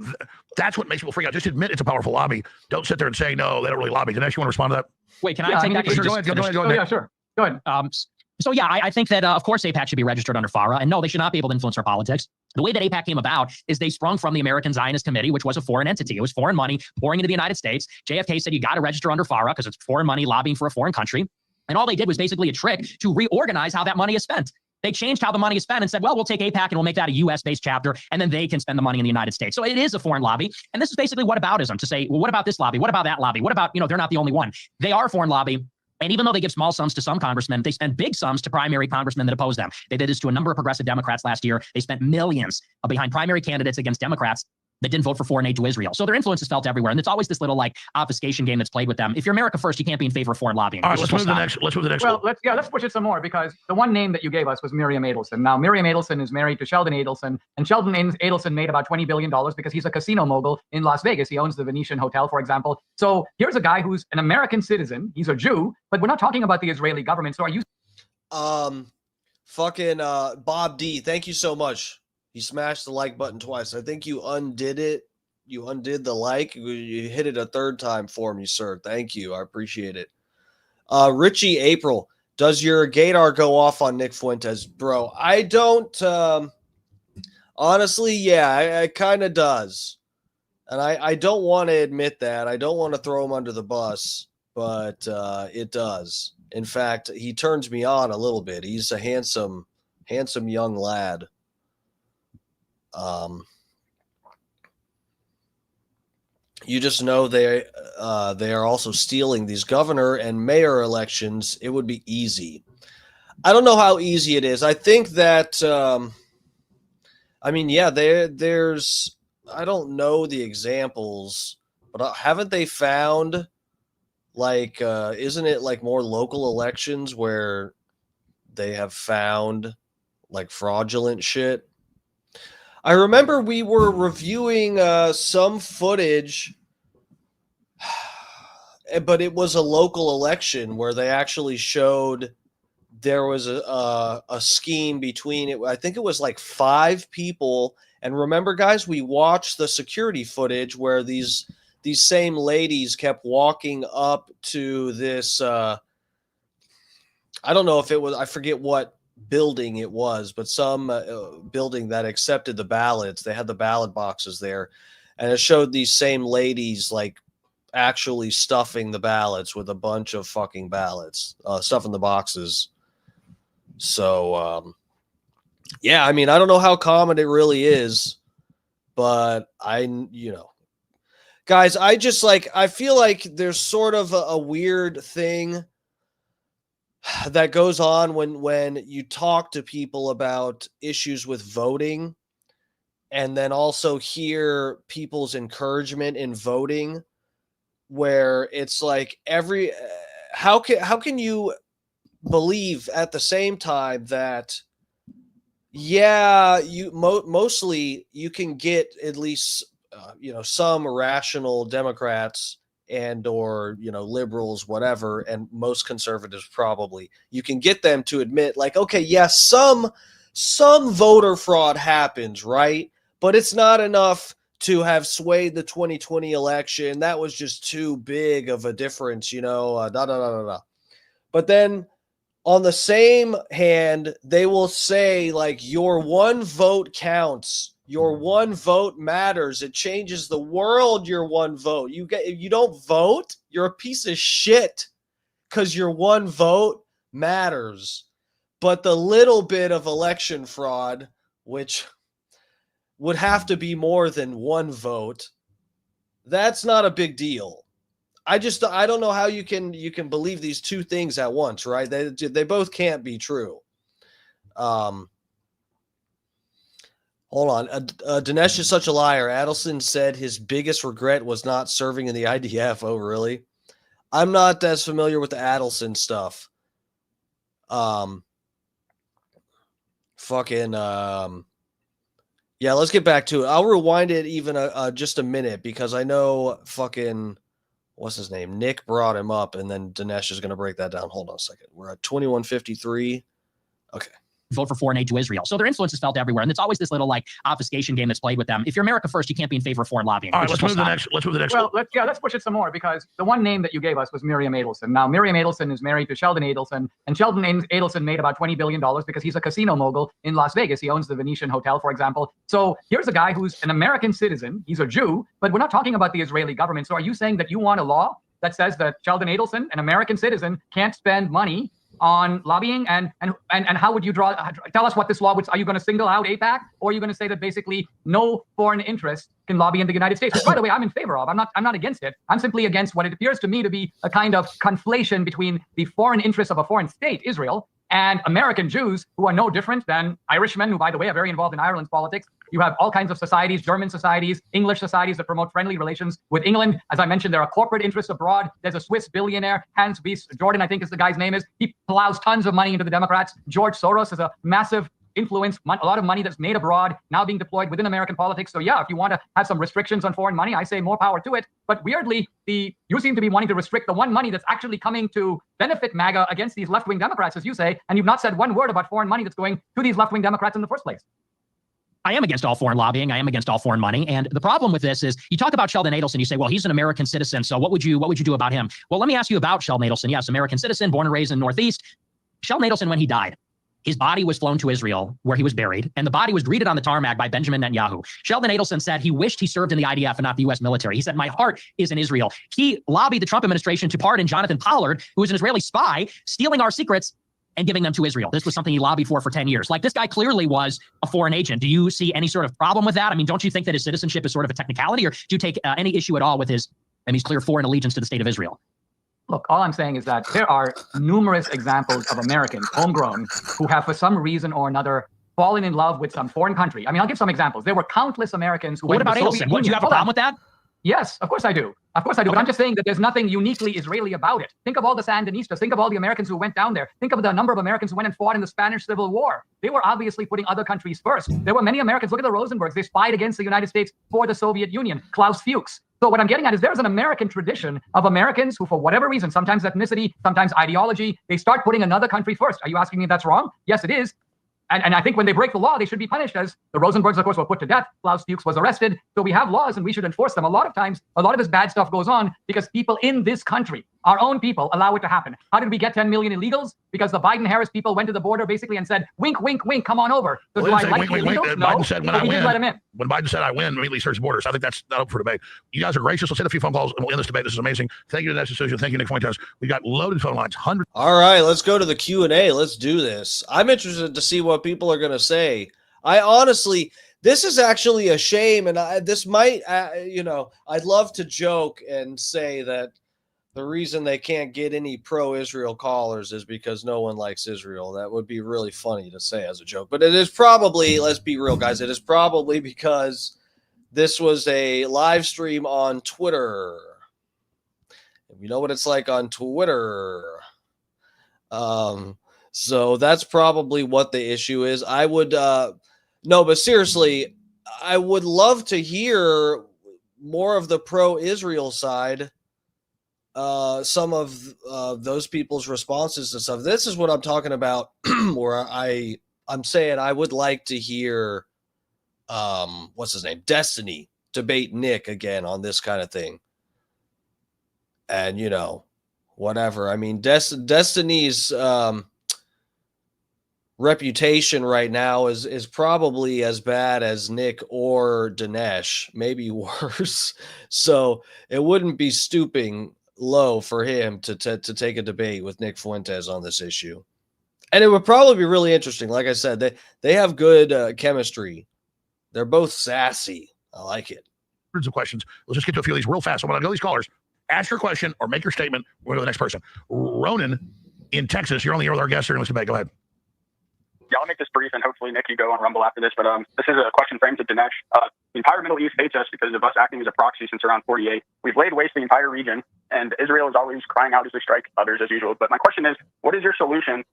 That's what makes people freak out. Just admit it's a powerful lobby. Don't sit there and say, no, they don't really lobby. Dinesh, you want to respond to that? Wait, can I take that? Sure, go ahead. Oh, yeah, sure. Go ahead. So yeah, I think that, of course, AIPAC should be registered under FARA. And no, they should not be able to influence our politics. The way that AIPAC came about is they sprung from the American Zionist Committee, which was a foreign entity. It was foreign money pouring into the United States. JFK said, you got to register under FARA because it's foreign money lobbying for a foreign country. And all they did was basically a trick to reorganize how that money is spent. They changed how the money is spent and said, well, we'll take AIPAC and we'll make that a US-based chapter, and then they can spend the money in the United States. So it is a foreign lobby. And this is basically whataboutism, to say, well, what about this lobby? What about that lobby? What about, they're not the only one. They are a foreign lobby. And even though they give small sums to some congressmen, they spend big sums to primary congressmen that oppose them. They did this to a number of progressive Democrats last year. They spent millions behind primary candidates against Democrats that didn't vote for foreign aid to Israel. So their influence is felt everywhere. And it's always this little like obfuscation game that's played with them. If you're America first, you can't be in favor of foreign lobbying. All right, let's move to the next. Let's move to the next. Well, let's push it some more, because the one name that you gave us was Miriam Adelson. Now, Miriam Adelson is married to Sheldon Adelson, and Sheldon Adelson made about $20 billion because he's a casino mogul in Las Vegas. He owns the Venetian Hotel, for example. So here's a guy who's an American citizen. He's a Jew, but we're not talking about the Israeli government. So are you? Bob D, thank you so much. You smashed the like button twice. I think you undid it. You undid the like. You hit it a third time for me, sir. Thank you. I appreciate it. Richie April, does your gaydar go off on Nick Fuentes? Bro, I don't. Honestly, yeah, it kind of does. And I don't want to admit that. I don't want to throw him under the bus, but it does. In fact, he turns me on a little bit. He's a handsome young lad. You just know they are also stealing these governor and mayor elections. It would be easy. I don't know how easy it is. I think that, there's, I don't know the examples, but haven't they found, like, isn't it like more local elections where they have found like fraudulent shit? I remember we were reviewing some footage, but it was a local election where they actually showed there was a scheme between it. I think it was like 5 people. And remember, guys, we watched the security footage where these same ladies kept walking up to this. I don't know if it was, I forget what building it was, but some building that accepted the ballots. They had the ballot boxes there, and it showed these same ladies like actually stuffing the ballots with a bunch of fucking ballots, stuffing the boxes. So yeah, I mean, I don't know how common it really is, but guys, I feel like there's sort of a weird thing that goes on when you talk to people about issues with voting, and then also hear people's encouragement in voting, where it's like how can you believe at the same time that mostly you can get at least some rational Democrats and or liberals, whatever, and most conservatives probably, you can get them to admit, like, okay, yes, some voter fraud happens, right? But it's not enough to have swayed the 2020 election. That was just too big of a difference, But then on the same hand, they will say, like, your one vote counts. Your one vote matters. It changes the world. Your one vote. If you don't vote, you're a piece of shit, because your one vote matters. But the little bit of election fraud, which would have to be more than one vote, that's not a big deal. I don't know how you can believe these two things at once, right? They both can't be true. Hold on. Dinesh is such a liar. Adelson said his biggest regret was not serving in the IDF. Oh, really? I'm not as familiar with the Adelson stuff. Yeah, let's get back to it. I'll rewind it even just a minute, because I know what's his name? Nick brought him up, and then Dinesh is going to break that down. Hold on a second. We're at 21:53. Okay. Vote for foreign aid to Israel. So their influence is felt everywhere. And it's always this little like obfuscation game that's played with them. If you're America first, you can't be in favor of foreign lobbying. All right, let's move to the next. Well, let's push it some more, because the one name that you gave us was Miriam Adelson. Now, Miriam Adelson is married to Sheldon Adelson, and Sheldon Adelson made about $20 billion because he's a casino mogul in Las Vegas. He owns the Venetian Hotel, for example. So here's a guy who's an American citizen. He's a Jew, but we're not talking about the Israeli government. So are you saying that you want a law that says that Sheldon Adelson, an American citizen, can't spend money on lobbying? And how would you tell us what this law would? Are you going to single out AIPAC, or are you going to say that basically no foreign interest can lobby in the United States? Which, by the way, I'm in favor of. I'm not against it. I'm simply against what it appears to me to be a kind of conflation between the foreign interests of a foreign state, Israel, And American Jews, who are no different than Irishmen, who, by the way, are very involved in Ireland's politics. You have all kinds of societies, German societies, English societies that promote friendly relations with England. As I mentioned, there are corporate interests abroad. There's a Swiss billionaire, Hans Wies Jordan, I think is the guy's name is. He plows tons of money into the Democrats. George Soros is a massive influence, a lot of money that's made abroad, now being deployed within American politics. So yeah, if you want to have some restrictions on foreign money, I say more power to it. But weirdly, you seem to be wanting to restrict the one money that's actually coming to benefit MAGA against these left-wing Democrats, as you say, and you've not said one word about foreign money that's going to these left-wing Democrats in the first place. I am against all foreign lobbying. I am against all foreign money. And the problem with this is you talk about Sheldon Adelson. You say, well, he's an American citizen. So what would you do about him? Well, let me ask you about Sheldon Adelson. Yes, American citizen, born and raised in the Northeast. Sheldon Adelson, when he died, his body was flown to Israel, where he was buried, and the body was greeted on the tarmac by Benjamin Netanyahu. Sheldon Adelson said he wished he served in the IDF and not the U.S. military. He said, my heart is in Israel. He lobbied the Trump administration to pardon Jonathan Pollard, who was an Israeli spy, stealing our secrets and giving them to Israel. This was something he lobbied for 10 years. Like, this guy clearly was a foreign agent. Do you see any sort of problem with that? I mean, don't you think that his citizenship is sort of a technicality, or do you take any issue at all with his clear foreign allegiance to the state of Israel? Look, all I'm saying is that there are numerous examples of Americans, homegrown, who have, for some reason or another, fallen in love with some foreign country. I mean, I'll give some examples. There were countless Americans who What went about to the Soviet Adelson? Do you have a problem with that? Yes, of course I do. Of course I do. Okay. But I'm just saying that there's nothing uniquely Israeli about it. Think of all the Sandinistas. Think of all the Americans who went down there. Think of the number of Americans who went and fought in the Spanish Civil War. They were obviously putting other countries first. There were many Americans. Look at the Rosenbergs. They spied against the United States for the Soviet Union. Klaus Fuchs. So what I'm getting at is there's an American tradition of Americans who, for whatever reason, sometimes ethnicity, sometimes ideology, they start putting another country first. Are you asking me if that's wrong? Yes, it is. And I think when they break the law, they should be punished, as the Rosenbergs, of course, were put to death. Klaus Fuchs was arrested. So we have laws and we should enforce them. A lot of times, a lot of this bad stuff goes on because people in this country, our own people, allow it to happen. How did we get 10 million illegals? Because the Biden-Harris people went to the border basically and said, wink, wink, wink, come on over. So do I like illegals? No. Biden said, when I win, let him in. When Biden said I win, immediately search the borders. I think that's not up for debate. You guys are gracious. Let's hit a few phone calls and we'll end this debate. This is amazing. Thank you, Dinesh D'Souza. Thank you, Nick Fuentes. We got loaded phone lines. Hundreds. All right, let's go to the Q&A. Let's do this. I'm interested to see what people are going to say. I honestly, this is actually a shame, and this might, I'd love to joke and say that the reason they can't get any pro-Israel callers is because no one likes Israel. That would be really funny to say as a joke. But it is probably, let's be real, guys, it is probably because this was a live stream on Twitter. And you know what it's like on Twitter. So that's probably what the issue is. I would, no, but seriously, I would love to hear more of the pro-Israel side. Some of those people's responses to stuff. This is what I'm talking about, where I'm saying I would like to hear, what's his name, Destiny, debate Nick again on this kind of thing. And, whatever. I mean, Destiny's reputation right now is probably as bad as Nick or Dinesh, maybe worse. So it wouldn't be stooping low for him to take a debate with Nick Fuentes on this issue. And it would probably be really interesting. Like I said, they have good chemistry. They're both sassy. I like it. Hundreds of questions. Let's just get to a few of these real fast. So when I go to these callers, ask your question or make your statement. We'll go to the next person. Ronan in Texas, you're on the air with our guest here in this debate. Go ahead. Yeah, I'll make this brief, and hopefully, Nick, you go on Rumble after this. But this is a question framed to Dinesh. The entire Middle East hates us because of us acting as a proxy since around 48. We've laid waste the entire region, and Israel is always crying out as we strike others as usual. But my question is, what is your solution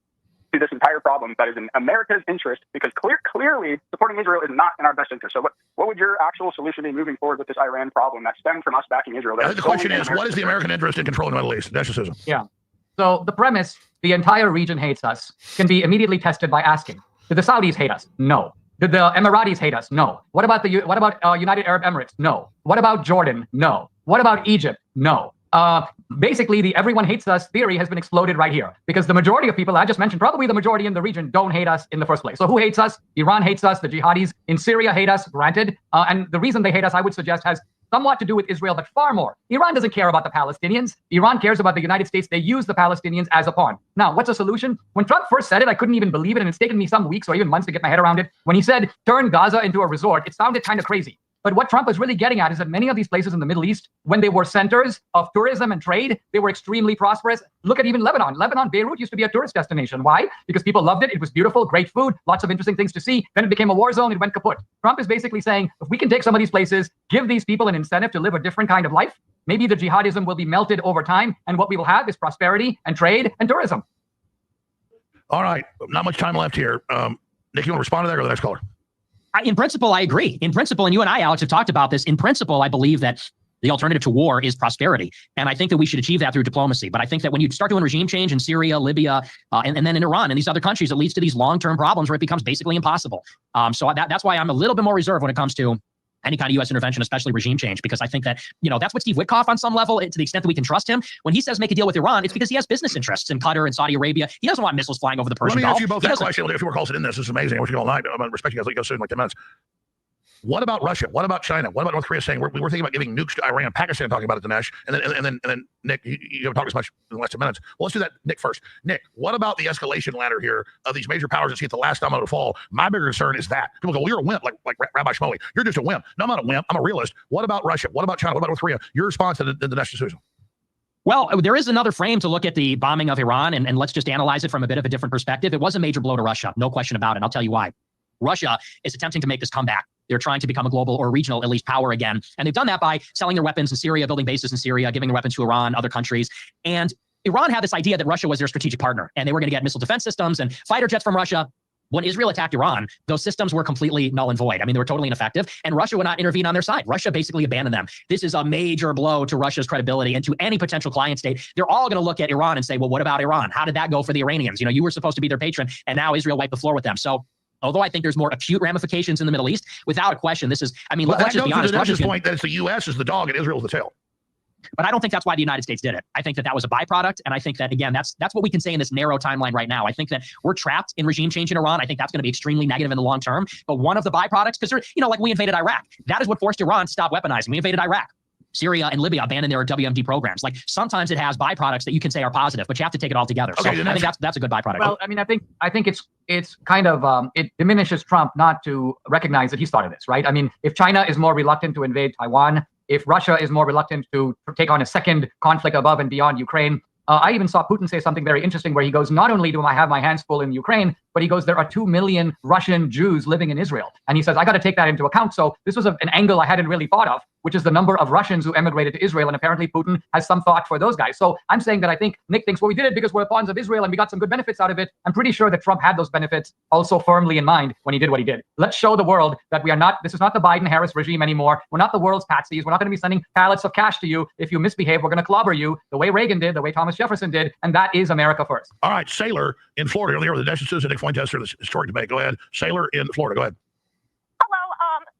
to this entire problem that is in America's interest? Because clearly, supporting Israel is not in our best interest. So what would your actual solution be moving forward with this Iran problem that stemmed from us backing Israel? The question is, what is the American interest in controlling the Middle East? Dinesh D'Souza. Yeah. So the premise, the entire region hates us, can be immediately tested by asking, did the Saudis hate us? No. Did the Emiratis hate us? No. What about United Arab Emirates? No. What about Jordan? No. What about Egypt? No. Basically, the everyone hates us theory has been exploded right here because the majority of people I just mentioned, probably the majority in the region, don't hate us in the first place. So who hates us? Iran hates us. The jihadis in Syria hate us, granted. And the reason they hate us, I would suggest, has somewhat to do with Israel, but far more. Iran doesn't care about the Palestinians. Iran cares about the United States. They use the Palestinians as a pawn. Now, what's the solution? When Trump first said it, I couldn't even believe it, and it's taken me some weeks or even months to get my head around it. When he said, turn Gaza into a resort, it sounded kind of crazy. But what Trump is really getting at is that many of these places in the Middle East, when they were centers of tourism and trade, they were extremely prosperous. Look at even Lebanon. Beirut used to be a tourist destination. Why? Because people loved it. It was beautiful, great food, lots of interesting things to see. Then it became a war zone. It went kaput. Trump is basically saying, if we can take some of these places, give these people an incentive to live a different kind of life, maybe the jihadism will be melted over time, and what we will have is prosperity and trade and tourism. All right. Not much time left here. Nick, you want to respond to that or the next caller? In principle, I agree. In principle, and you and I, Alex, have talked about this. In principle, I believe that the alternative to war is prosperity. And I think that we should achieve that through diplomacy. But I think that when you start doing regime change in Syria, Libya, and then in Iran and these other countries, it leads to these long-term problems where it becomes basically impossible. So that's why I'm a little bit more reserved when it comes to any kind of U.S. intervention, especially regime change, because I think that, that's what Steve Witkoff on some level, to the extent that we can trust him, when he says make a deal with Iran, it's because he has business interests in Qatar and Saudi Arabia. He doesn't want missiles flying over the Persian Gulf. Let me ask you both that question. A few more calls in this. This is amazing. I wish you all night. I'm going to respect you guys. Let you go soon, like 10 minutes. What about Russia? What about China? What about North Korea saying we're thinking about giving nukes to Iran? Pakistan talking about it, Dinesh, and then Nick, you haven't talked as much in the last 2 minutes. Well, let's do that, Nick, first. Nick, what about the escalation ladder here of these major powers that see at the last domino to fall? My bigger concern is that people go, well, you're a wimp, like Rabbi Shmuley. You're just a wimp. No, I'm not a wimp. I'm a realist. What about Russia? What about China? What about North Korea? Your response to the Dinesh decision? Well, there is another frame to look at the bombing of Iran, and let's just analyze it from a bit of a different perspective. It was a major blow to Russia, no question about it. I'll tell you why. Russia is attempting to make this comeback. They're trying to become a global or regional, at least, power again. And they've done that by selling their weapons in Syria, building bases in Syria, giving their weapons to Iran, other countries. And Iran had this idea that Russia was their strategic partner, and they were going to get missile defense systems and fighter jets from Russia. When Israel attacked Iran, those systems were completely null and void. I mean, they were totally ineffective, and Russia would not intervene on their side. Russia basically abandoned them. This is a major blow to Russia's credibility and to any potential client state. They're all going to look at Iran and say, well, what about Iran? How did that go for the Iranians? You were supposed to be their patron, and now Israel wiped the floor with them. So although I think there's more acute ramifications in the Middle East, without a question, this is, let's just be honest. Russia's point that it's the U.S. is the dog and Israel's the tail. But I don't think that's why the United States did it. I think that was a byproduct. And I think that, again, that's what we can say in this narrow timeline right now. I think that we're trapped in regime change in Iran. I think that's going to be extremely negative in the long term. But one of the byproducts, because, like we invaded Iraq, that is what forced Iran to stop weaponizing. We invaded Iraq. Syria and Libya abandoned their WMD programs. Like, sometimes it has byproducts that you can say are positive, but you have to take it all together. Okay, so I think that's a good byproduct. Well, I mean, I think it's kind of it diminishes Trump not to recognize that he started this, right? I mean, if China is more reluctant to invade Taiwan, if Russia is more reluctant to take on a second conflict above and beyond Ukraine, I even saw Putin say something very interesting where he goes, not only do I have my hands full in Ukraine, but he goes, there are 2 million Russian Jews living in Israel. And he says, I got to take that into account. So this was an angle I hadn't really thought of, which is the number of Russians who emigrated to Israel. And apparently Putin has some thought for those guys. So I'm saying that I think Nick thinks, well, we did it because we're pawns of Israel and we got some good benefits out of it. I'm pretty sure that Trump had those benefits also firmly in mind when he did what he did. Let's show the world that this is not the Biden-Harris regime anymore. We're not the world's patsies. We're not going to be sending pallets of cash to you. If you misbehave, we're going to clobber you the way Reagan did, the way Thomas Jefferson did. And that is America first. All right, Sailor in Florida. You're with the Dinesh and Nick Fuentes for this historic debate. Go ahead. Sailor in Florida. Go ahead. Hello.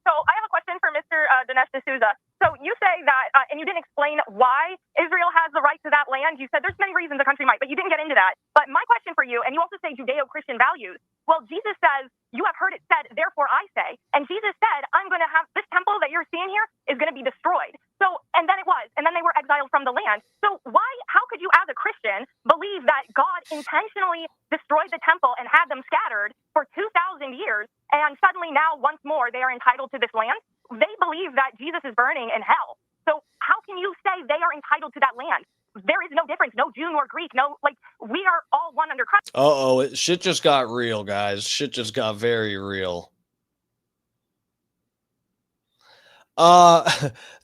So I have a question for Mr. Dinesh D'Souza. So you say that, and you didn't explain why Israel has the right to that land. You said there's many reasons the country might, but you didn't get into that. But my question for you, and you also say Judeo-Christian values. Well, Jesus says, you have heard it said, therefore I say. And Jesus said, I'm going to have this temple that you're seeing here is going to be destroyed. So, and then it was, and then they were exiled from the land. So how could you as a Christian believe that God intentionally destroyed the temple and had them scattered for 2,000 years, and suddenly now once more they are entitled to this land? They believe that Jesus is burning in hell. So how can you say they are entitled to that land? There is no difference, no Jew nor Greek, we are all one under Christ. Shit just got real, guys. Shit just got very real.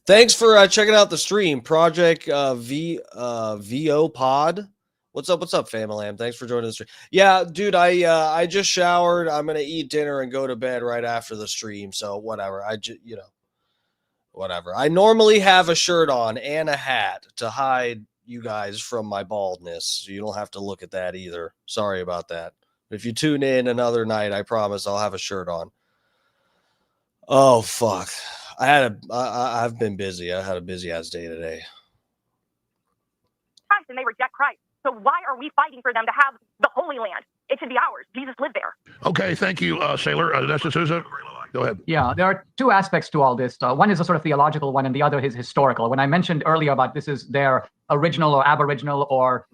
Thanks for checking out the stream, Project VO Pod. What's up, Famalam? Thanks for joining the stream. Yeah, dude, I just showered. I'm gonna eat dinner and go to bed right after the stream. So whatever. Whatever. I normally have a shirt on and a hat to hide you guys from my baldness, so you don't have to look at that either. Sorry about that. If you tune in another night, I promise I'll have a shirt on. Oh fuck. I've been busy. I had a busy ass day today. Christ, and they reject Christ. So why are we fighting for them to have the Holy Land? It should be ours. Jesus lived there. Okay, thank you, Sailor. Dinesh D'Souza, go ahead. Yeah, there are two aspects to all this. One is a sort of theological one, and the other is historical. When I mentioned earlier about this is their original or aboriginal or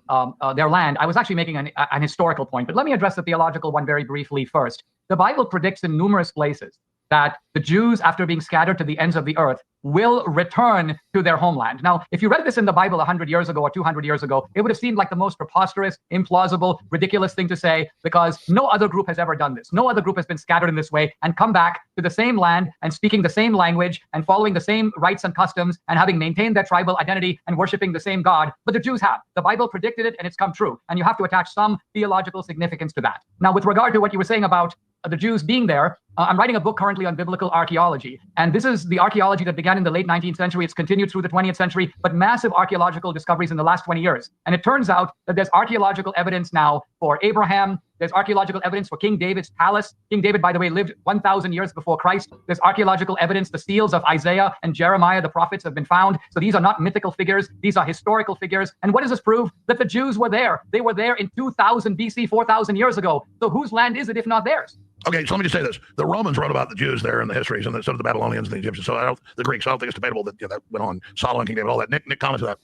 their land, I was actually making an historical point. But let me address the theological one very briefly first. The Bible predicts in numerous places that the Jews, after being scattered to the ends of the earth, will return to their homeland. Now, if you read this in the Bible 100 years ago or 200 years ago, it would have seemed like the most preposterous, implausible, ridiculous thing to say, because no other group has ever done this. No other group has been scattered in this way and come back to the same land and speaking the same language and following the same rites and customs and having maintained their tribal identity and worshiping the same God. But the Jews have. The Bible predicted it and it's come true. And you have to attach some theological significance to that. Now, with regard to what you were saying about the Jews being there, I'm writing a book currently on biblical archaeology. And this is the archaeology that began in the late 19th century. It's continued through the 20th century, but massive archaeological discoveries in the last 20 years. And it turns out that there's archaeological evidence now for Abraham. There's archaeological evidence for King David's palace. King David, by the way, lived 1,000 years before Christ. There's archaeological evidence. The seals of Isaiah and Jeremiah, the prophets, have been found. So these are not mythical figures. These are historical figures. And what does this prove? That the Jews were there. They were there in 2000 BC, 4,000 years ago. So whose land is it if not theirs? Okay, so let me just say this. The Romans wrote about the Jews there in the histories, and so did the Babylonians and the Egyptians. So the Greeks. So I don't think it's debatable that that went on. Solomon, King David, all that. Nick, comment to that.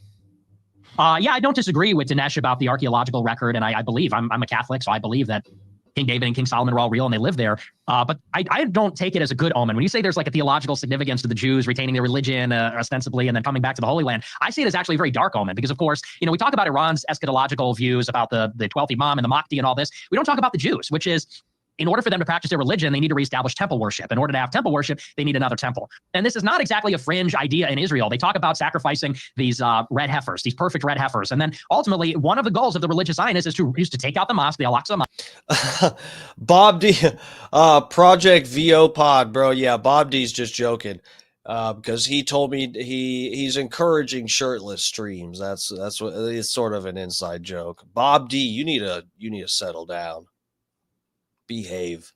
Yeah, I don't disagree with Dinesh about the archaeological record, and I believe I'm a Catholic, so I believe that King David and King Solomon were all real and they lived there. But I don't take it as a good omen. When you say there's like a theological significance to the Jews retaining their religion ostensibly and then coming back to the Holy Land, I see it as actually a very dark omen because, of course, we talk about Iran's eschatological views about the 12th Imam and the Mahdi and all this. We don't talk about the Jews, which is, in order for them to practice their religion, they need to reestablish temple worship. In order to have temple worship, they need another temple. And this is not exactly a fringe idea in Israel. They talk about sacrificing these red heifers, these perfect red heifers. And then ultimately, one of the goals of the religious Zionists is to take out the mosque, the Al-Aqsa Mosque. Bob D, Project VO Pod, bro. Yeah, Bob D's just joking because he told me he's encouraging shirtless streams. That's what it's sort of an inside joke. Bob D, you need to settle down. Behave.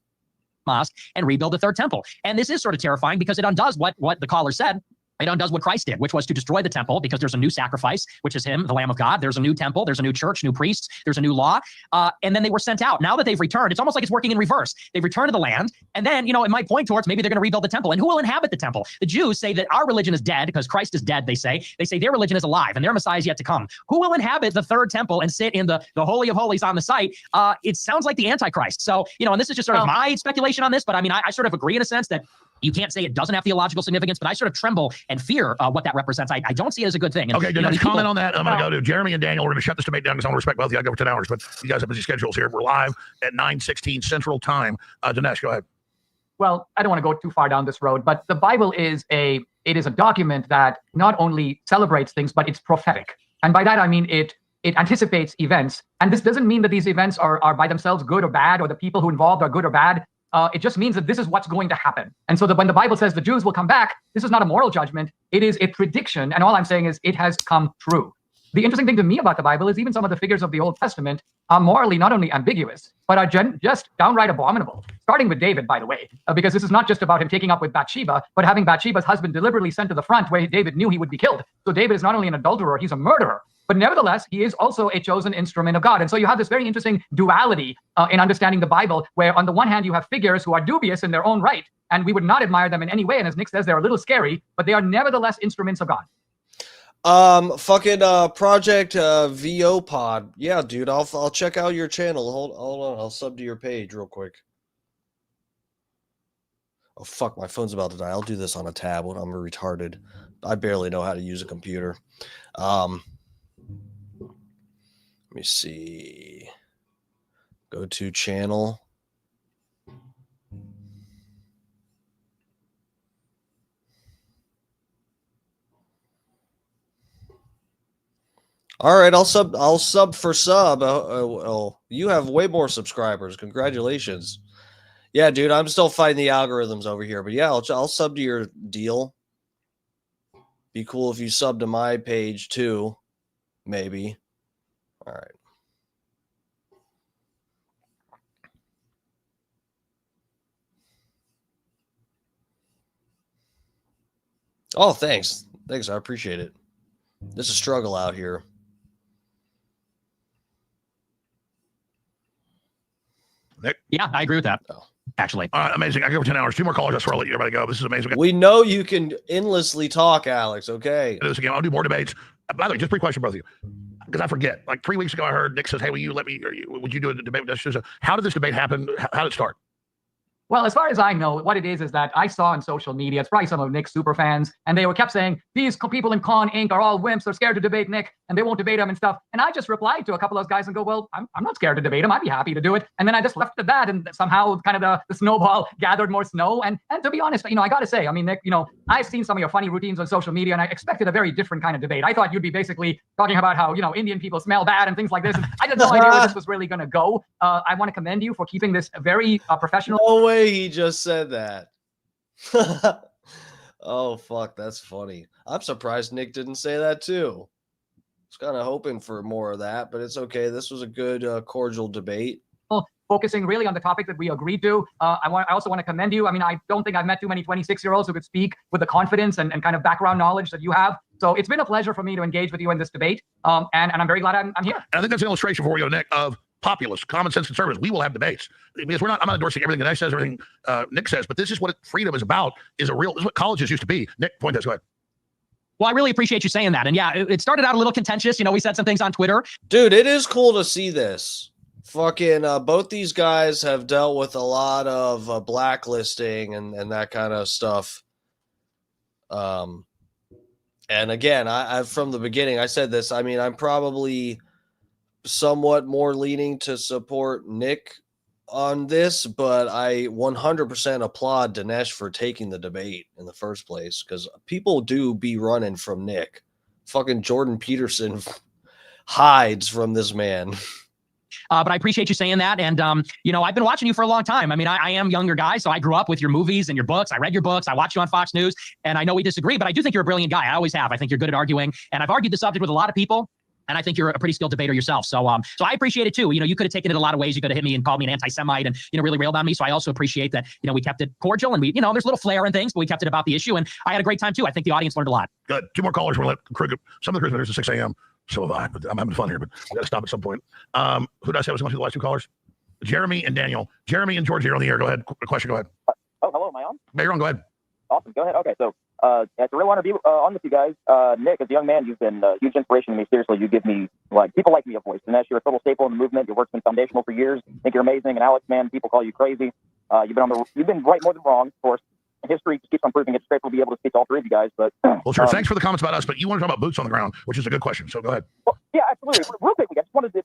Mosque and rebuild the third temple. And this is sort of terrifying because it undoes what the caller said. It undoes what Christ did, which was to destroy the temple because there's a new sacrifice, which is him, the Lamb of God. There's a new temple. There's a new church, new priests. There's a new law. And then they were sent out. Now that they've returned, it's almost like it's working in reverse. They've returned to the land. And then, it might point towards maybe they're going to rebuild the temple. And who will inhabit the temple? The Jews say that our religion is dead because Christ is dead, they say. They say their religion is alive and their Messiah is yet to come. Who will inhabit the third temple and sit in the Holy of Holies on the site? It sounds like the Antichrist. So, and this is just sort of my speculation on this, but I sort of agree in a sense that you can't say it doesn't have theological significance, but I sort of tremble and fear what that represents. I don't see it as a good thing. And, okay, Dinesh, comment on that. I'm going to go to Jeremy and Daniel. We're going to shut this debate down because I want to respect both of you. I go for 10 hours, but you guys have busy schedules here. We're live at 9:16 Central Time. Dinesh, go ahead. Well, I don't want to go too far down this road, but the Bible is a document that not only celebrates things, but it's prophetic. And by that, I mean it anticipates events. And this doesn't mean that these events are by themselves good or bad, or the people who involved are good or bad. It just means that this is what's going to happen. And so that when the Bible says the Jews will come back, this is not a moral judgment. It is a prediction. And all I'm saying is it has come true. The interesting thing to me about the Bible is even some of the figures of the Old Testament are morally not only ambiguous, but are just downright abominable. Starting with David, by the way, because this is not just about him taking up with Bathsheba, but having Bathsheba's husband deliberately sent to the front where David knew he would be killed. So David is not only an adulterer, he's a murderer. But nevertheless, he is also a chosen instrument of God. And so you have this very interesting duality in understanding the Bible, where on the one hand, you have figures who are dubious in their own right, and we would not admire them in any way. And as Nick says, they're a little scary, but they are nevertheless instruments of God. Project VO Pod. Yeah, dude, I'll check out your channel. Hold on, I'll sub to your page real quick. Oh, fuck, my phone's about to die. I'll do this on a tab when I'm retarded. I barely know how to use a computer. Let me see. Go to channel. All right, I'll sub for sub. You have way more subscribers. Congratulations. Yeah, dude, I'm still fighting the algorithms over here, but yeah, I'll sub to your deal. Be cool if you sub to my page too, maybe. All right. Oh, thanks. Thanks, I appreciate it. There's a struggle out here. Nick? Yeah, I agree with that. Oh. Actually. All right, amazing. I go for 10 hours. 2 more callers. That's where I'll let everybody go. This is amazing. We know you can endlessly talk, Alex. Okay. This again. I'll do more debates. By the way, just a question, both of you, because I forget. Like 3 weeks ago, I heard Nick says, "Hey, will you let me? Would you do a debate with us?" How did this debate happen? How did it start? Well, as far as I know, what it is that I saw on social media, it's probably some of Nick's super fans, and they were kept saying, these people in Con Inc. are all wimps, they're scared to debate Nick, and they won't debate him and stuff. And I just replied to a couple of those guys and go, well, I'm not scared to debate him. I'd be happy to do it. And then I just left it at that, and somehow kind of the snowball gathered more snow. And to be honest, I got to say, I mean, Nick, I've seen some of your funny routines on social media, and I expected a very different kind of debate. I thought you'd be basically talking about how, Indian people smell bad and things like this. And I had no idea where this was really going to go. I want to commend you for keeping this very professional. No way he just said that. Oh, fuck. That's funny. I'm surprised Nick didn't say that too. I was kind of hoping for more of that, but it's okay. This was a good, cordial debate. Focusing really on the topic that we agreed to. I also want to commend you. I mean, I don't think I've met too many 26-year-olds who could speak with the confidence and kind of background knowledge that you have. So it's been a pleasure for me to engage with you in this debate. And I'm very glad I'm here. And I think that's an illustration for you, Nick, of populists, common sense conservatives. We will have debates because I'm not endorsing everything that Dinesh says, everything Nick says, but this is what freedom is about. This is what colleges used to be. Nick Fuentes, go ahead. Well, I really appreciate you saying that. And yeah, it started out a little contentious. We said some things on Twitter. Dude, it is cool to see this. Fucking both these guys have dealt with a lot of blacklisting and that kind of stuff. And again, I from the beginning, I said this. I mean, I'm probably somewhat more leaning to support Nick on this, but I 100% applaud Dinesh for taking the debate in the first place, because people do be running from Nick. Fucking Jordan Peterson hides from this man. But I appreciate you saying that. And, I've been watching you for a long time. I mean, I am a younger guy, so I grew up with your movies and your books. I read your books. I watched you on Fox News. And I know we disagree, but I do think you're a brilliant guy. I always have. I think you're good at arguing. And I've argued the subject with a lot of people. And I think you're a pretty skilled debater yourself. So I appreciate it, too. You could have taken it a lot of ways. You could have hit me and called me an anti-Semite and, really railed on me. So I also appreciate that, we kept it cordial. And there's a little flair and things, but we kept it about the issue. And I had a great time, too. I think the audience learned a lot. Good. Two more callers. We'll let some of the Christmas at 6 a.m. So have I, but I'm having fun here, but we got to stop at some point. Who did I say was going to be the last two callers? Jeremy and Daniel. Jeremy and George here on the air. Go ahead. Question. Go ahead. Hello. Am I on? You're on. Go ahead. Awesome. Go ahead. Okay. So it's a real honor to be on with you guys. Nick, as a young man, you've been a huge inspiration to me. Seriously, you give me, people like me a voice. Dinesh, you're a total staple in the movement. Your work's been foundational for years. I think you're amazing. And Alex, man, people call you crazy. You've been right more than wrong, of course. History keeps on proving it's great to be able to speak to all three of you guys. But well, sure. Thanks for the comments about us, but you want to talk about boots on the ground, which is a good question. So go ahead. Well, yeah, absolutely. Real quickly, I just wanted to,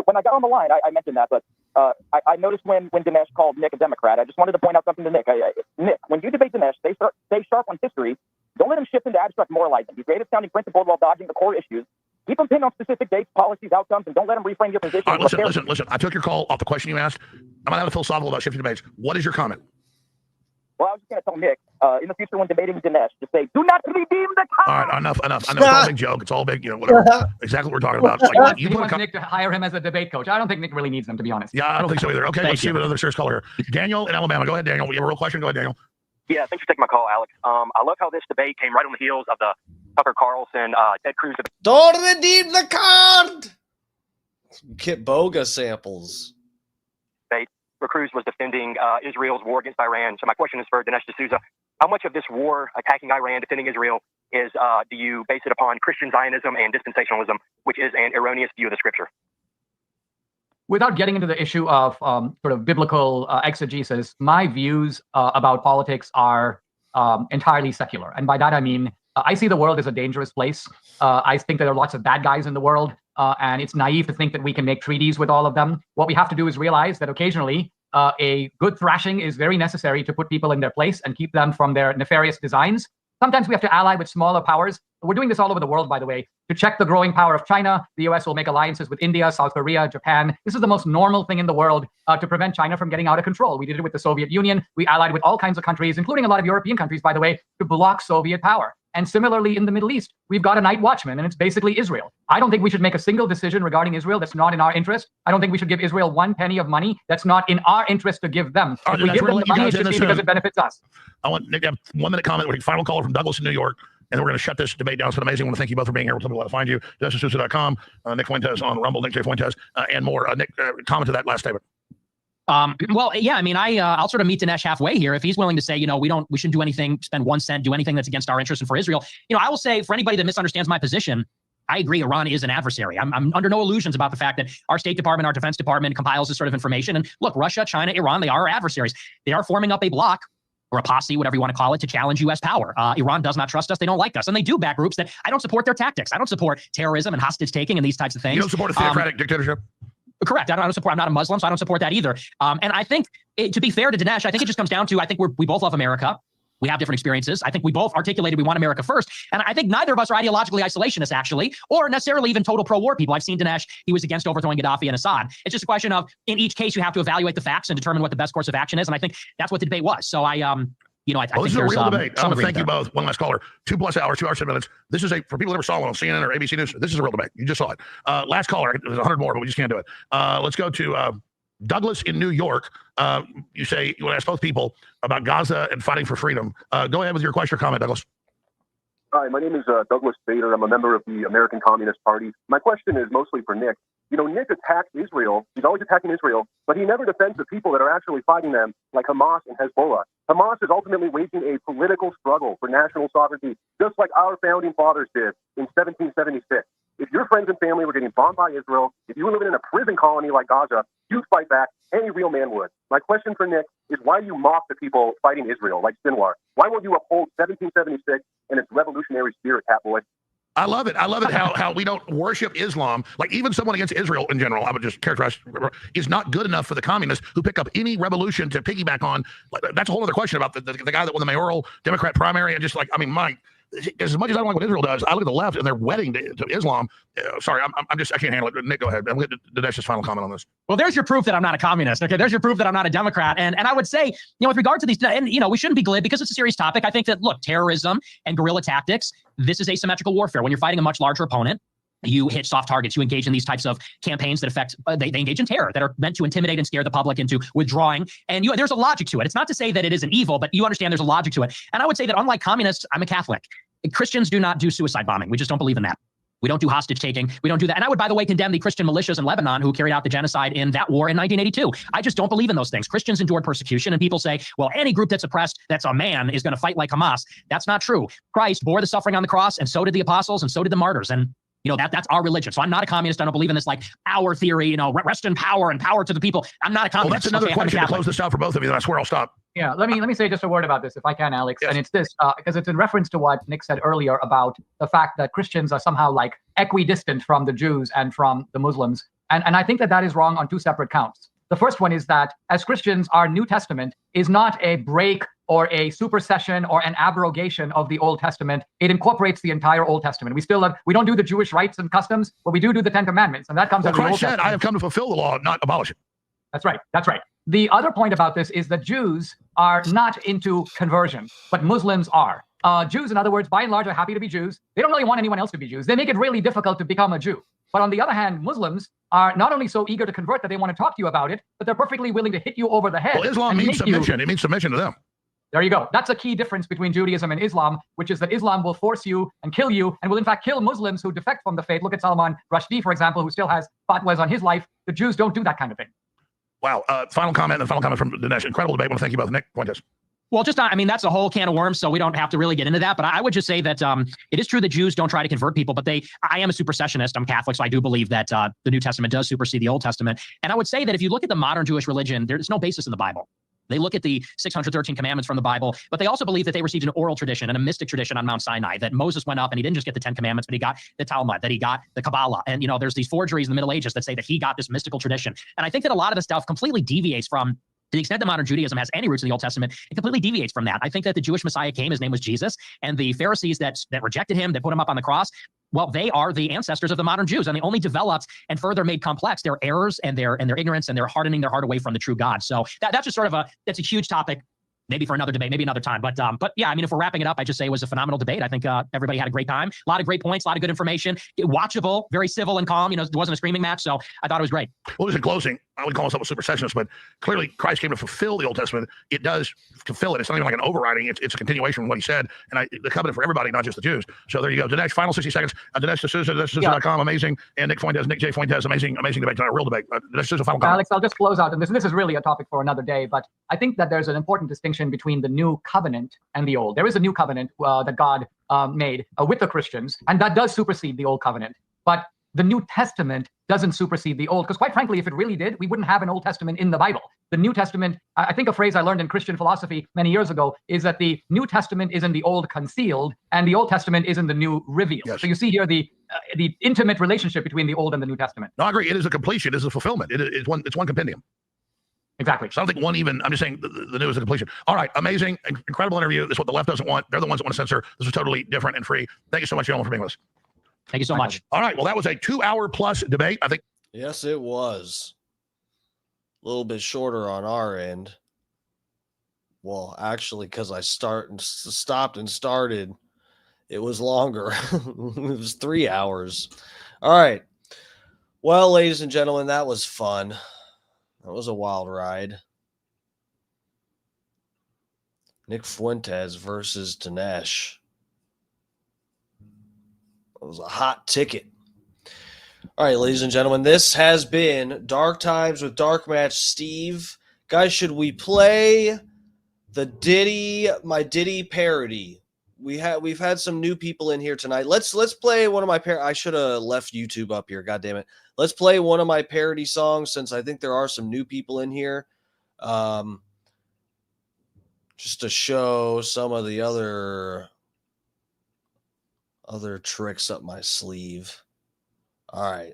when I got on the line, I mentioned that, but I noticed when Dinesh called Nick a Democrat, I just wanted to point out something to Nick. Nick, when you debate Dinesh, stay sharp on history. Don't let him shift into abstract moralizing. He's great at sounding principled while dodging the core issues. Keep him pinned on specific dates, policies, outcomes, and don't let him reframe your position. All right, listen. I took your call off the question you asked. I'm not having a philosophical about shifting debates. What is your comment? Well, I was just going to tell Nick, in the future when debating Dinesh, just say, do not redeem the cause. All right, enough. I know it's all a big joke. It's all big, whatever. Exactly what we're talking about. You want Nick to hire him as a debate coach. I don't think Nick really needs them, to be honest. Yeah, I don't think so either. Okay, let's see what other serious caller here. Daniel in Alabama. Go ahead, Daniel. You have a real question? Go ahead, Daniel. Yeah, thanks for taking my call, Alex. I love how this debate came right on the heels of the Tucker Carlson, Ted Cruz debate. Don't redeem the card! Kit Boga samples. Where Cruz was defending Israel's war against Iran. So my question is for Dinesh D'Souza. How much of this war attacking Iran, defending Israel, do you base it upon Christian Zionism and dispensationalism, which is an erroneous view of the scripture? Without getting into the issue of sort of biblical exegesis, my views about politics are entirely secular. And by that, I mean, I see the world as a dangerous place. I think that there are lots of bad guys in the world. And it's naive to think that we can make treaties with all of them. What we have to do is realize that occasionally a good thrashing is very necessary to put people in their place and keep them from their nefarious designs. Sometimes we have to ally with smaller powers. We're doing this all over the world, by the way. To check the growing power of China, the US will make alliances with India, South Korea, Japan. This is the most normal thing in the world to prevent China from getting out of control. We did it with the Soviet Union. We allied with all kinds of countries, including a lot of European countries, by the way, to block Soviet power. And similarly, in the Middle East, we've got a night watchman, and it's basically Israel. I don't think we should make a single decision regarding Israel that's not in our interest. I don't think we should give Israel 1 penny of money that's not in our interest to give them. If we give them the money, it should be because it benefits us. I want Nick to have 1 minute comment. We're taking final caller from Douglas in New York, and then we're going to shut this debate down. It's been amazing. I want to thank you both for being here. We'll tell people how to find you. DineshD'Souza.com, Nick Fuentes on Rumble, Nick J. Fuentes, and more. Nick, comment to that last statement. Well, yeah, I mean, I'll sort of meet Dinesh halfway here. If he's willing to say, we shouldn't do anything, spend 1 cent, do anything that's against our interest and for Israel, I will say for anybody that misunderstands my position, I agree, Iran is an adversary. I'm under no illusions about the fact that our State Department, our Defense Department compiles this sort of information. And look, Russia, China, Iran, they are our adversaries. They are forming up a bloc or a posse, whatever you want to call it, to challenge U.S. power. Iran does not trust us. They don't like us. And they do back groups that I don't support their tactics. I don't support terrorism and hostage taking and these types of things. You don't support a theocratic dictatorship? Correct. I don't support. I'm not a Muslim, so I don't support that either. And I think, to be fair to Dinesh, I think it just comes down to, I think we both love America. We have different experiences. I think we both articulated we want America first. And I think neither of us are ideologically isolationists, actually, or necessarily even total pro-war people. I've seen Dinesh. He was against overthrowing Gaddafi and Assad. It's just a question of, in each case, you have to evaluate the facts and determine what the best course of action is. And I think that's what the debate was. So I think this is a real debate. I want to thank you both. One last caller. 2+ hours, 2 hours, 7 minutes. This is for people that ever saw one on CNN or ABC News. This is a real debate. You just saw it. Last caller. There's 100 more, but we just can't do it. Let's go to Douglas in New York. You say you want to ask both people about Gaza and fighting for freedom. Go ahead with your question or comment, Douglas. Hi, my name is Douglas Bader. I'm a member of the American Communist Party. My question is mostly for Nick. You know, Nick attacks Israel. He's always attacking Israel, but he never defends the people that are actually fighting them, like Hamas and Hezbollah. Hamas is ultimately waging a political struggle for national sovereignty, just like our founding fathers did in 1776. If your friends and family were getting bombed by Israel, if you were living in a prison colony like Gaza, you'd fight back. Any real man would. My question for Nick is why you mock the people fighting Israel, like Sinwar? Why won't you uphold 1776 and its revolutionary spirit, Catboy? I love it. I love it how we don't worship Islam. Like even someone against Israel in general, I would just characterize, is not good enough for the communists who pick up any revolution to piggyback on. That's a whole other question about the guy that won the mayoral Democrat primary. And just like, I mean, Mike, as much as I don't like what Israel does, I look at the left and they're wedding to Islam. Sorry, I can't handle it. Nick, go ahead. I'm going to get Dinesh's final comment on this. Well, there's your proof that I'm not a communist. Okay, there's your proof that I'm not a Democrat. And I would say, with regard to these, and we shouldn't be glib because it's a serious topic. I think that, look, terrorism and guerrilla tactics, this is asymmetrical warfare. When you're fighting a much larger opponent, you hit soft targets. You engage in these types of campaigns that affect, they engage in terror, that are meant to intimidate and scare the public into withdrawing. And there's a logic to it. It's not to say that it isn't evil, but you understand there's a logic to it. And I would say that unlike communists, I'm a Catholic. Christians do not do suicide bombing. We just don't believe in that. We don't do hostage taking. We don't do that. And I would, by the way, condemn the Christian militias in Lebanon who carried out the genocide in that war in 1982. I just don't believe in those things. Christians endured persecution, and people say, well, any group that's oppressed, that's a man, is going to fight like Hamas. That's not true. Christ bore the suffering on the cross, and so did the apostles, and so did the martyrs. And that's our religion. So I'm not a communist. I don't believe in this like our theory, rest in power and power to the people. I'm not a communist. Well, that's another question to close this out for both of you. That's where I'll stop. Yeah, let me say just a word about this, if I can, Alex. Yes. And it's this, because it's in reference to what Nick said earlier about the fact that Christians are somehow like equidistant from the Jews and from the Muslims. And I think that is wrong on two separate counts. The first one is that as Christians, our New Testament is not a break or a supersession or an abrogation of the Old Testament. It incorporates the entire Old Testament. We don't do the Jewish rites and customs, but we do the Ten Commandments, and that comes out of the Old Testament. I have come to fulfill the law, not abolish it. That's right. That's right. The other point about this is that Jews are not into conversion, but Muslims are. Jews, in other words, by and large, are happy to be Jews. They don't really want anyone else to be Jews. They make it really difficult to become a Jew. But on the other hand, Muslims are not only so eager to convert that they want to talk to you about it, but they're perfectly willing to hit you over the head. Well, Islam means submission. It means submission to them. There you go. That's a key difference between Judaism and Islam, which is that Islam will force you and kill you and will in fact kill Muslims who defect from the faith. Look at Salman Rushdie, for example, who still has fatwas on his life. The Jews don't do that kind of thing. Wow. Final comment from Dinesh. Incredible debate. I want to thank you both. Nick Fuentes. Well, that's a whole can of worms, so we don't have to really get into that. But I would just say that it is true that Jews don't try to convert people, but I am a supersessionist. I'm Catholic, so I do believe that the New Testament does supersede the Old Testament. And I would say that if you look at the modern Jewish religion, there's no basis in the Bible. They look at the 613 commandments from the Bible, but they also believe that they received an oral tradition and a mystic tradition on Mount Sinai, that Moses went up and he didn't just get the 10 commandments, but he got the Talmud, that he got the Kabbalah. And, there's these forgeries in the Middle Ages that say that he got this mystical tradition. And I think that a lot of the stuff completely deviates from, to the extent that modern Judaism has any roots in the Old Testament, it completely deviates from that. I think that the Jewish Messiah came, his name was Jesus, and the Pharisees that rejected him, that put him up on the cross, well, they are the ancestors of the modern Jews, and they only developed and further made complex their errors and their ignorance, and they're hardening their heart away from the true God. So that's just sort of that's a huge topic, maybe for another debate, maybe another time. But yeah, I mean, if we're wrapping it up, I just say it was a phenomenal debate. I think everybody had a great time, a lot of great points, a lot of good information, watchable, very civil and calm. It wasn't a screaming match, so I thought it was great. Well, just in closing, I would call myself a supersessionist, but clearly Christ came to fulfill the Old Testament. It does fulfill it. It's not even like an overriding. It's a continuation from what he said, and the covenant for everybody, not just the Jews. So there you go. Dinesh, final 60 seconds. Dinesh D'Souza, DineshD'Souza.com, amazing. And Nick Fuentes, Nick J. Fuentes, amazing debate tonight, real debate. Dinesh D'Souza, final comment. Alex, I'll just close out, and this is really a topic for another day, but I think that there's an important distinction between the new covenant and the old. There is a new covenant that God made with the Christians, and that does supersede the Old Covenant. But the New Testament doesn't supersede the Old, because quite frankly, if it really did, we wouldn't have an Old Testament in the Bible. The New Testament, I think a phrase I learned in Christian philosophy many years ago is that the New Testament is in the Old concealed, and the Old Testament is in the New revealed. Yes. So you see here the intimate relationship between the Old and the New Testament. No, I agree. It is a completion. It is a fulfillment. It's one compendium. Exactly. So I don't think one even, I'm just saying the new is a completion. All right. Amazing. Incredible interview. This is what the left doesn't want. They're the ones that want to censor. This was totally different and free. Thank you so much, gentlemen, for being with us. Thank you so much. All right. Well, that was a 2-hour plus debate. I think. Yes, it was. A little bit shorter on our end. Well, actually, because I stopped and started, it was longer. It was 3 hours. All right. Well, ladies and gentlemen, that was fun. That was a wild ride. Nick Fuentes versus Dinesh. It was a hot ticket. All right, ladies and gentlemen, this has been Dark Times with Dark Match Steve. Guys, should we play the my Diddy parody? We've had some new people in here tonight. Let's play one of my I should have left YouTube up here. God damn it. Let's play one of my parody songs, since I think there are some new people in here. Just to show some of the other tricks up my sleeve. All right.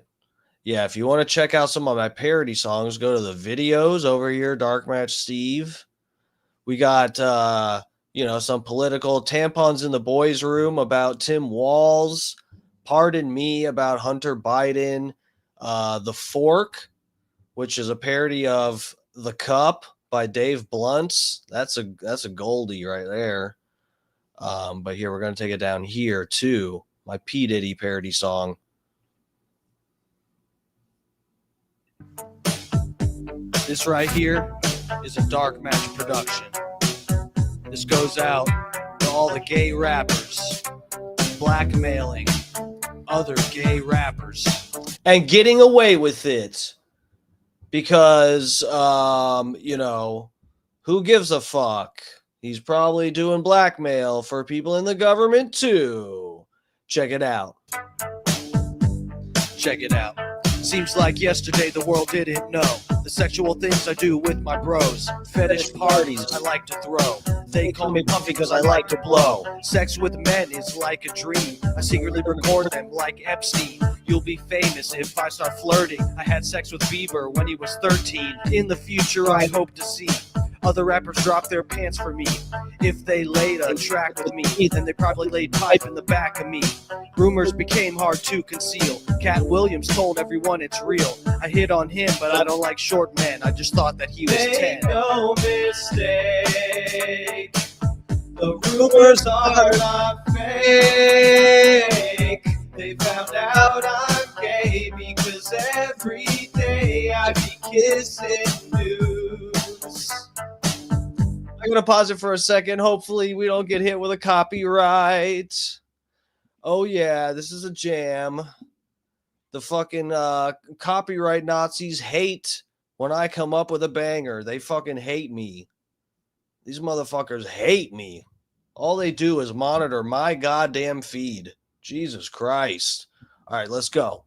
Yeah, if you want to check out some of my parody songs, go to the videos over here, Dark Match Steve. We got some political tampons in the boys' room about Tim Walz. Pardon Me about Hunter Biden. The Fork, which is a parody of The Cup by Dave Bluntz. That's a goldie right there. But here, we're going to take it down here too. My P. Diddy parody song. This right here is a Dark Match production. This goes out to all the gay rappers blackmailing other gay rappers and getting away with it because, who gives a fuck? He's probably doing blackmail for people in the government too. Check it out. Check it out. Seems like yesterday the world didn't know the sexual things I do with my bros. Fetish parties I like to throw. They call me Puffy because I like to blow. Sex with men is like a dream. I secretly record them like Epstein. You'll be famous if I start flirting. I had sex with Bieber when he was 13. In the future I hope to see other rappers drop their pants for me. If they laid a track with me, then they probably laid pipe in the back of me. Rumors became hard to conceal. Cat Williams told everyone it's real. I hit on him, but I don't like short men. I just thought that he was 10. Make no mistake, the rumors are not fake. They found out I'm gay because every day I be kissing news. I'm going to pause it for a second. Hopefully we don't get hit with a copyright. Oh, yeah, this is a jam. The fucking copyright Nazis hate when I come up with a banger. They fucking hate me. These motherfuckers hate me. All they do is monitor my goddamn feed. Jesus Christ. All right, let's go.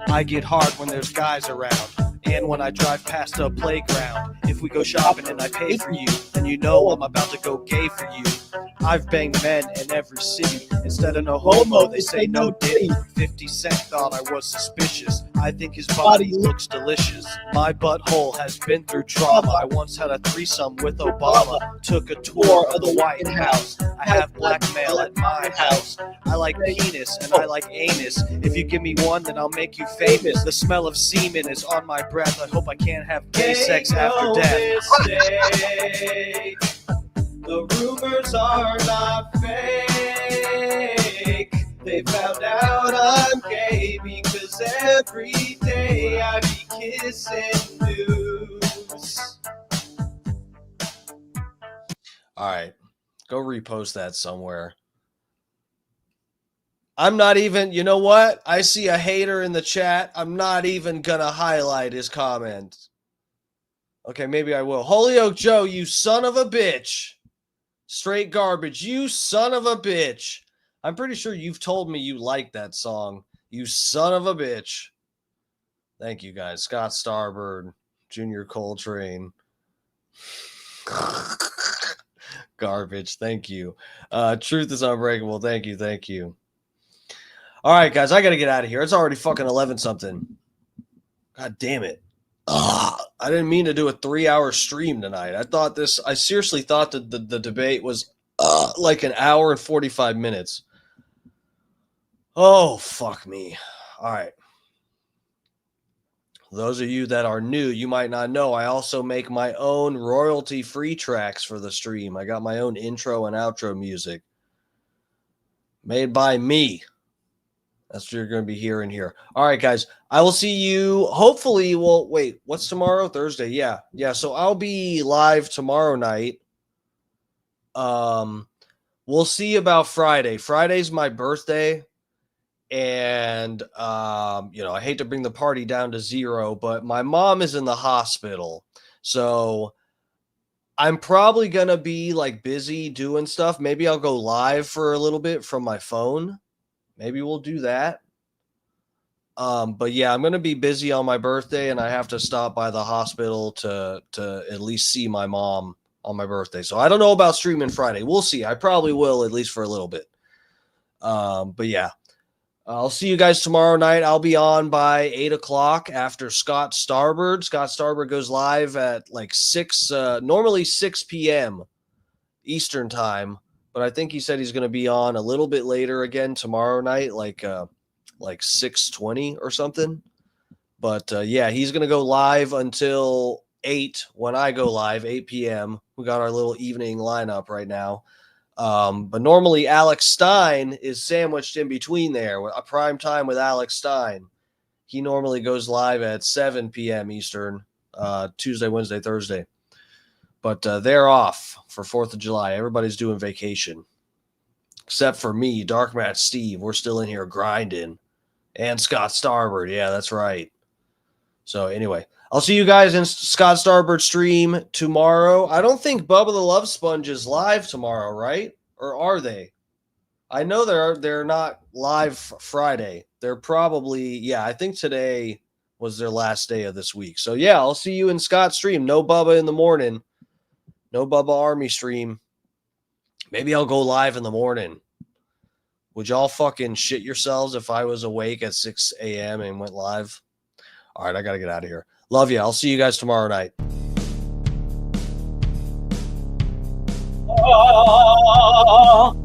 I get hard when there's guys around. And when I drive past a playground, if we go shopping and I pay for you, then you know I'm about to go gay for you. I've banged men in every city. Instead of no homo, they say no Diddy. 50 Cent thought I was suspicious. I think his body looks delicious. My butthole has been through trauma. I once had a threesome with Obama. Took a tour of the White House. I have blackmail at my house. I like penis and I like anus. If you give me one, then I'll make you famous. The smell of semen is on my breath. I hope I can't have gay sex after death. The rumors are not fake. They found out I'm gay because every day I be kissing news. All right, go repost that somewhere. I'm not even, you know what? I see a hater in the chat. I'm not even gonna highlight his comment. Okay, maybe I will. Holyoke Joe, you son of a bitch. Straight garbage. You son of a bitch. I'm pretty sure you've told me you like that song. You son of a bitch. Thank you, guys. Scott Starbird, Junior Coltrane. Garbage. Thank you. Truth is unbreakable. Thank you. Thank you. All right, guys. I got to get out of here. It's already fucking 11 something. God damn it. I didn't mean to do a 3-hour stream tonight. I seriously thought that the debate was like an hour and 45 minutes. Oh, fuck me. All right. Those of you that are new, you might not know, I also make my own royalty-free tracks for the stream. I got my own intro and outro music made by me. That's what you're going to be hearing here. All right, guys. I will see you. Hopefully, well, wait. What's tomorrow? Thursday. Yeah. So I'll be live tomorrow night. We'll see about Friday. Friday's my birthday. And, I hate to bring the party down to 0, but my mom is in the hospital. So I'm probably going to be like busy doing stuff. Maybe I'll go live for a little bit from my phone. Maybe we'll do that. But yeah, I'm going to be busy on my birthday and I have to stop by the hospital to at least see my mom on my birthday. So I don't know about streaming Friday. We'll see. I probably will, at least for a little bit. But yeah, I'll see you guys tomorrow night. I'll be on by 8 o'clock after Scott Starbird. Scott Starbird goes live at like 6, normally 6 p.m. Eastern time. But I think he said he's going to be on a little bit later again tomorrow night, like 6:20 or something. But yeah, he's going to go live until 8 when I go live, 8 p.m. We got our little evening lineup right now. But normally Alex Stein is sandwiched in between there. A prime time with Alex Stein. He normally goes live at 7 p.m. Eastern, Tuesday, Wednesday, Thursday. But they're off for 4th of July. Everybody's doing vacation. Except for me, Dark Matt Steve. We're still in here grinding. And Scott Starbird. Yeah, that's right. So anyway, I'll see you guys in Scott Starbird stream tomorrow. I don't think Bubba the Love Sponge is live tomorrow, right? Or are they? I know they're not live Friday. They're probably, yeah, I think today was their last day of this week. So yeah, I'll see you in Scott's stream. No Bubba in the morning. No Bubba Army stream. Maybe I'll go live in the morning. Would y'all fucking shit yourselves if I was awake at 6 a.m. and went live? All right, I got to get out of here. Love you. I'll see you guys tomorrow night. Oh.